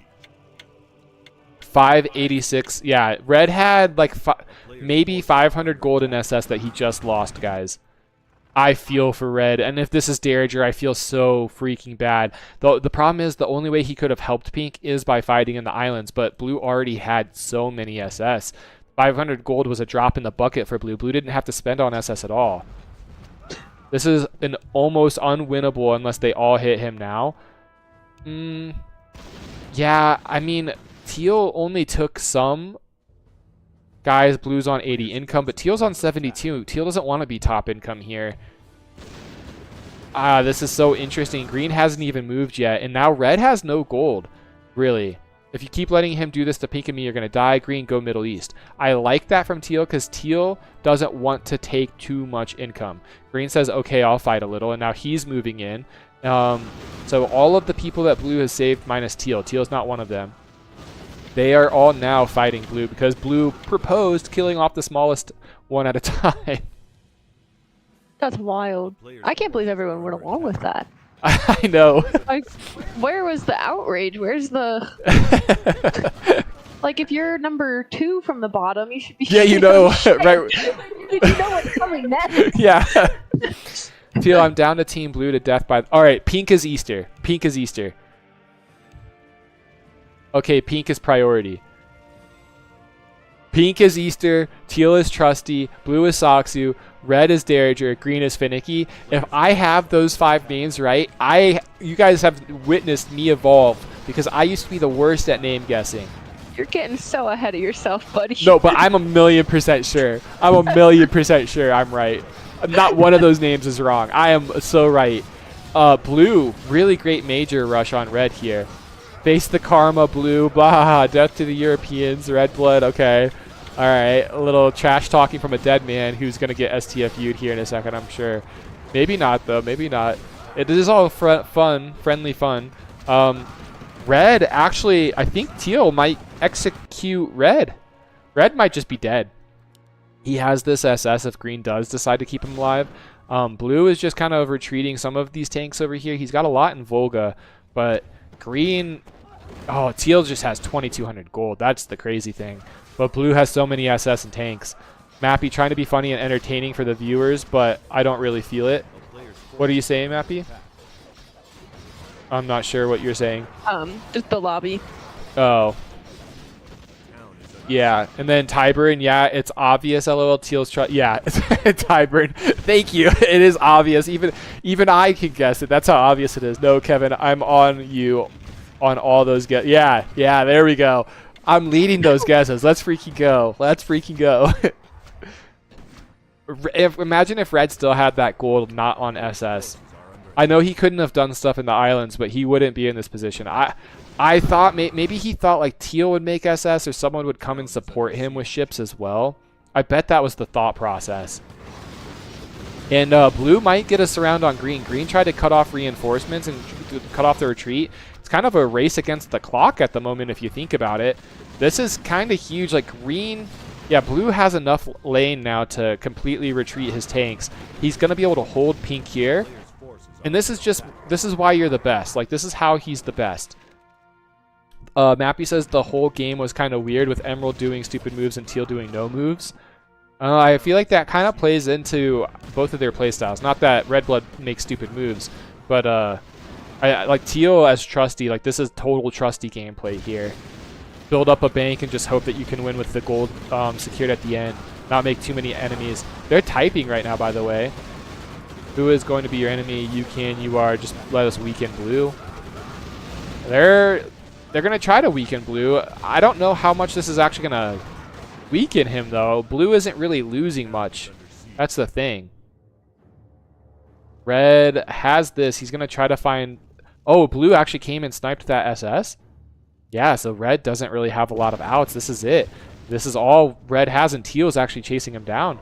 586. Yeah, Red had like maybe 500 gold in SS that he just lost, guys. I feel for Red, and if this is Derringer, I feel so freaking bad. The problem is the only way he could have helped Pink is by fighting in the islands, but Blue already had so many SS. 500 gold was a drop in the bucket for Blue. Blue didn't have to spend on SS at all. This is an almost unwinnable unless they all hit him now. Yeah, I mean, Teal only took some. Guys, Blue's on 80 income, but Teal's on 72. Teal doesn't want to be top income here. This is so interesting. Green hasn't even moved yet, and now Red has no gold, really. If you keep letting him do this to Pink and me, you're going to die. Green, go Middle East. I like that from Teal because Teal doesn't want to take too much income. Green says, okay, I'll fight a little, and now he's moving in. So all of the people that Blue has saved minus Teal. Teal's not one of them. They are all now fighting Blue because Blue proposed killing off the smallest one at a time. That's wild. I can't believe everyone went along with that. I know. Like, where was the outrage? Where's the... Like, if you're number 2 from the bottom, you should be... Yeah, you know, right? You know what's coming next. Yeah. Teal, I'm down to Team Blue to death by... All right, Pink is Easter. Pink is Easter. Okay, Pink is priority. Pink is Easter, Teal is Trusty, Blue is Soxu, Red is Derringer, Green is Finicky. If I have those 5 names right, you guys have witnessed me evolve because I used to be the worst at name guessing. You're getting so ahead of yourself, buddy. No, but I'm 1,000,000% sure. I'm 1,000,000% sure I'm right. Not one of those names is wrong. I am so right. Blue, really great major rush on Red here. Face the karma, Blue. Bah, death to the Europeans. Red blood. Okay. All right. A little trash talking from a dead man who's going to get STFU'd here in a second, I'm sure. Maybe not, though. Maybe not. It is all fun. Friendly fun. Red, actually, I think Teal might execute Red. Red might just be dead. He has this SS if Green does decide to keep him alive. Blue is just kind of retreating some of these tanks over here. He's got a lot in Volga, but... Green, oh, Teal just has 2,200 gold. That's the crazy thing. But Blue has so many SS and tanks. Mappy trying to be funny and entertaining for the viewers, but I don't really feel it. What are you saying, Mappy? I'm not sure what you're saying. Just the lobby. Oh. Yeah, and then Tyburn, yeah, it's obvious, LOL, Teal's yeah, Tyburn, thank you, it is obvious, even I can guess it, that's how obvious it is. No, Kevin, I'm on you on all those guesses. Yeah, there we go. I'm leading those guesses. Let's freaking go. Imagine if Red still had that gold not on SS. I know he couldn't have done stuff in the islands, but he wouldn't be in this position. I thought maybe he thought like Teal would make SS or someone would come and support him with ships as well. I bet that was the thought process. And Blue might get us around on Green. Green tried to cut off reinforcements and cut off the retreat. It's kind of a race against the clock at the moment if you think about it. This is kind of huge. Like Green, yeah, Blue has enough lane now to completely retreat his tanks. He's going to be able to hold Pink here. And this is why you're the best. Like this is how he's the best. Mappy says the whole game was kind of weird with Emerald doing stupid moves and Teal doing no moves. I feel like that kind of plays into both of their playstyles. Not that Red Blood makes stupid moves, but I like Teal as Trusty. Like this is total Trusty gameplay here. Build up a bank and just hope that you can win with the gold secured at the end. Not make too many enemies. They're typing right now, by the way. Who is going to be your enemy? You can, you are. Just let us weaken Blue. They're going to try to weaken Blue. I don't know how much this is actually going to weaken him, though. Blue isn't really losing much. That's the thing. Red has this. He's going to try to find... Oh, Blue actually came and sniped that SS? Yeah, so Red doesn't really have a lot of outs. This is it. This is all Red has, and Teal is actually chasing him down.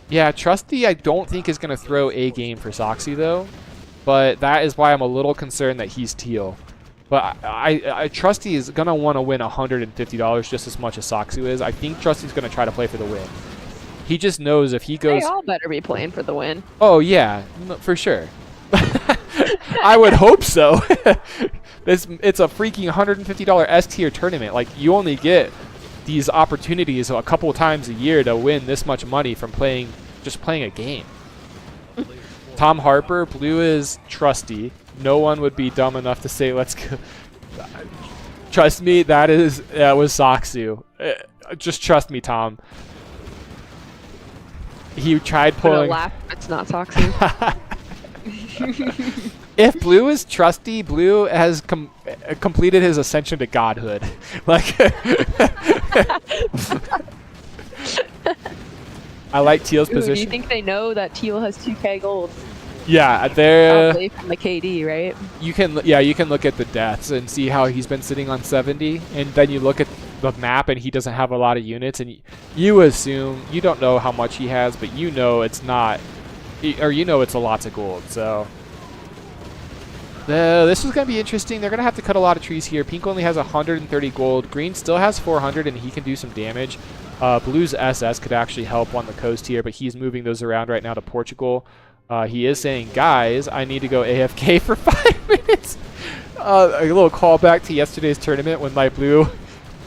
Yeah, Trusty I don't think is going to throw a game for Soxy, though. but that is why I'm a little concerned that he's teal. But I Trusty is going to want to win $150 just as much as Soxu is. I think Trusty's going to try to play for the win. He just knows if he goes... They all better be playing for the win. Oh, yeah, for sure. I would hope so. It's a freaking $150 S tier tournament. Like, you only get these opportunities a couple of times a year to win this much money from just playing a game. Tom Harper, blue is Trusty. No one would be dumb enough to say, let's go. Trust me, that was Soxu. Just trust me, Tom. He tried pulling... laugh, it's not Soxu. If blue is Trusty, blue has completed his ascension to godhood. Like, I like Teal's position. Do you think they know that Teal has 2K gold? Yeah, they're from the KD, right? you can look at the deaths and see how he's been sitting on 70, and then you look at the map and he doesn't have a lot of units, and you assume, you don't know how much he has, but you know it's not, or you know it's a lots of gold. So this is going to be interesting. They're going to have to cut a lot of trees here. Pink only has 130 gold. Green still has 400, and he can do some damage. Blue's SS could actually help on the coast here, but he's moving those around right now to Portugal. He is saying, guys, I need to go AFK for 5 minutes. A little callback to yesterday's tournament when Light Blue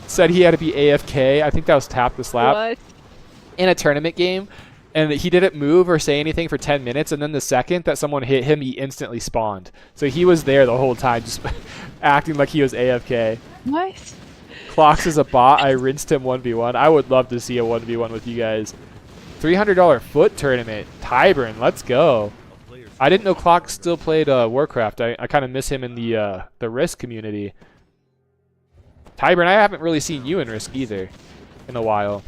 said he had to be AFK. I think that was Tap the Slap. What? In a tournament game. And he didn't move or say anything for 10 minutes. And then the second that someone hit him, he instantly spawned. So he was there the whole time, just acting like he was AFK. What? Clocks is a bot. I rinsed him 1v1. I would love to see a 1v1 with you guys. $300 foot tournament. Tyburn, let's go. I didn't know Clock still played Warcraft. I kind of miss him in the Risk community. Tyburn, I haven't really seen you in Risk either in a while.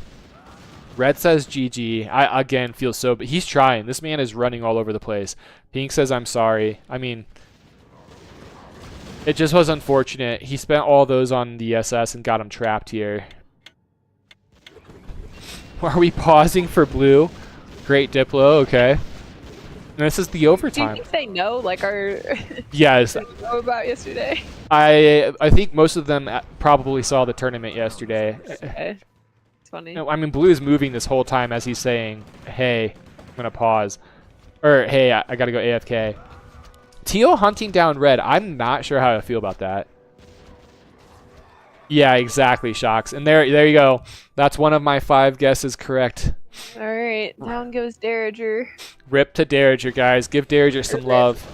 Red says GG. I, again, feel so... But he's trying. This man is running all over the place. Pink says, I'm sorry. I mean, it just was unfortunate. He spent all those on the SS and got him trapped here. Are we pausing for blue? Great Diplo, okay. And this is the overtime. Do you think they know, like, our... Yes. They know about yesterday? I think most of them probably saw the tournament yesterday. Okay. It's funny. No, I mean, blue is moving this whole time as he's saying, hey, I'm going to pause. Or, hey, I got to go AFK. Teal hunting down red. I'm not sure how I feel about that. Yeah, exactly, Shocks. And there you go. That's one of my 5 guesses correct. All right, down goes Derringer. Rip to Derringer, guys. Give Derringer some love.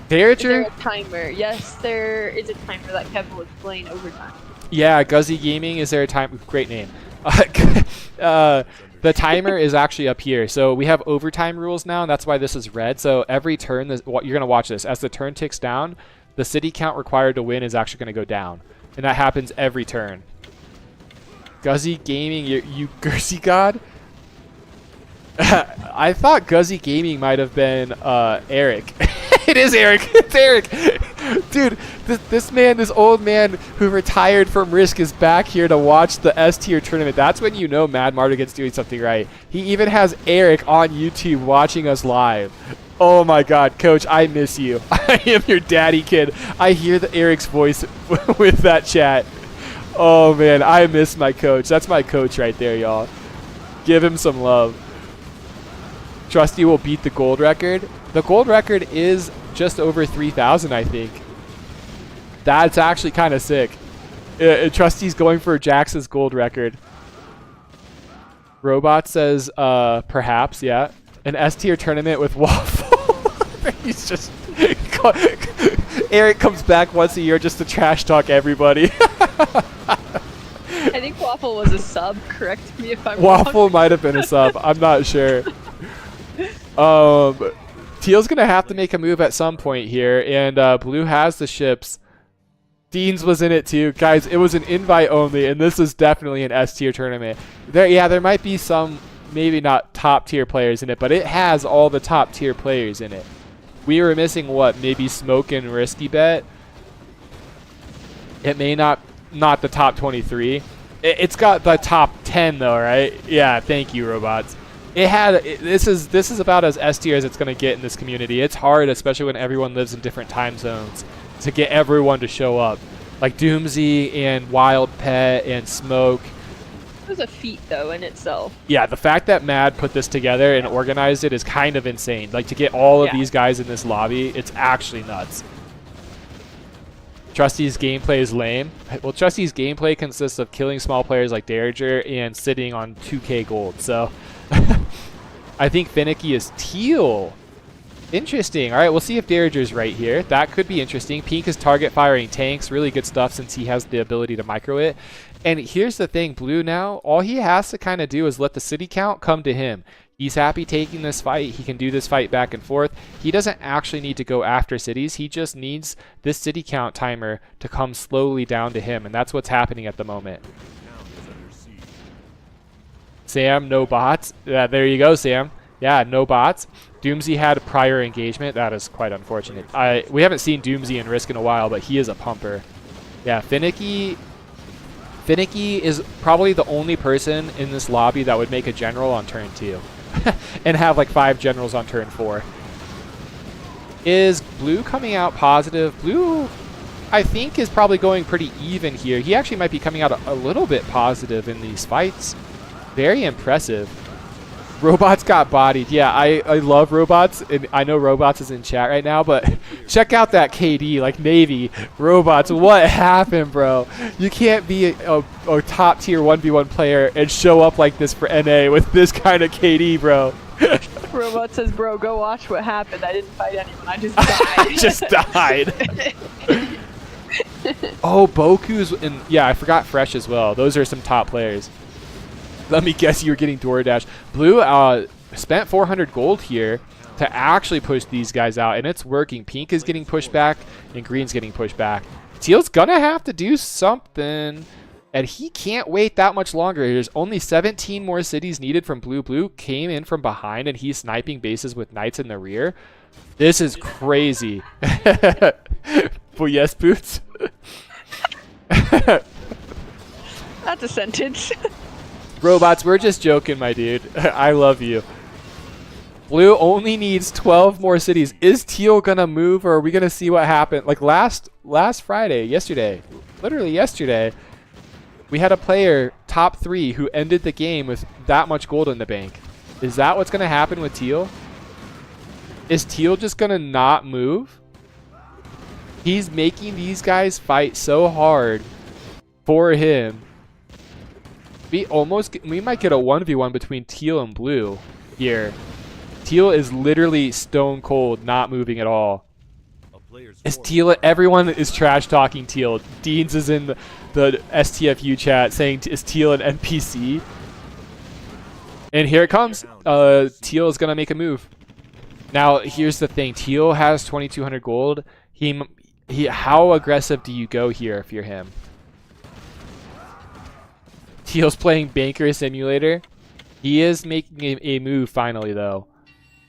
Derringer? Is there a timer? Yes, there is a timer that Kevin was playing overtime. Yeah, Guzzy Gaming. Is there a time? Great name. The timer is actually up here. So we have overtime rules now, and that's why this is red. So every turn, you're going to watch this. As the turn ticks down, the city count required to win is actually going to go down. And that happens every turn. Guzzy Gaming, you Guzzy God? I thought Guzzy Gaming might have been Eric. It is Eric. It's Eric. Dude, this old man who retired from Risk is back here to watch the S tier tournament. That's when you know MadMartigan's doing something right. He even has Eric on YouTube watching us live. Oh my God, Coach, I miss you. I am your daddy kid. I hear Eric's voice with that chat. Oh man, I miss my coach. That's my coach right there, y'all. Give him some love. Trusty will beat the gold record. The gold record is just over 3,000, I think. That's actually kind of sick. Trusty's going for Jax's gold record. Robot says, perhaps, yeah. An S tier tournament with Waffle. He's just... Eric comes back once a year just to trash talk everybody. I think Waffle was a sub. Correct me if I'm Waffle wrong. might have been a sub. I'm not sure. Teal's going to have to make a move at some point here, and Blue has the ships. Dean's was in it too. Guys, it was an invite only, and this is definitely an S tier tournament. There might be some, maybe not top tier players in it, but it has all the top tier players in it. We were missing, what, maybe Smoke and Risky Bet? It may not the top 23. It's got the top 10 though, right? Yeah, thank you, robots. This is about as S tier as it's going to get in this community. It's hard, especially when everyone lives in different time zones, to get everyone to show up. Like Doomsy and Wild Pet and Smoke. It was a feat, though, in itself. Yeah, the fact that Mad put this together and organized it is kind of insane. Like, to get all of these guys in this lobby, it's actually nuts. Trusty's gameplay is lame. Well, Trusty's gameplay consists of killing small players like Derringer and sitting on 2k gold. So, I think Finicky is teal. Interesting. All right, we'll see if Derringer's right here. That could be interesting. Pink is target firing tanks. Really good stuff since he has the ability to micro it. And here's the thing, Blue now, all he has to kind of do is let the city count come to him. He's happy taking this fight. He can do this fight back and forth. He doesn't actually need to go after cities. He just needs this city count timer to come slowly down to him, and that's what's happening at the moment. Sam, no bots. There you go, Sam. Yeah, no bots. Doomsy had prior engagement. That is quite unfortunate. We haven't seen Doomsy in Risk in a while, but he is a pumper. Yeah, Finicky is probably the only person in this lobby that would make a general on turn 2 and have like 5 generals on turn 4. Is Blue coming out positive? Blue, I think, is probably going pretty even here. He actually might be coming out a little bit positive in these fights. Very impressive. Robots got bodied. Yeah, I love Robots, and I know Robots is in chat right now, but check out that KD, like Navy. Robots, what happened, bro? You can't be a top tier 1v1 player and show up like this for NA with this kind of KD, bro. Robot says, bro, go watch what happened. I didn't fight anyone. I just died. I just died. Oh, Boku's, and yeah, I forgot Fresh as well. Those are some top players. Let me guess you were getting DoorDash. Blue spent 400 gold here to actually push these guys out, and it's working. Pink is getting pushed back, and Green's getting pushed back. Teal's gonna have to do something, and he can't wait that much longer. There's only 17 more cities needed from Blue. Blue came in from behind, and he's sniping bases with Knights in the rear. This is crazy. But yes, Boots. That's a sentence. Robots, we're just joking, my dude. I love you. Blue only needs 12 more cities. Is Teal gonna move, or are we gonna see what happened? Like last Friday, literally yesterday, we had a player, top 3, who ended the game with that much gold in the bank. Is that what's gonna happen with Teal? Is Teal just gonna not move? He's making these guys fight so hard for him. We might get a 1v1 between Teal and Blue here. Teal is literally stone cold, not moving at all. Is Teal? Everyone is trash talking Teal. Deans is in the STFU chat saying, is Teal an NPC? And here it comes. Teal is gonna make a move. Now here's the thing. Teal has 2,200 gold. How aggressive do you go here if you're him? Teal's playing Banker Simulator. He is making a move finally, though.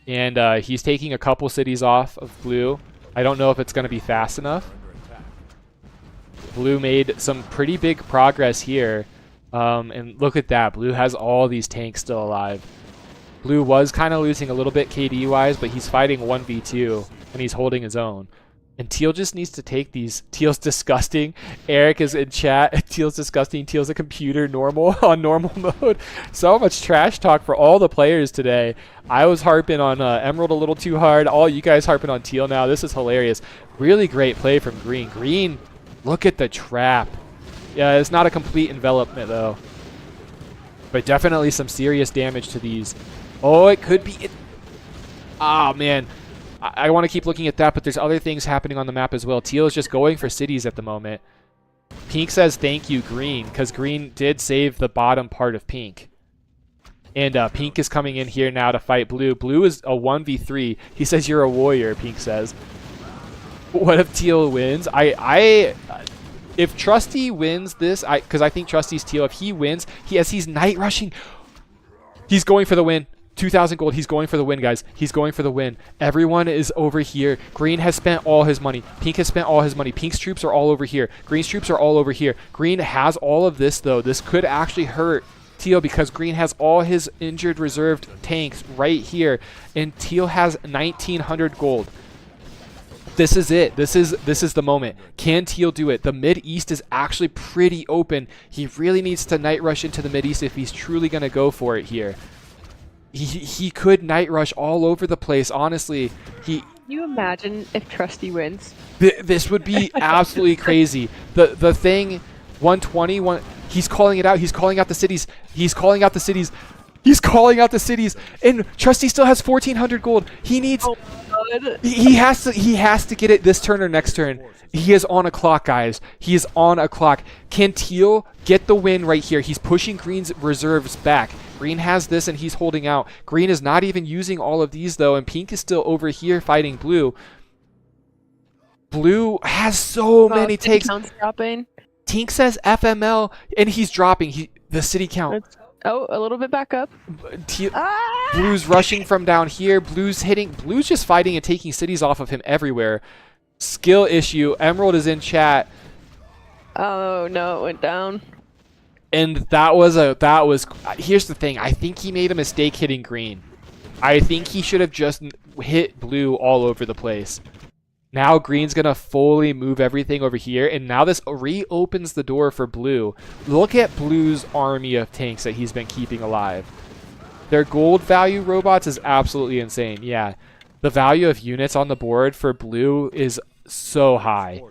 And he's taking a couple cities off of Blue. I don't know if it's going to be fast enough. Blue made some pretty big progress here. And look at that. Blue has all these tanks still alive. Blue was kind of losing a little bit KD-wise, but he's fighting 1v2, and he's holding his own. And Teal just needs to take these. Teal's disgusting. Eric is in chat. Teal's disgusting. Teal's a computer normal on normal mode. So much trash talk for all the players today. I was harping on Emerald a little too hard. All you guys harping on Teal now. This is hilarious. Really great play from Green. Green, look at the trap. Yeah, it's not a complete envelopment though. But definitely some serious damage to these. Oh, it could be it. Oh, man. I want to keep looking at that, but there's other things happening on the map as well. Teal is just going for cities at the moment. Pink says thank you, Green, because Green did save the bottom part of Pink. And Pink is coming in here now to fight Blue. Blue is a 1v3. He says you're a warrior, Pink says. What if Teal wins? If Trusty wins this, because I think Trusty's Teal, if he wins, he's night rushing. He's going for the win. 2,000 gold. He's going for the win, guys. He's going for the win. Everyone is over here. Green has spent all his money. Pink has spent all his money. Pink's troops are all over here. Green's troops are all over here. Green has all of this, though. This could actually hurt Teal because green has all his injured reserved tanks right here, and Teal has 1900 gold. This is it. This is the moment. Can Teal do it? The mid-east is actually pretty open. He really needs to night rush into the mid-east if he's truly going to go for it here. He could night rush all over the place, honestly. Can you imagine if Trusty wins? This would be absolutely crazy. The thing, 120, he's calling it out. He's calling out the cities. He's calling out the cities. He's calling out the cities. And Trusty still has 1400 gold. He needs... Oh. He has to get it this turn or next turn. He is on a clock, guys. He is on a clock. Can Teal get the win right here? He's pushing green's reserves back. Green has this and he's holding out. Green is not even using all of these though, and pink is still over here fighting blue. Blue has so many takes. Tink says FML and he's dropping the city count. Oh, a little bit back up. Blue's rushing from down here. Blue's just fighting and taking cities off of him everywhere. Skill issue. Emerald is in chat. Oh no, it went down. And here's the thing. I think he made a mistake hitting green. I think he should have just hit blue all over the place. Now green's going to fully move everything over here, and now this reopens the door for blue. Look at blue's army of tanks that he's been keeping alive. Their gold value robots is absolutely insane. Yeah, the value of units on the board for blue is so high.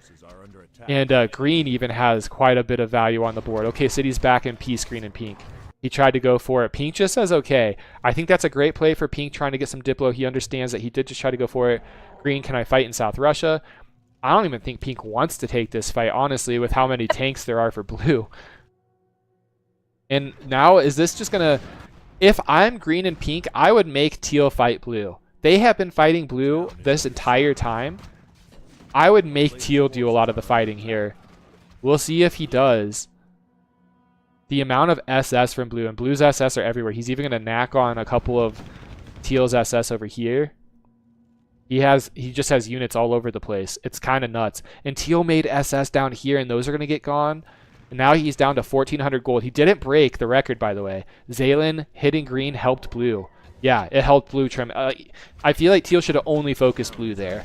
And green even has quite a bit of value on the board. Okay, city's back in peace, green and pink. He tried to go for it. Pink just says okay. I think that's a great play for pink, trying to get some Diplo. He understands that he did just try to go for it. Green, can I fight in South Russia? I don't even think pink wants to take this fight, honestly, with how many tanks there are for blue. And now, is this just going to... If I'm green and pink, I would make teal fight blue. They have been fighting blue this entire time. I would make teal do a lot of the fighting here. We'll see if he does. The amount of SS from blue, and blue's SS are everywhere. He's even going to knack on a couple of teal's SS over here. He just has units all over the place. It's kind of nuts. And teal made SS down here, and those are going to get gone. And now he's down to 1,400 gold. He didn't break the record, by the way. Zaylen hitting green helped blue. Yeah, it helped blue trim. I feel like teal should have only focused blue there.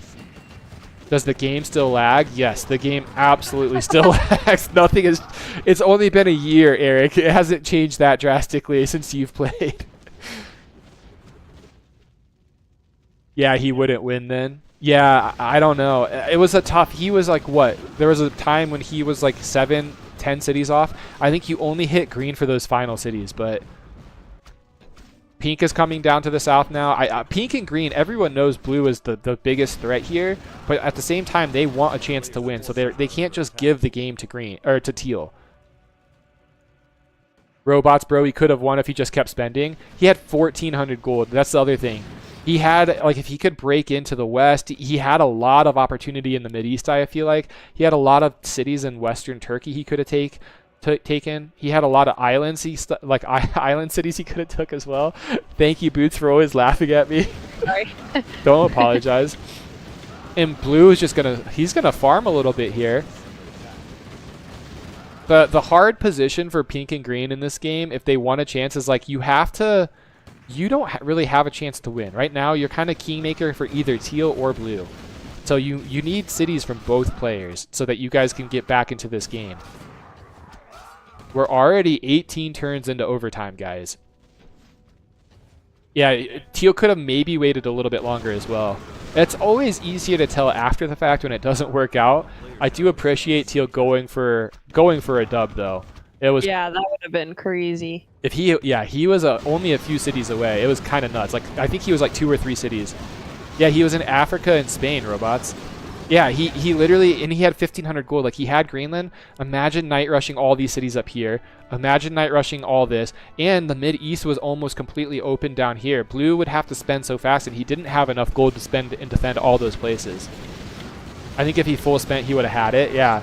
Does the game still lag? Yes, the game absolutely still lags. Nothing is... It's only been a year, Eric. It hasn't changed that drastically since you've played. Yeah, he wouldn't win then. Yeah, I don't know. It was a tough... He was like, what? There was a time when he was like 7, 10 cities off. I think you only hit green for those final cities, but... Pink is coming down to the south now. Pink and green, everyone knows blue is the biggest threat here, but at the same time, they want a chance to win, so they can't just give the game to green or to teal. Robots, bro, he could have won if he just kept spending. He had 1,400 gold. That's the other thing. He had, like, if he could break into the west, he had a lot of opportunity in the Mideast, I feel like. He had a lot of cities in western Turkey he could have taken. He had a lot of islands, island cities he could have took as well. Thank you, Boots, for always laughing at me. Sorry. Don't apologize. And blue is just he's gonna farm a little bit here. The hard position for pink and green in this game, if they want a chance, is like you don't really have a chance to win. Right now, you're kind of kingmaker for either teal or blue. So you need cities from both players so that you guys can get back into this game. We're already 18 turns into overtime, guys. Yeah, teal could have maybe waited a little bit longer as well. It's always easier to tell after the fact when it doesn't work out. I do appreciate teal going for a dub, though. Yeah, that would have been crazy. If he was only a few cities away. It was kind of nuts. Like, I think he was like 2 or 3 cities. Yeah, he was in Africa and Spain, robots. Yeah, he literally, and he had 1,500 gold. Like, he had Greenland. Imagine night rushing all these cities up here. Imagine night rushing all this. And the Mid-East was almost completely open down here. Blue would have to spend so fast, and he didn't have enough gold to spend and defend all those places. I think if he full spent, he would have had it. Yeah.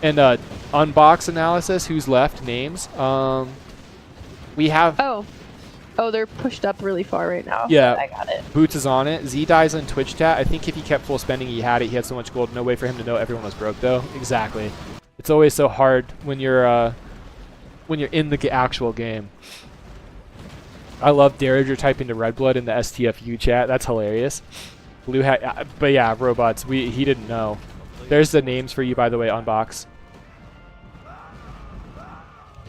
And unbox analysis, who's left, names. We have... Oh, they're pushed up really far right now. Yeah, I got it. Boots is on it. Z dies in Twitch chat. I think if he kept full spending, he had it. He had so much gold. No way for him to know everyone was broke, though. Exactly. It's always so hard when you're when you're in the actual game. I love Derringer typing to Red Blood in the STFU chat. That's hilarious. Blue hat, but yeah, robots. He didn't know. There's the names for you, by the way, Unbox.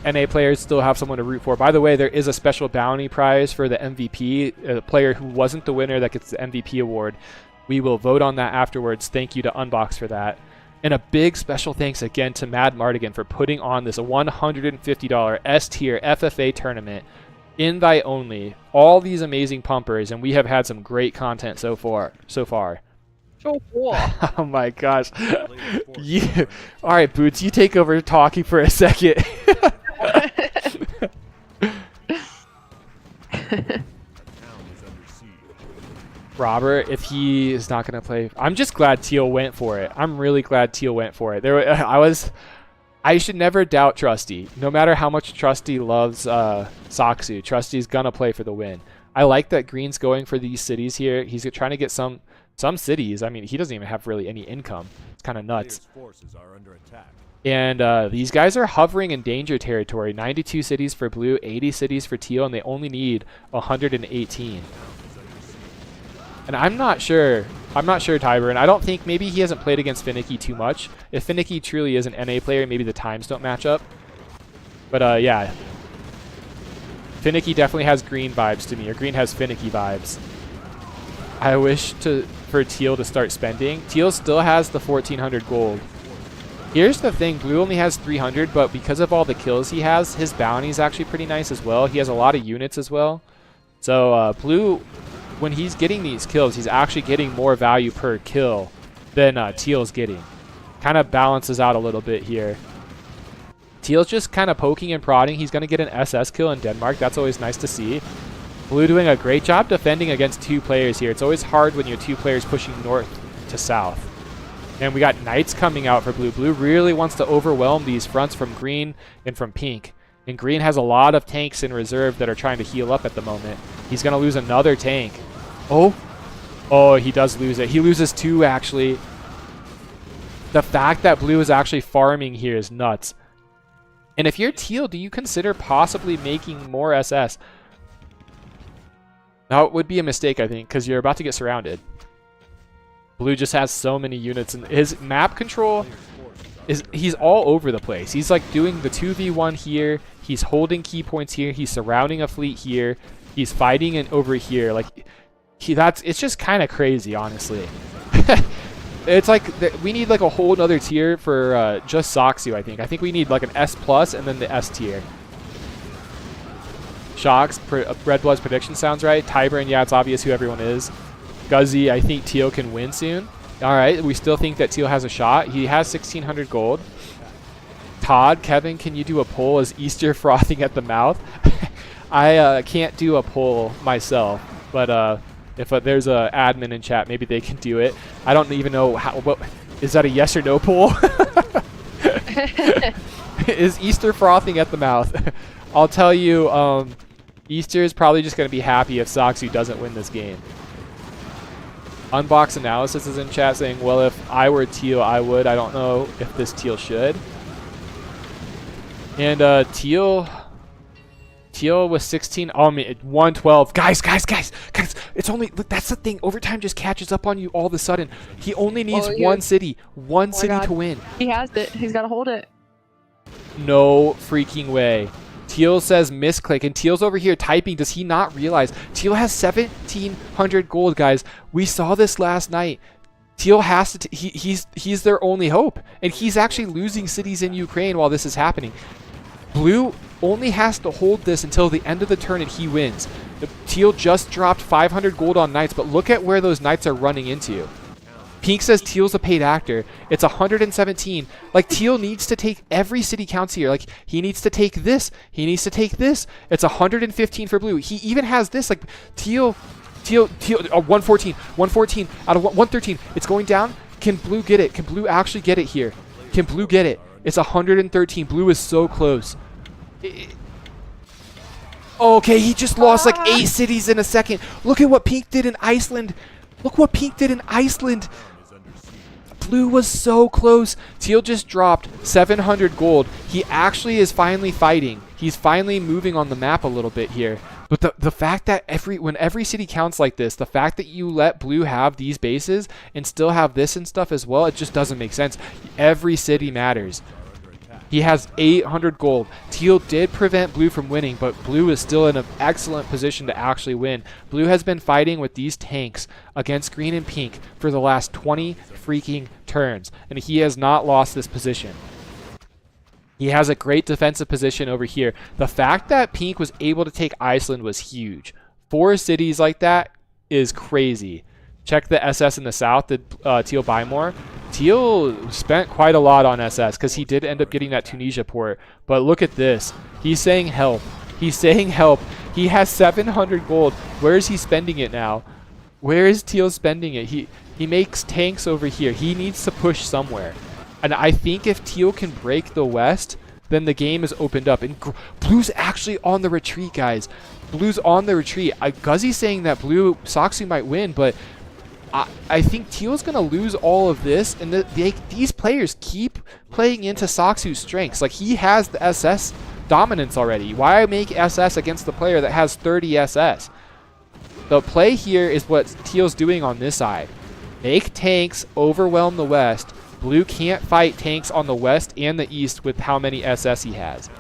NA players still have someone to root for. By the way, there is a special bounty prize for the MVP. A player who wasn't the winner that gets the MVP award. We will vote on that afterwards. Thank you to Unbox for that. And a big special thanks again to MadMartigan for putting on this $150 S-tier FFA tournament. Invite only. All these amazing pumpers, and we have had some great content so far. Oh my gosh. All right, Boots, you take over talking for a second. Robert, if he is not going to play, I'm just glad Teal went for it. I'm really glad Teal went for it. I should never doubt Trusty. No matter how much Trusty loves Saksu, Trusty's going to play for the win. I like that Green's going for these cities here. He's trying to get some cities. I mean, he doesn't even have really any income. It's kind of nuts. And these guys are hovering in danger territory. 92 cities for Blue, 80 cities for Teal, and they only need 118. And I'm not sure, Tyburn. I don't think, maybe he hasn't played against Finicky too much. If Finicky truly is an NA player, maybe the times don't match up. But yeah. Finicky definitely has Green vibes to me, or Green has Finicky vibes. I wish for Teal to start spending. Teal still has the 1400 gold. Here's the thing, Blue only has 300, but because of all the kills he has, his bounty is actually pretty nice as well. He has a lot of units as well. So Blue, when he's getting these kills, he's actually getting more value per kill than Teal's getting. Kind of balances out a little bit here. Teal's just kind of poking and prodding. He's going to get an SS kill in Denmark. That's always nice to see. Blue doing a great job defending against two players here. It's always hard when you're two players pushing north to south. And we got Knights coming out for Blue. Blue really wants to overwhelm these fronts from Green and from Pink. And Green has a lot of tanks in reserve that are trying to heal up at the moment. He's going to lose another tank. Oh, he does lose it. He loses two, actually. The fact that Blue is actually farming here is nuts. And if you're Teal, do you consider possibly making more SS? Now, it would be a mistake, I think, because you're about to get surrounded. Blue just has so many units, and his map control he's all over the place. He's like doing the 2v1 here. He's holding key points here. He's surrounding a fleet here. He's fighting over here. Like, it's just kind of crazy, honestly. It's like we need like a whole other tier for just Saksu, I think. I think we need like an S+ and then the S tier. Shocks, Red Blood's prediction sounds right. Tyburn, yeah, it's obvious who everyone is. Guzzy, I think Teal can win soon. All right, we still think that Teal has a shot. He has 1,600 gold. Todd, Kevin, can you do a poll? Is Easter frothing at the mouth? I can't do a poll myself, but if there's a admin in chat, maybe they can do it. I don't even know what is that, a yes or no poll? Is Easter frothing at the mouth? I'll tell you, Easter is probably just going to be happy if Saksu doesn't win this game. Unbox Analysis is in chat saying, well, if I were Teal, I would. I don't know if this Teal should. And Teal was 16. Oh, I mean, 112. Guys, it's only, look, that's the thing. Overtime just catches up on you all of a sudden. He only needs one city to win. He has it. He's got to hold it. No freaking way. Teal says misclick, and Teal's over here typing. Does he not realize? Teal has 1,700 gold, guys. We saw this last night. Teal has to, he's their only hope. And he's actually losing cities in Ukraine while this is happening. Blue only has to hold this until the end of the turn and he wins. Teal just dropped 500 gold on Knights, but look at where those Knights are running into. Pink says Teal's a paid actor. It's 117. Like, Teal needs to take every city counts here. Like, he needs to take this. He needs to take this. It's 115 for Blue. He even has this. Like, Teal, 114 out of 113. It's going down. Can Blue get it? Can Blue actually get it here? Can Blue get it? It's 113. Blue is so close. Okay, he just lost like 8 cities in a second. Look at what Pink did in Iceland. Look what Pink did in Iceland. Blue was so close. Teal just dropped 700 gold. He actually is finally fighting. He's finally moving on the map a little bit here. But the fact that when every city counts like this, the fact that you let blue have these bases and still have this and stuff as well, it just doesn't make sense. Every city matters. He has 800 gold. Teal did prevent blue from winning, but blue is still in an excellent position to actually win. Blue has been fighting with these tanks against green and pink for the last 20 freaking turns, and he has not lost this position. He has a great defensive position over here. The fact that pink was able to take Iceland was huge. 4 cities like that is crazy. Check the SS in the south. Did Teal buy more? Teal spent quite a lot on SS because he did end up getting that Tunisia port. But look at this. He's saying help. He's saying help. He has 700 gold. Where is he spending it now? Where is Teal spending it? He makes tanks over here. He needs to push somewhere. And I think if Teal can break the west, then the game is opened up. And blue's actually on the retreat, guys. Blue's on the retreat. Guzzy's saying that blue Soxu might win, but I think Teal's going to lose all of this. And these players keep playing into Soxu's strengths. Like, he has the SS dominance already. Why make SS against the player that has 30 SS? The play here is what Teal's doing on this side. Make tanks overwhelm the west. Blue can't fight tanks on the west and the east with how many SS he has.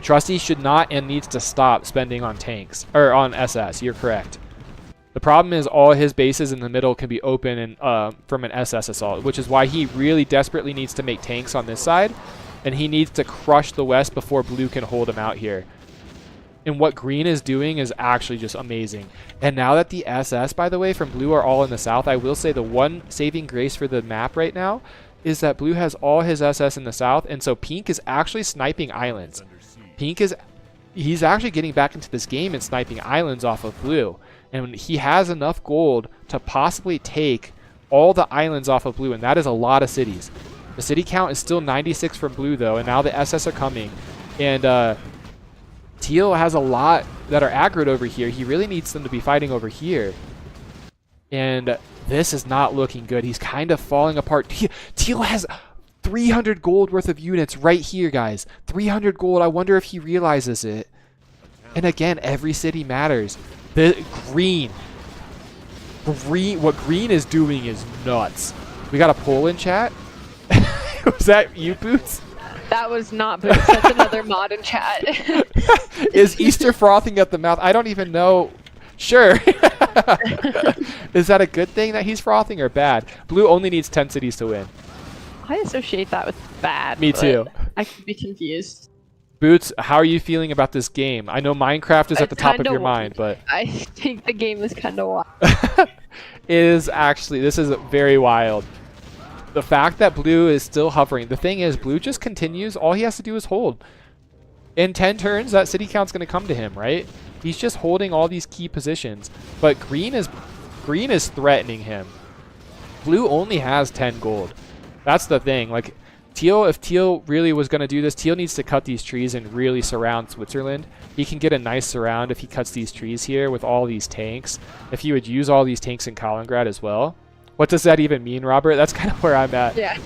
Trusty should not and needs to stop spending on tanks, or on SS. You're correct. The problem is all his bases in the middle can be open and from an SS assault, which is why he really desperately needs to make tanks on this side, and he needs to crush the west before blue can hold him out here. And what green is doing is actually just amazing. And now that the SS, by the way, from blue are all in the south, I will say the one saving grace for the map right now is that blue has all his SS in the south, and so pink is actually sniping islands. He's actually getting back into this game and sniping islands off of blue. And he has enough gold to possibly take all the islands off of blue, and that is a lot of cities. The city count is still 96 from blue, though, and now the SS are coming. And Teal has a lot that are aggroed over here. He really needs them to be fighting over here. And this is not looking good. He's kind of falling apart. Teal has 300 gold worth of units right here, guys. 300 gold. I wonder if he realizes it. And again, every city matters. The green. What green is doing is nuts. We got a poll in chat. Was that you, Boots? That was not Boots. That's another mod in chat. Is Easter frothing at the mouth? I don't even know. Sure. Is that a good thing that he's frothing or bad? Blue only needs 10 cities to win. I associate that with bad. Me too. I could be confused. Boots, how are you feeling about this game? I know Minecraft is at the top of your mind, but I think the game is kind of wild. This is very wild. The fact that blue is still hovering. The thing is, blue just continues. All he has to do is hold. In 10 turns, that city count's going to come to him, right? He's just holding all these key positions. But green is threatening him. Blue only has 10 gold. That's the thing. Like, if Teal really was going to do this, Teal needs to cut these trees and really surround Switzerland. He can get a nice surround if he cuts these trees here with all these tanks. If he would use all these tanks in Kaliningrad as well. What does that even mean, Robert? That's kind of where I'm at. Yeah.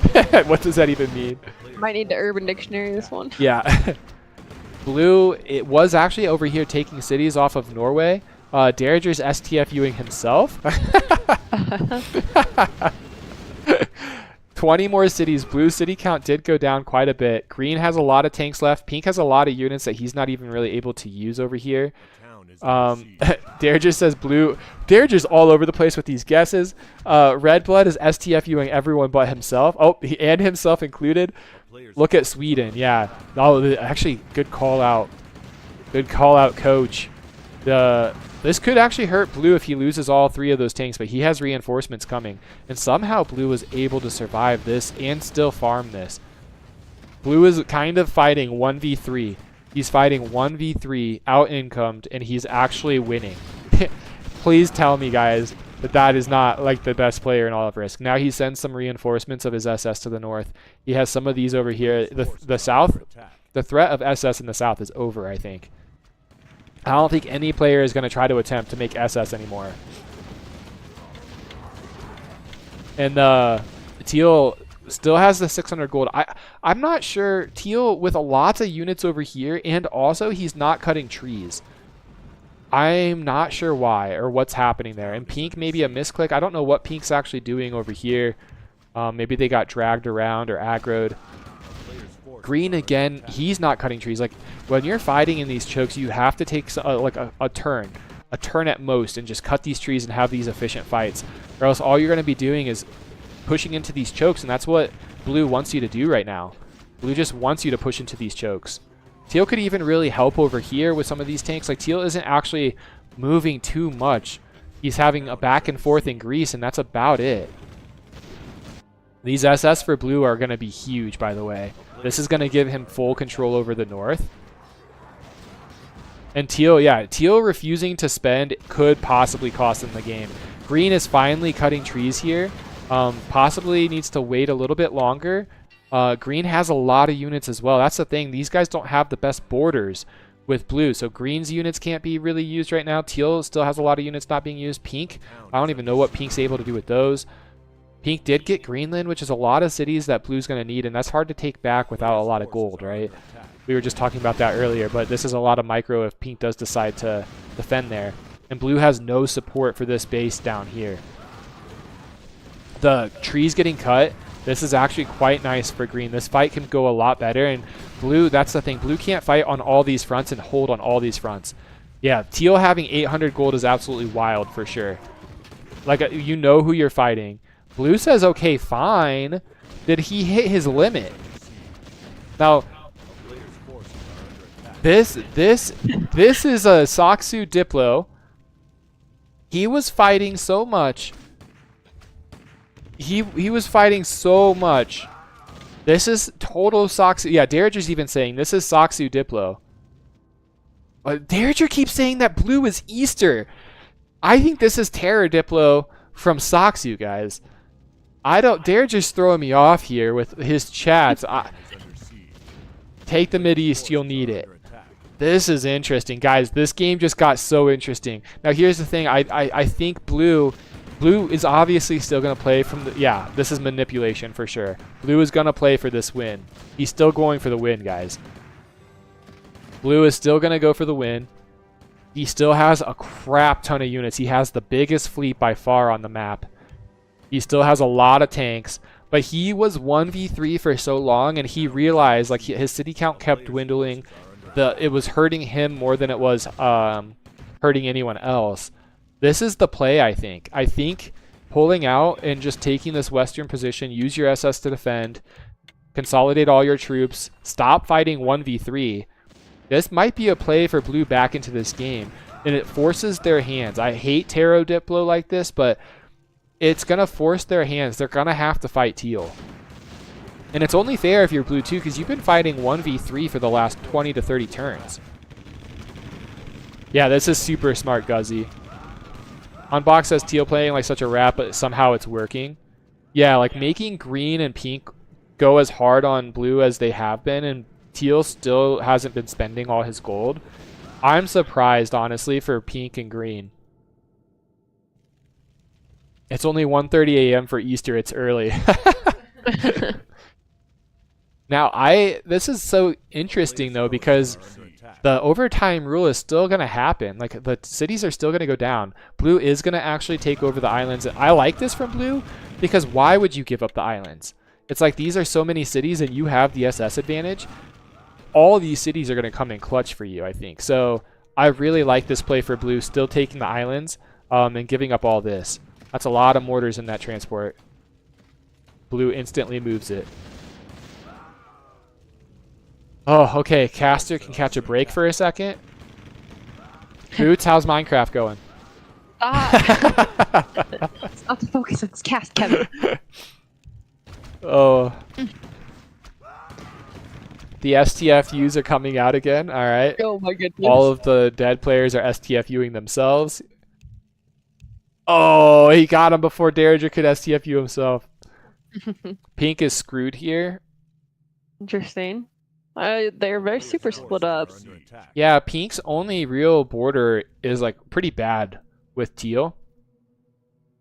What does that even mean? Might need the Urban Dictionary, this one. Yeah. Blue, it was actually over here taking cities off of Norway. Derriger's STFUing himself. 20 more cities. Blue city count did go down quite a bit. Green has a lot of tanks left. Pink has a lot of units that he's not even really able to use over here. Derriger says blue. Derriger's all over the place with these guesses. Red Blood is STFUing everyone but himself. Oh, and himself included. Look at Sweden. Yeah. Oh, actually, good call out. Good call out, coach. This could actually hurt blue if he loses all 3 of those tanks, but he has reinforcements coming. And somehow blue was able to survive this and still farm this. Blue is kind of fighting 1v3. He's fighting 1v3, out-incomed, and he's actually winning. Please tell me, guys, that is not like the best player in all of Risk. Now he sends some reinforcements of his SS to the north. He has some of these over here. The south, the threat of SS in the south is over, I think. I don't think any player is going to try to attempt to make SS anymore. And Teal still has the 600 gold. I'm not sure. Teal with a lots of units over here, and also he's not cutting trees. I'm not sure why or what's happening there. And Pink, maybe a misclick. I don't know what Pink's actually doing over here. Maybe they got dragged around or aggroed. Green, again, he's not cutting trees. Like, when you're fighting in these chokes, you have to take like a turn at most, and just cut these trees and have these efficient fights. Or else all you're going to be doing is pushing into these chokes, and that's what Blue wants you to do right now. Blue just wants you to push into these chokes. Teal could even really help over here with some of these tanks. Like, Teal isn't actually moving too much. He's having a back and forth in grease, and that's about it. These SS for Blue are going to be huge, by the way. This is going to give him full control over the north. And Teal, yeah, Teal refusing to spend could possibly cost him the game. Green is finally cutting trees here. Possibly needs to wait a little bit longer. Green has a lot of units as well. That's the thing. These guys don't have the best borders with Blue. So Green's units can't be really used right now. Teal still has a lot of units not being used. Pink, I don't even know what Pink's able to do with those. Pink did get Greenland, which is a lot of cities that Blue's going to need, and that's hard to take back without a lot of gold, right? We were just talking about that earlier, but this is a lot of micro if Pink does decide to defend there. And Blue has no support for this base down here. The trees getting cut, this is actually quite nice for Green. This fight can go a lot better, and Blue, that's the thing. Blue can't fight on all these fronts and hold on all these fronts. Yeah, Teal having 800 gold is absolutely wild for sure. Like, you know who you're fighting. Blue says, okay, fine. Did he hit his limit? Now, this is a Saksu Diplo. He was fighting so much. He was fighting so much. This is total Saksu. Yeah, Darager's even saying this is Saksu Diplo. Darager keeps saying that Blue is Easter. I think this is Terror Diplo from Saksu, guys. Darager's throwing me off here with his chats. Take the Mideast, you'll need it. This is interesting, guys. This game just got so interesting. Now, here's the thing. I think Blue is obviously still going to play from the... Yeah, this is manipulation for sure. Blue is going to play for this win. He's still going for the win, guys. Blue is still going to go for the win. He still has a crap ton of units. He has the biggest fleet by far on the map. He still has a lot of tanks. But he was 1v3 for so long, and he realized like his city count kept dwindling. It was hurting him more than it was hurting anyone else. This is the play, I think. I think pulling out and just taking this western position, use your SS to defend, consolidate all your troops, stop fighting 1v3. This might be a play for Blue back into this game, and it forces their hands. I hate Tarot Diplo like this, but it's going to force their hands. They're going to have to fight Teal. And it's only fair if you're Blue too, because you've been fighting 1v3 for the last 20 to 30 turns. Yeah, this is super smart, Guzzy. Unbox says Teal playing like such a rat, but somehow it's working. Yeah, like making Green and Pink go as hard on Blue as they have been, and Teal still hasn't been spending all his gold. I'm surprised, honestly, for Pink and Green. It's only 1:30 a.m. for Easter. It's early. Now, this is so interesting, though, because the overtime rule is still going to happen. Like, the cities are still going to go down. Blue is going to actually take over the islands. And I like this from Blue, because why would you give up the islands? It's like these are so many cities, and you have the SS advantage. All these cities are going to come in clutch for you, I think. So I really like this play for Blue, still taking the islands and giving up all this. That's a lot of mortars in that transport. Blue instantly moves it. Oh, okay. Caster can catch a break for a second. Boots, how's Minecraft going? It's not the focus, it's cast, Kevin. Oh. The STFUs are coming out again. All right. Oh my goodness. All of the dead players are STFUing themselves. Oh, he got him before Darager could STFU himself. Pink is screwed here. Interesting. They're very super split up. Yeah, Pink's only real border is like pretty bad with Teal.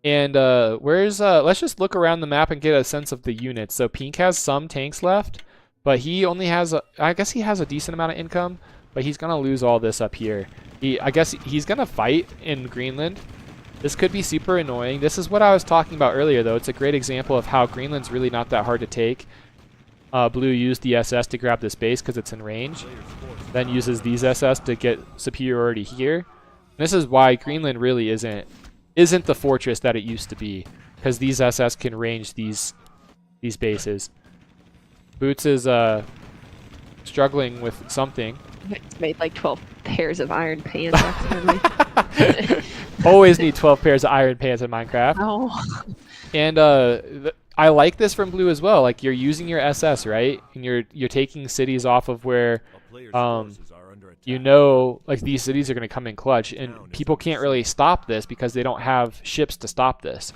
And where's let's just look around the map and get a sense of the units. So Pink has some tanks left, but he only has I guess he has a decent amount of income, but he's gonna lose all this up here. I guess he's gonna fight in Greenland. This could be super annoying. This is what I was talking about earlier, though. It's a great example of how Greenland's really not that hard to take. Blue used the SS to grab this base because it's in range, then uses these SS to get superiority here. And this is why Greenland really isn't the fortress that it used to be, because these SS can range these bases. Boots is struggling with something. It's made like 12 pairs of iron pants accidentally. Always need 12 pairs of iron pants in Minecraft. Oh. And I like this from Blue as well. Like, you're using your SS, right? And you're taking cities off of where you know, like, these cities are going to come in clutch, and people can't really stop this because they don't have ships to stop this.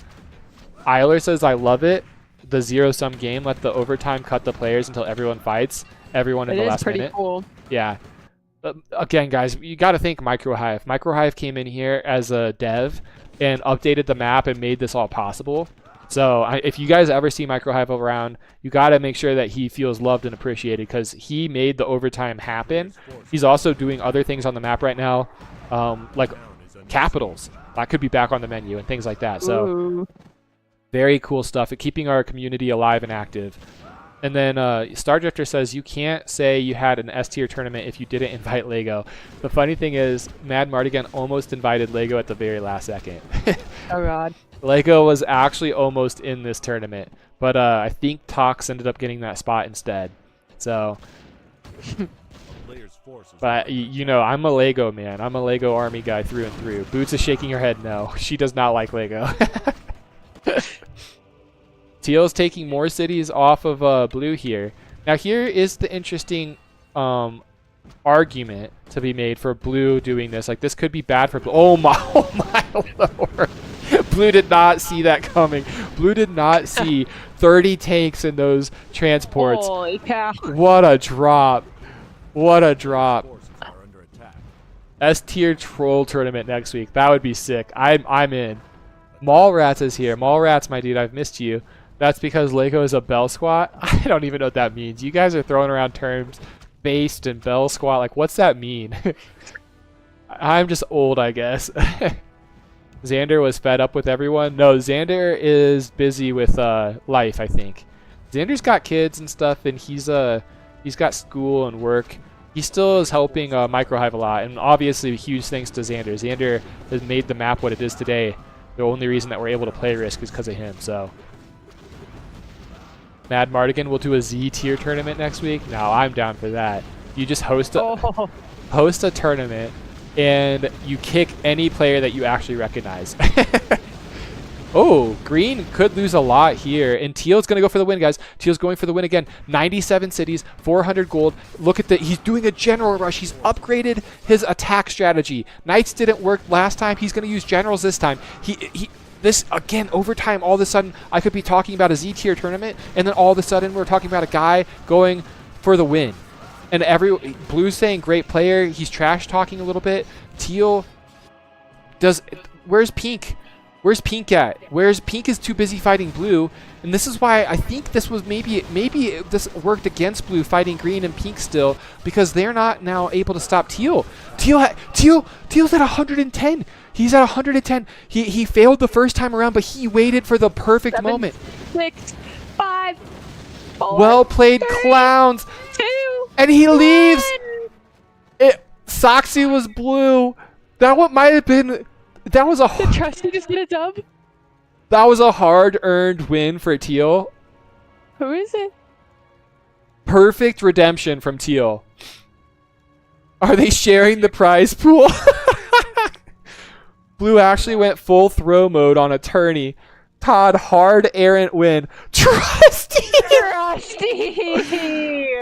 Eiler says, I love it. The zero-sum game, let the overtime cut the players until everyone fights. Everyone in the last minute. It is pretty cool. Yeah. Again, guys, you got to thank MicroHive. MicroHive came in here as a dev and updated the map and made this all possible. So if you guys ever see MicroHive around, you got to make sure that he feels loved and appreciated, because he made the overtime happen. He's also doing other things on the map right now, like capitals. That could be back on the menu and things like that. So Ooh. Very cool stuff at keeping our community alive and active. And then Star Drifter says, you can't say you had an S tier tournament if you didn't invite Lego. The funny thing is, MadMartigan almost invited Lego at the very last second. Oh god. Lego was actually almost in this tournament, but I think Tox ended up getting that spot instead. So, but you know, I'm a Lego man. I'm a Lego army guy through and through. Boots is shaking her head no. She does not like Lego. Teal's taking more cities off of Blue here. Now here is the interesting argument to be made for Blue doing this. Like, this could be bad for Blue. Oh my lord. Blue did not see that coming. Blue did not see 30 tanks in those transports. Holy cow. What a drop. What a drop. S tier troll tournament next week. That would be sick. I'm in. Mallrats is here. Mallrats, my dude, I've missed you. That's because Lego is a bell squat. I don't even know what that means. You guys are throwing around terms based and bell squat. Like, what's that mean? I'm just old, I guess. Xander was fed up with everyone. No, Xander is busy with life, I think. Xander's got kids and stuff, and he's got school and work. He still is helping MicroHive a lot, and obviously huge thanks to Xander. Xander has made the map what it is today. The only reason that we're able to play Risk is because of him, so. MadMartigan will do a Z tier tournament next week. Now I'm down for that. You just host a tournament, and you kick any player that you actually recognize. Oh, green could lose a lot here, and Teal's going to go for the win, guys. Teal's going for the win again. 97 cities, 400 gold. Look at he's doing a general rush. He's upgraded his attack strategy. Knights didn't work last time. He's going to use generals this time. This, again, overtime, all of a sudden, I could be talking about a Z-tier tournament, and then all of a sudden, we're talking about a guy going for the win. And Blue's saying great player. He's trash-talking a little bit. Teal where's Pink? Where's Pink at? Pink is too busy fighting Blue, and this is why I think this was maybe this worked against Blue fighting Green and Pink still, because they're not now able to stop Teal. Teal's at 110. He's at 110. He failed the first time around, but he waited for the perfect moment. 6, 5, 4. Well played, 3, clowns. 2, and he 1. leaves. Soxy was Blue. That what might have been. That was Did Trusty just get a dub? That was a hard-earned win for Teal. Who is it? Perfect redemption from Teal. Are they sharing the prize pool? Blue actually went full throw mode on a tourney. Todd, hard errant win. Trusty!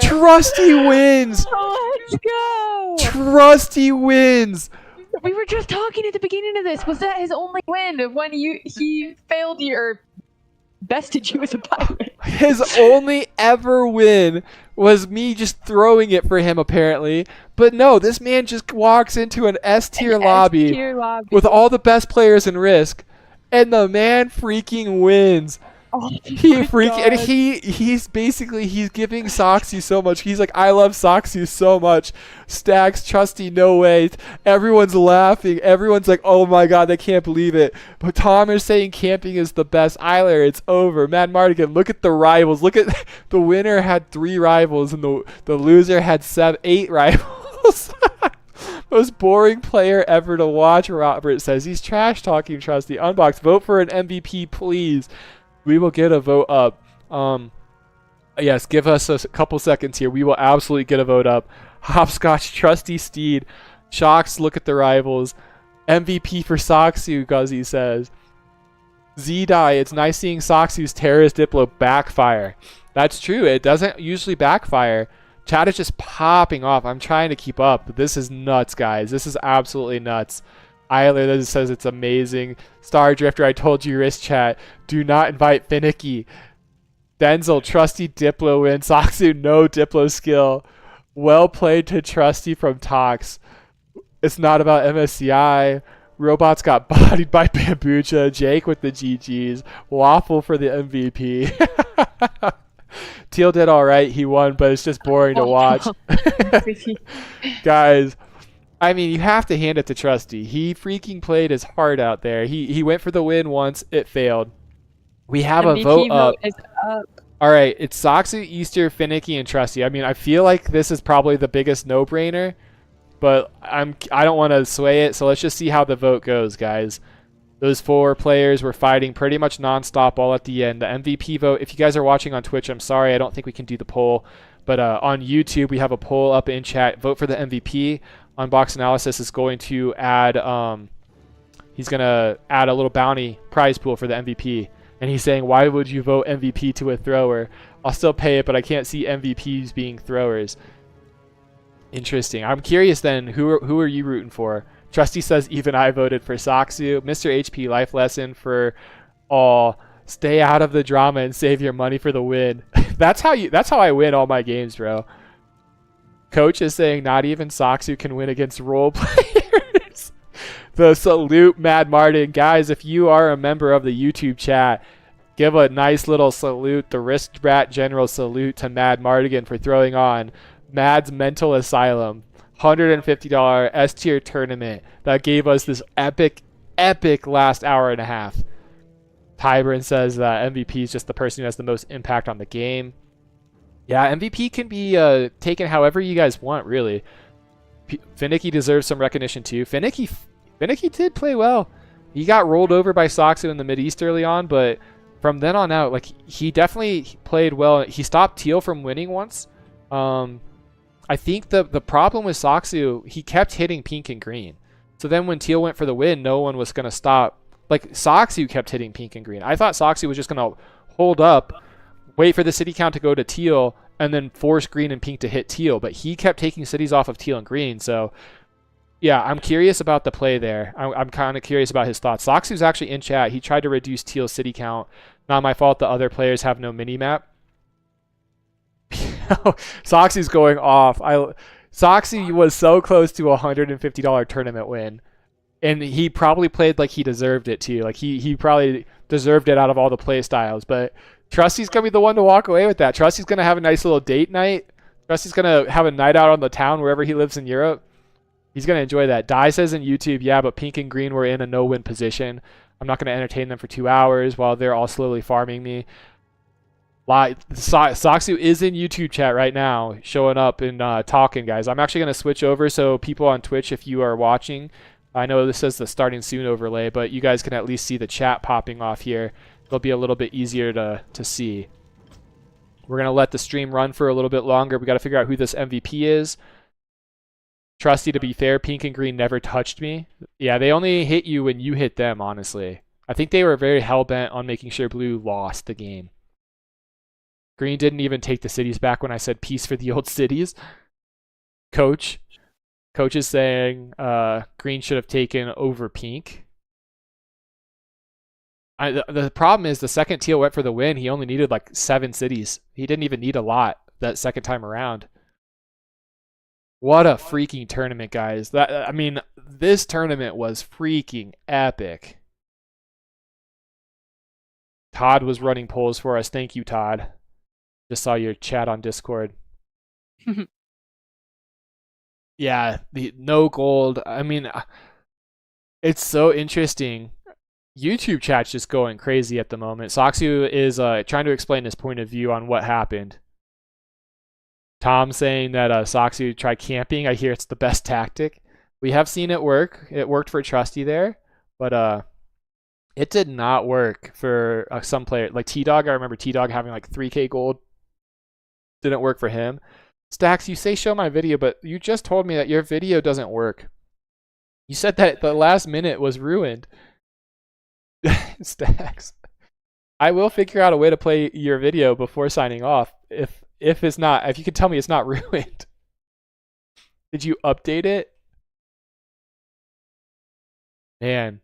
Trusty wins! Let's go! Trusty wins! We were just talking at the beginning of this. Was that his only win when he failed you or bested you as a pirate? His only ever win was me just throwing it for him, apparently. But no, this man just walks into an S-tier lobby with all the best players in Risk and the man freaking wins. Oh He my freaking and God. he's basically giving Soxy so much. He's like, I love Soxy so much. Stacks, Trusty, no way. Everyone's laughing. Everyone's like, oh my God, they can't believe it. But Tom is saying camping is the best. Eiler, it's over. MadMartigan, look at the rivals. Look at the winner had 3 rivals and the loser had 8 rivals. Most boring player ever to watch, Robert says. He's trash talking Trusty. Unbox, vote for an MVP, please. We will get a vote up. Yes, give us a couple seconds here. We will absolutely get a vote up. Hopscotch, Trusty Steed. Shocks, look at the rivals. MVP for Soxu, Guzzy says. Z-Die, it's nice seeing Soxu's terrorist Diplo backfire. That's true. It doesn't usually backfire. Chat is just popping off. I'm trying to keep up, but this is nuts, guys. This is absolutely nuts. Eiler says it's amazing. Star Drifter, I told you, wrist chat. Do not invite Finicky. Denzel, Trusty Diplo win. Soxu, no Diplo skill. Well played to Trusty from Tox. It's not about MSCI. Robots got bodied by Bambucha. Jake with the GGs. Waffle for the MVP. Teal did all right. He won, but it's just boring to watch. Guys, I mean, you have to hand it to Trusty. He freaking played his heart out there. He went for the win once. It failed. We have a vote up. All right, it's Soxy, Easter, Finicky, and Trusty. I mean, I feel like this is probably the biggest no-brainer, but I don't want to sway it, so let's just see how the vote goes, guys. Those 4 players were fighting pretty much nonstop all at the end. The MVP vote, if you guys are watching on Twitch, I'm sorry, I don't think we can do the poll, but on YouTube, we have a poll up in chat. Vote for the MVP. Unbox Analysis is going to add, he's going to add a little bounty prize pool for the MVP. And he's saying, why would you vote MVP to a thrower? I'll still pay it, but I can't see MVPs being throwers. Interesting. I'm curious then, who are you rooting for? Trusty says, even I voted for Soxu. Mr. HP, life lesson for all. Stay out of the drama and save your money for the win. That's how I win all my games, bro. Coach is saying not even Soxu can win against role players. The salute, Mad Martin. Guys, if you are a member of the YouTube chat, give a nice little salute, the Wrist Brat General salute to Mad Martigan for throwing on Mad's Mental Asylum. $150 S tier tournament that gave us this epic last hour and a half. Tybran says that MVP is just the person who has the most impact on the game. Yeah, MVP can be taken however you guys want, really. Finicky deserves some recognition too. Finicky did play well. He got rolled over by Soxu in the Mid-East early on, but from then on out, like, he definitely played well. He stopped Teal from winning once. I think the problem with Soxu, he kept hitting pink and green. So then when Teal went for the win, no one was going to stop. Like, Soxu kept hitting pink and green. I thought Soxu was just going to hold up, wait for the city count to go to Teal, and then force green and pink to hit Teal. But he kept taking cities off of Teal and green. So, yeah, I'm curious about the play there. I'm kind of curious about his thoughts. Soxu's actually in chat. He tried to reduce Teal's city count. Not my fault the other players have no mini-map. Soxy's going off. Soxy was so close to a $150 tournament win. And he probably played like he deserved it too. Like he probably deserved it out of all the play styles. But Trusty's going to be the one to walk away with that. Trusty's going to have a nice little date night. Trusty's going to have a night out on the town wherever he lives in Europe. He's going to enjoy that. Die says in YouTube, yeah, but pink and green were in a no-win position. I'm not going to entertain them for 2 hours while they're all slowly farming me. Soxu is in YouTube chat right now, showing up and talking, guys. I'm actually going to switch over, so people on Twitch, if you are watching, I know this says the starting soon overlay, but you guys can at least see the chat popping off here. It'll be a little bit easier to see. We're going to let the stream run for a little bit longer. We got to figure out who this MVP is. Trusty, to be fair, pink and green never touched me. Yeah, they only hit you when you hit them, honestly. I think they were very hell-bent on making sure blue lost the game. Green didn't even take the cities back when I said peace for the old cities. Coach is saying green should have taken over pink. The problem is the second Teal went for the win, he only needed like 7 cities. He didn't even need a lot that second time around. What a freaking tournament, guys. I mean, this tournament was freaking epic. Todd was running polls for us. Thank you, Todd. Just saw your chat on Discord. Yeah, the no gold. I mean, it's so interesting. YouTube chat's just going crazy at the moment. Soxu is trying to explain his point of view on what happened. Tom saying that Soxu tried camping. I hear it's the best tactic. We have seen it work. It worked for Trusty there, but it did not work for some player like T-Dog. I remember T-Dog having like 3K gold. Didn't work for him. Stacks, you say show my video, but you just told me that your video doesn't work. You said that the last minute was ruined. Stacks, I will figure out a way to play your video before signing off. If you can tell me it's not ruined. Did you update it? Man,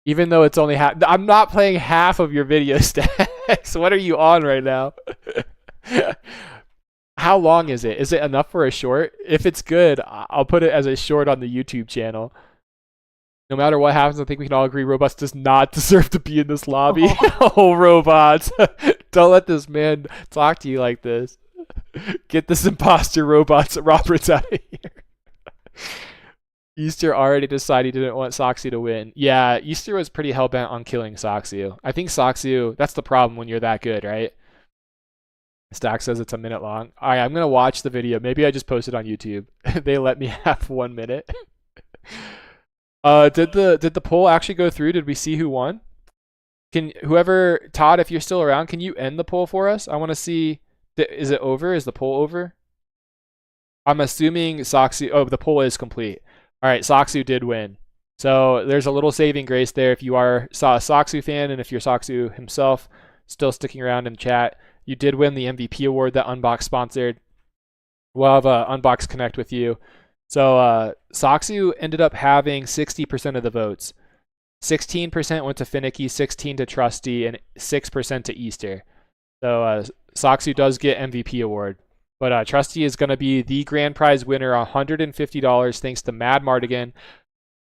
even though it's only half, I'm not playing half of your video, Stacks. What are you on right now? How long is it? Is it enough for a short? If it's good, I'll put it as a short on the YouTube channel. No matter what happens, I think we can all agree Robots does not deserve to be in this lobby. Oh, Robots. Don't let this man talk to you like this. Get this imposter Robots Roberts out of here. Easter already decided he didn't want Soxu to win. Yeah, Easter was pretty hell-bent on killing Soxu. I think Soxu, that's the problem when you're that good, right? Stack says it's a minute long. All right, I'm going to watch the video. Maybe I just post it on YouTube. They let me have 1 minute. Did the poll actually go through? Did we see who won? Todd, if you're still around, can you end the poll for us? I want to see, is it over? Is the poll over? I'm assuming Soxu, oh, the poll is complete. All right, Soxu did win. So there's a little saving grace there if you are a Soxu fan, and if you're Soxu himself, still sticking around in chat. You did win the MVP award that Unbox sponsored. We'll have Unbox connect with you. So Soxu ended up having 60% of the votes. 16% went to Finicky, 16% to Trusty, and 6% to Easter. So Soxu does get MVP award. But Trusty is going to be the grand prize winner, $150 thanks to MadMartigan.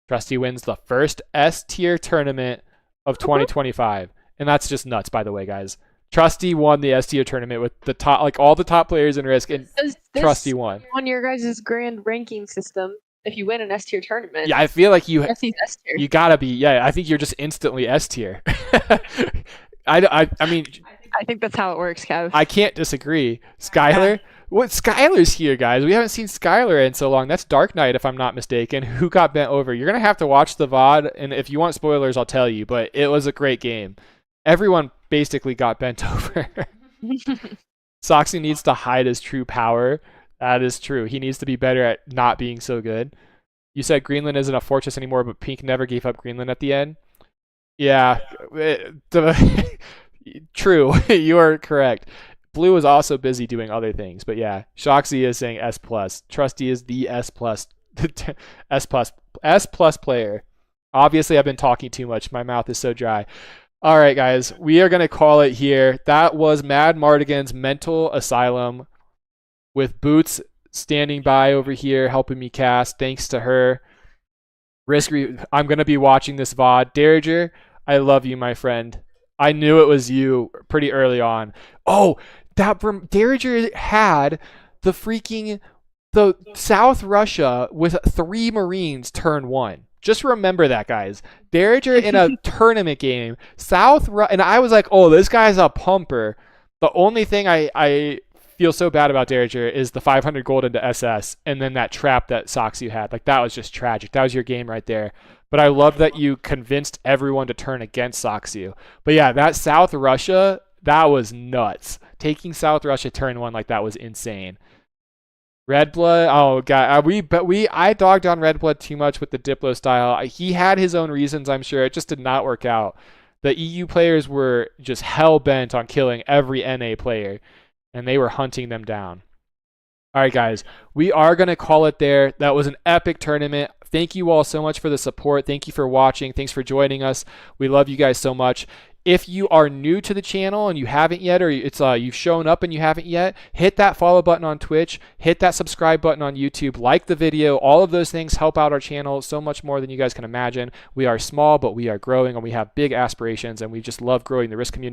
Trusty wins the first S tier tournament of 2025. And that's just nuts, by the way, guys. Trusty won the S tier tournament with the top, like all the top players in Risk, and Trusty won. On your guys' grand ranking system, if you win an S tier tournament, yeah, I feel like you S-tier. gotta be. Yeah, I think you're just instantly S tier. I mean, I think that's how it works, Kev. I can't disagree. Skylar, what? Skylar's here, guys. We haven't seen Skylar in so long. That's Dark Knight, if I'm not mistaken. Who got bent over? You're gonna have to watch the VOD, and if you want spoilers, I'll tell you. But it was a great game. Everyone basically got bent over. Soxy needs to hide his true power. That is true. He needs to be better at not being so good. You said Greenland isn't a fortress anymore, but Pink never gave up Greenland at the end. Yeah, true. You are correct. Blue is also busy doing other things, but yeah, Shoxy is saying S+. Trusty is the S+, S+ player. Obviously, I've been talking too much. My mouth is so dry. All right, guys, we are going to call it here. That was MadMartigan's Mental Asylum with Boots standing by over here helping me cast. Thanks to her. I'm going to be watching this VOD. Derringer, I love you, my friend. I knew it was you pretty early on. Oh, Derringer had the South Russia with 3 Marines turn 1. Just remember that, guys. Derringer in a tournament game, and I was like, oh, this guy's a pumper. The only thing I feel so bad about Derringer is the 500 gold into SS, and then that trap that Soxu had. Like, that was just tragic. That was your game right there. But I love that you convinced everyone to turn against Soxu. But yeah, that South Russia, that was nuts. Taking South Russia turn 1 like that was insane. Red Blood, oh god, I dogged on Red Blood too much with the Diplo style. He had his own reasons, I'm sure. It just did not work out. The EU players were just hell bent on killing every NA player, and they were hunting them down. All right, guys, we are going to call it there. That was an epic tournament. Thank you all so much for the support. Thank you for watching. Thanks for joining us. We love you guys so much. If you are new to the channel and you haven't yet, or you've shown up and you haven't yet, hit that follow button on Twitch, hit that subscribe button on YouTube, like the video. All of those things help out our channel so much more than you guys can imagine. We are small, but we are growing, and we have big aspirations, and we just love growing the Risk community.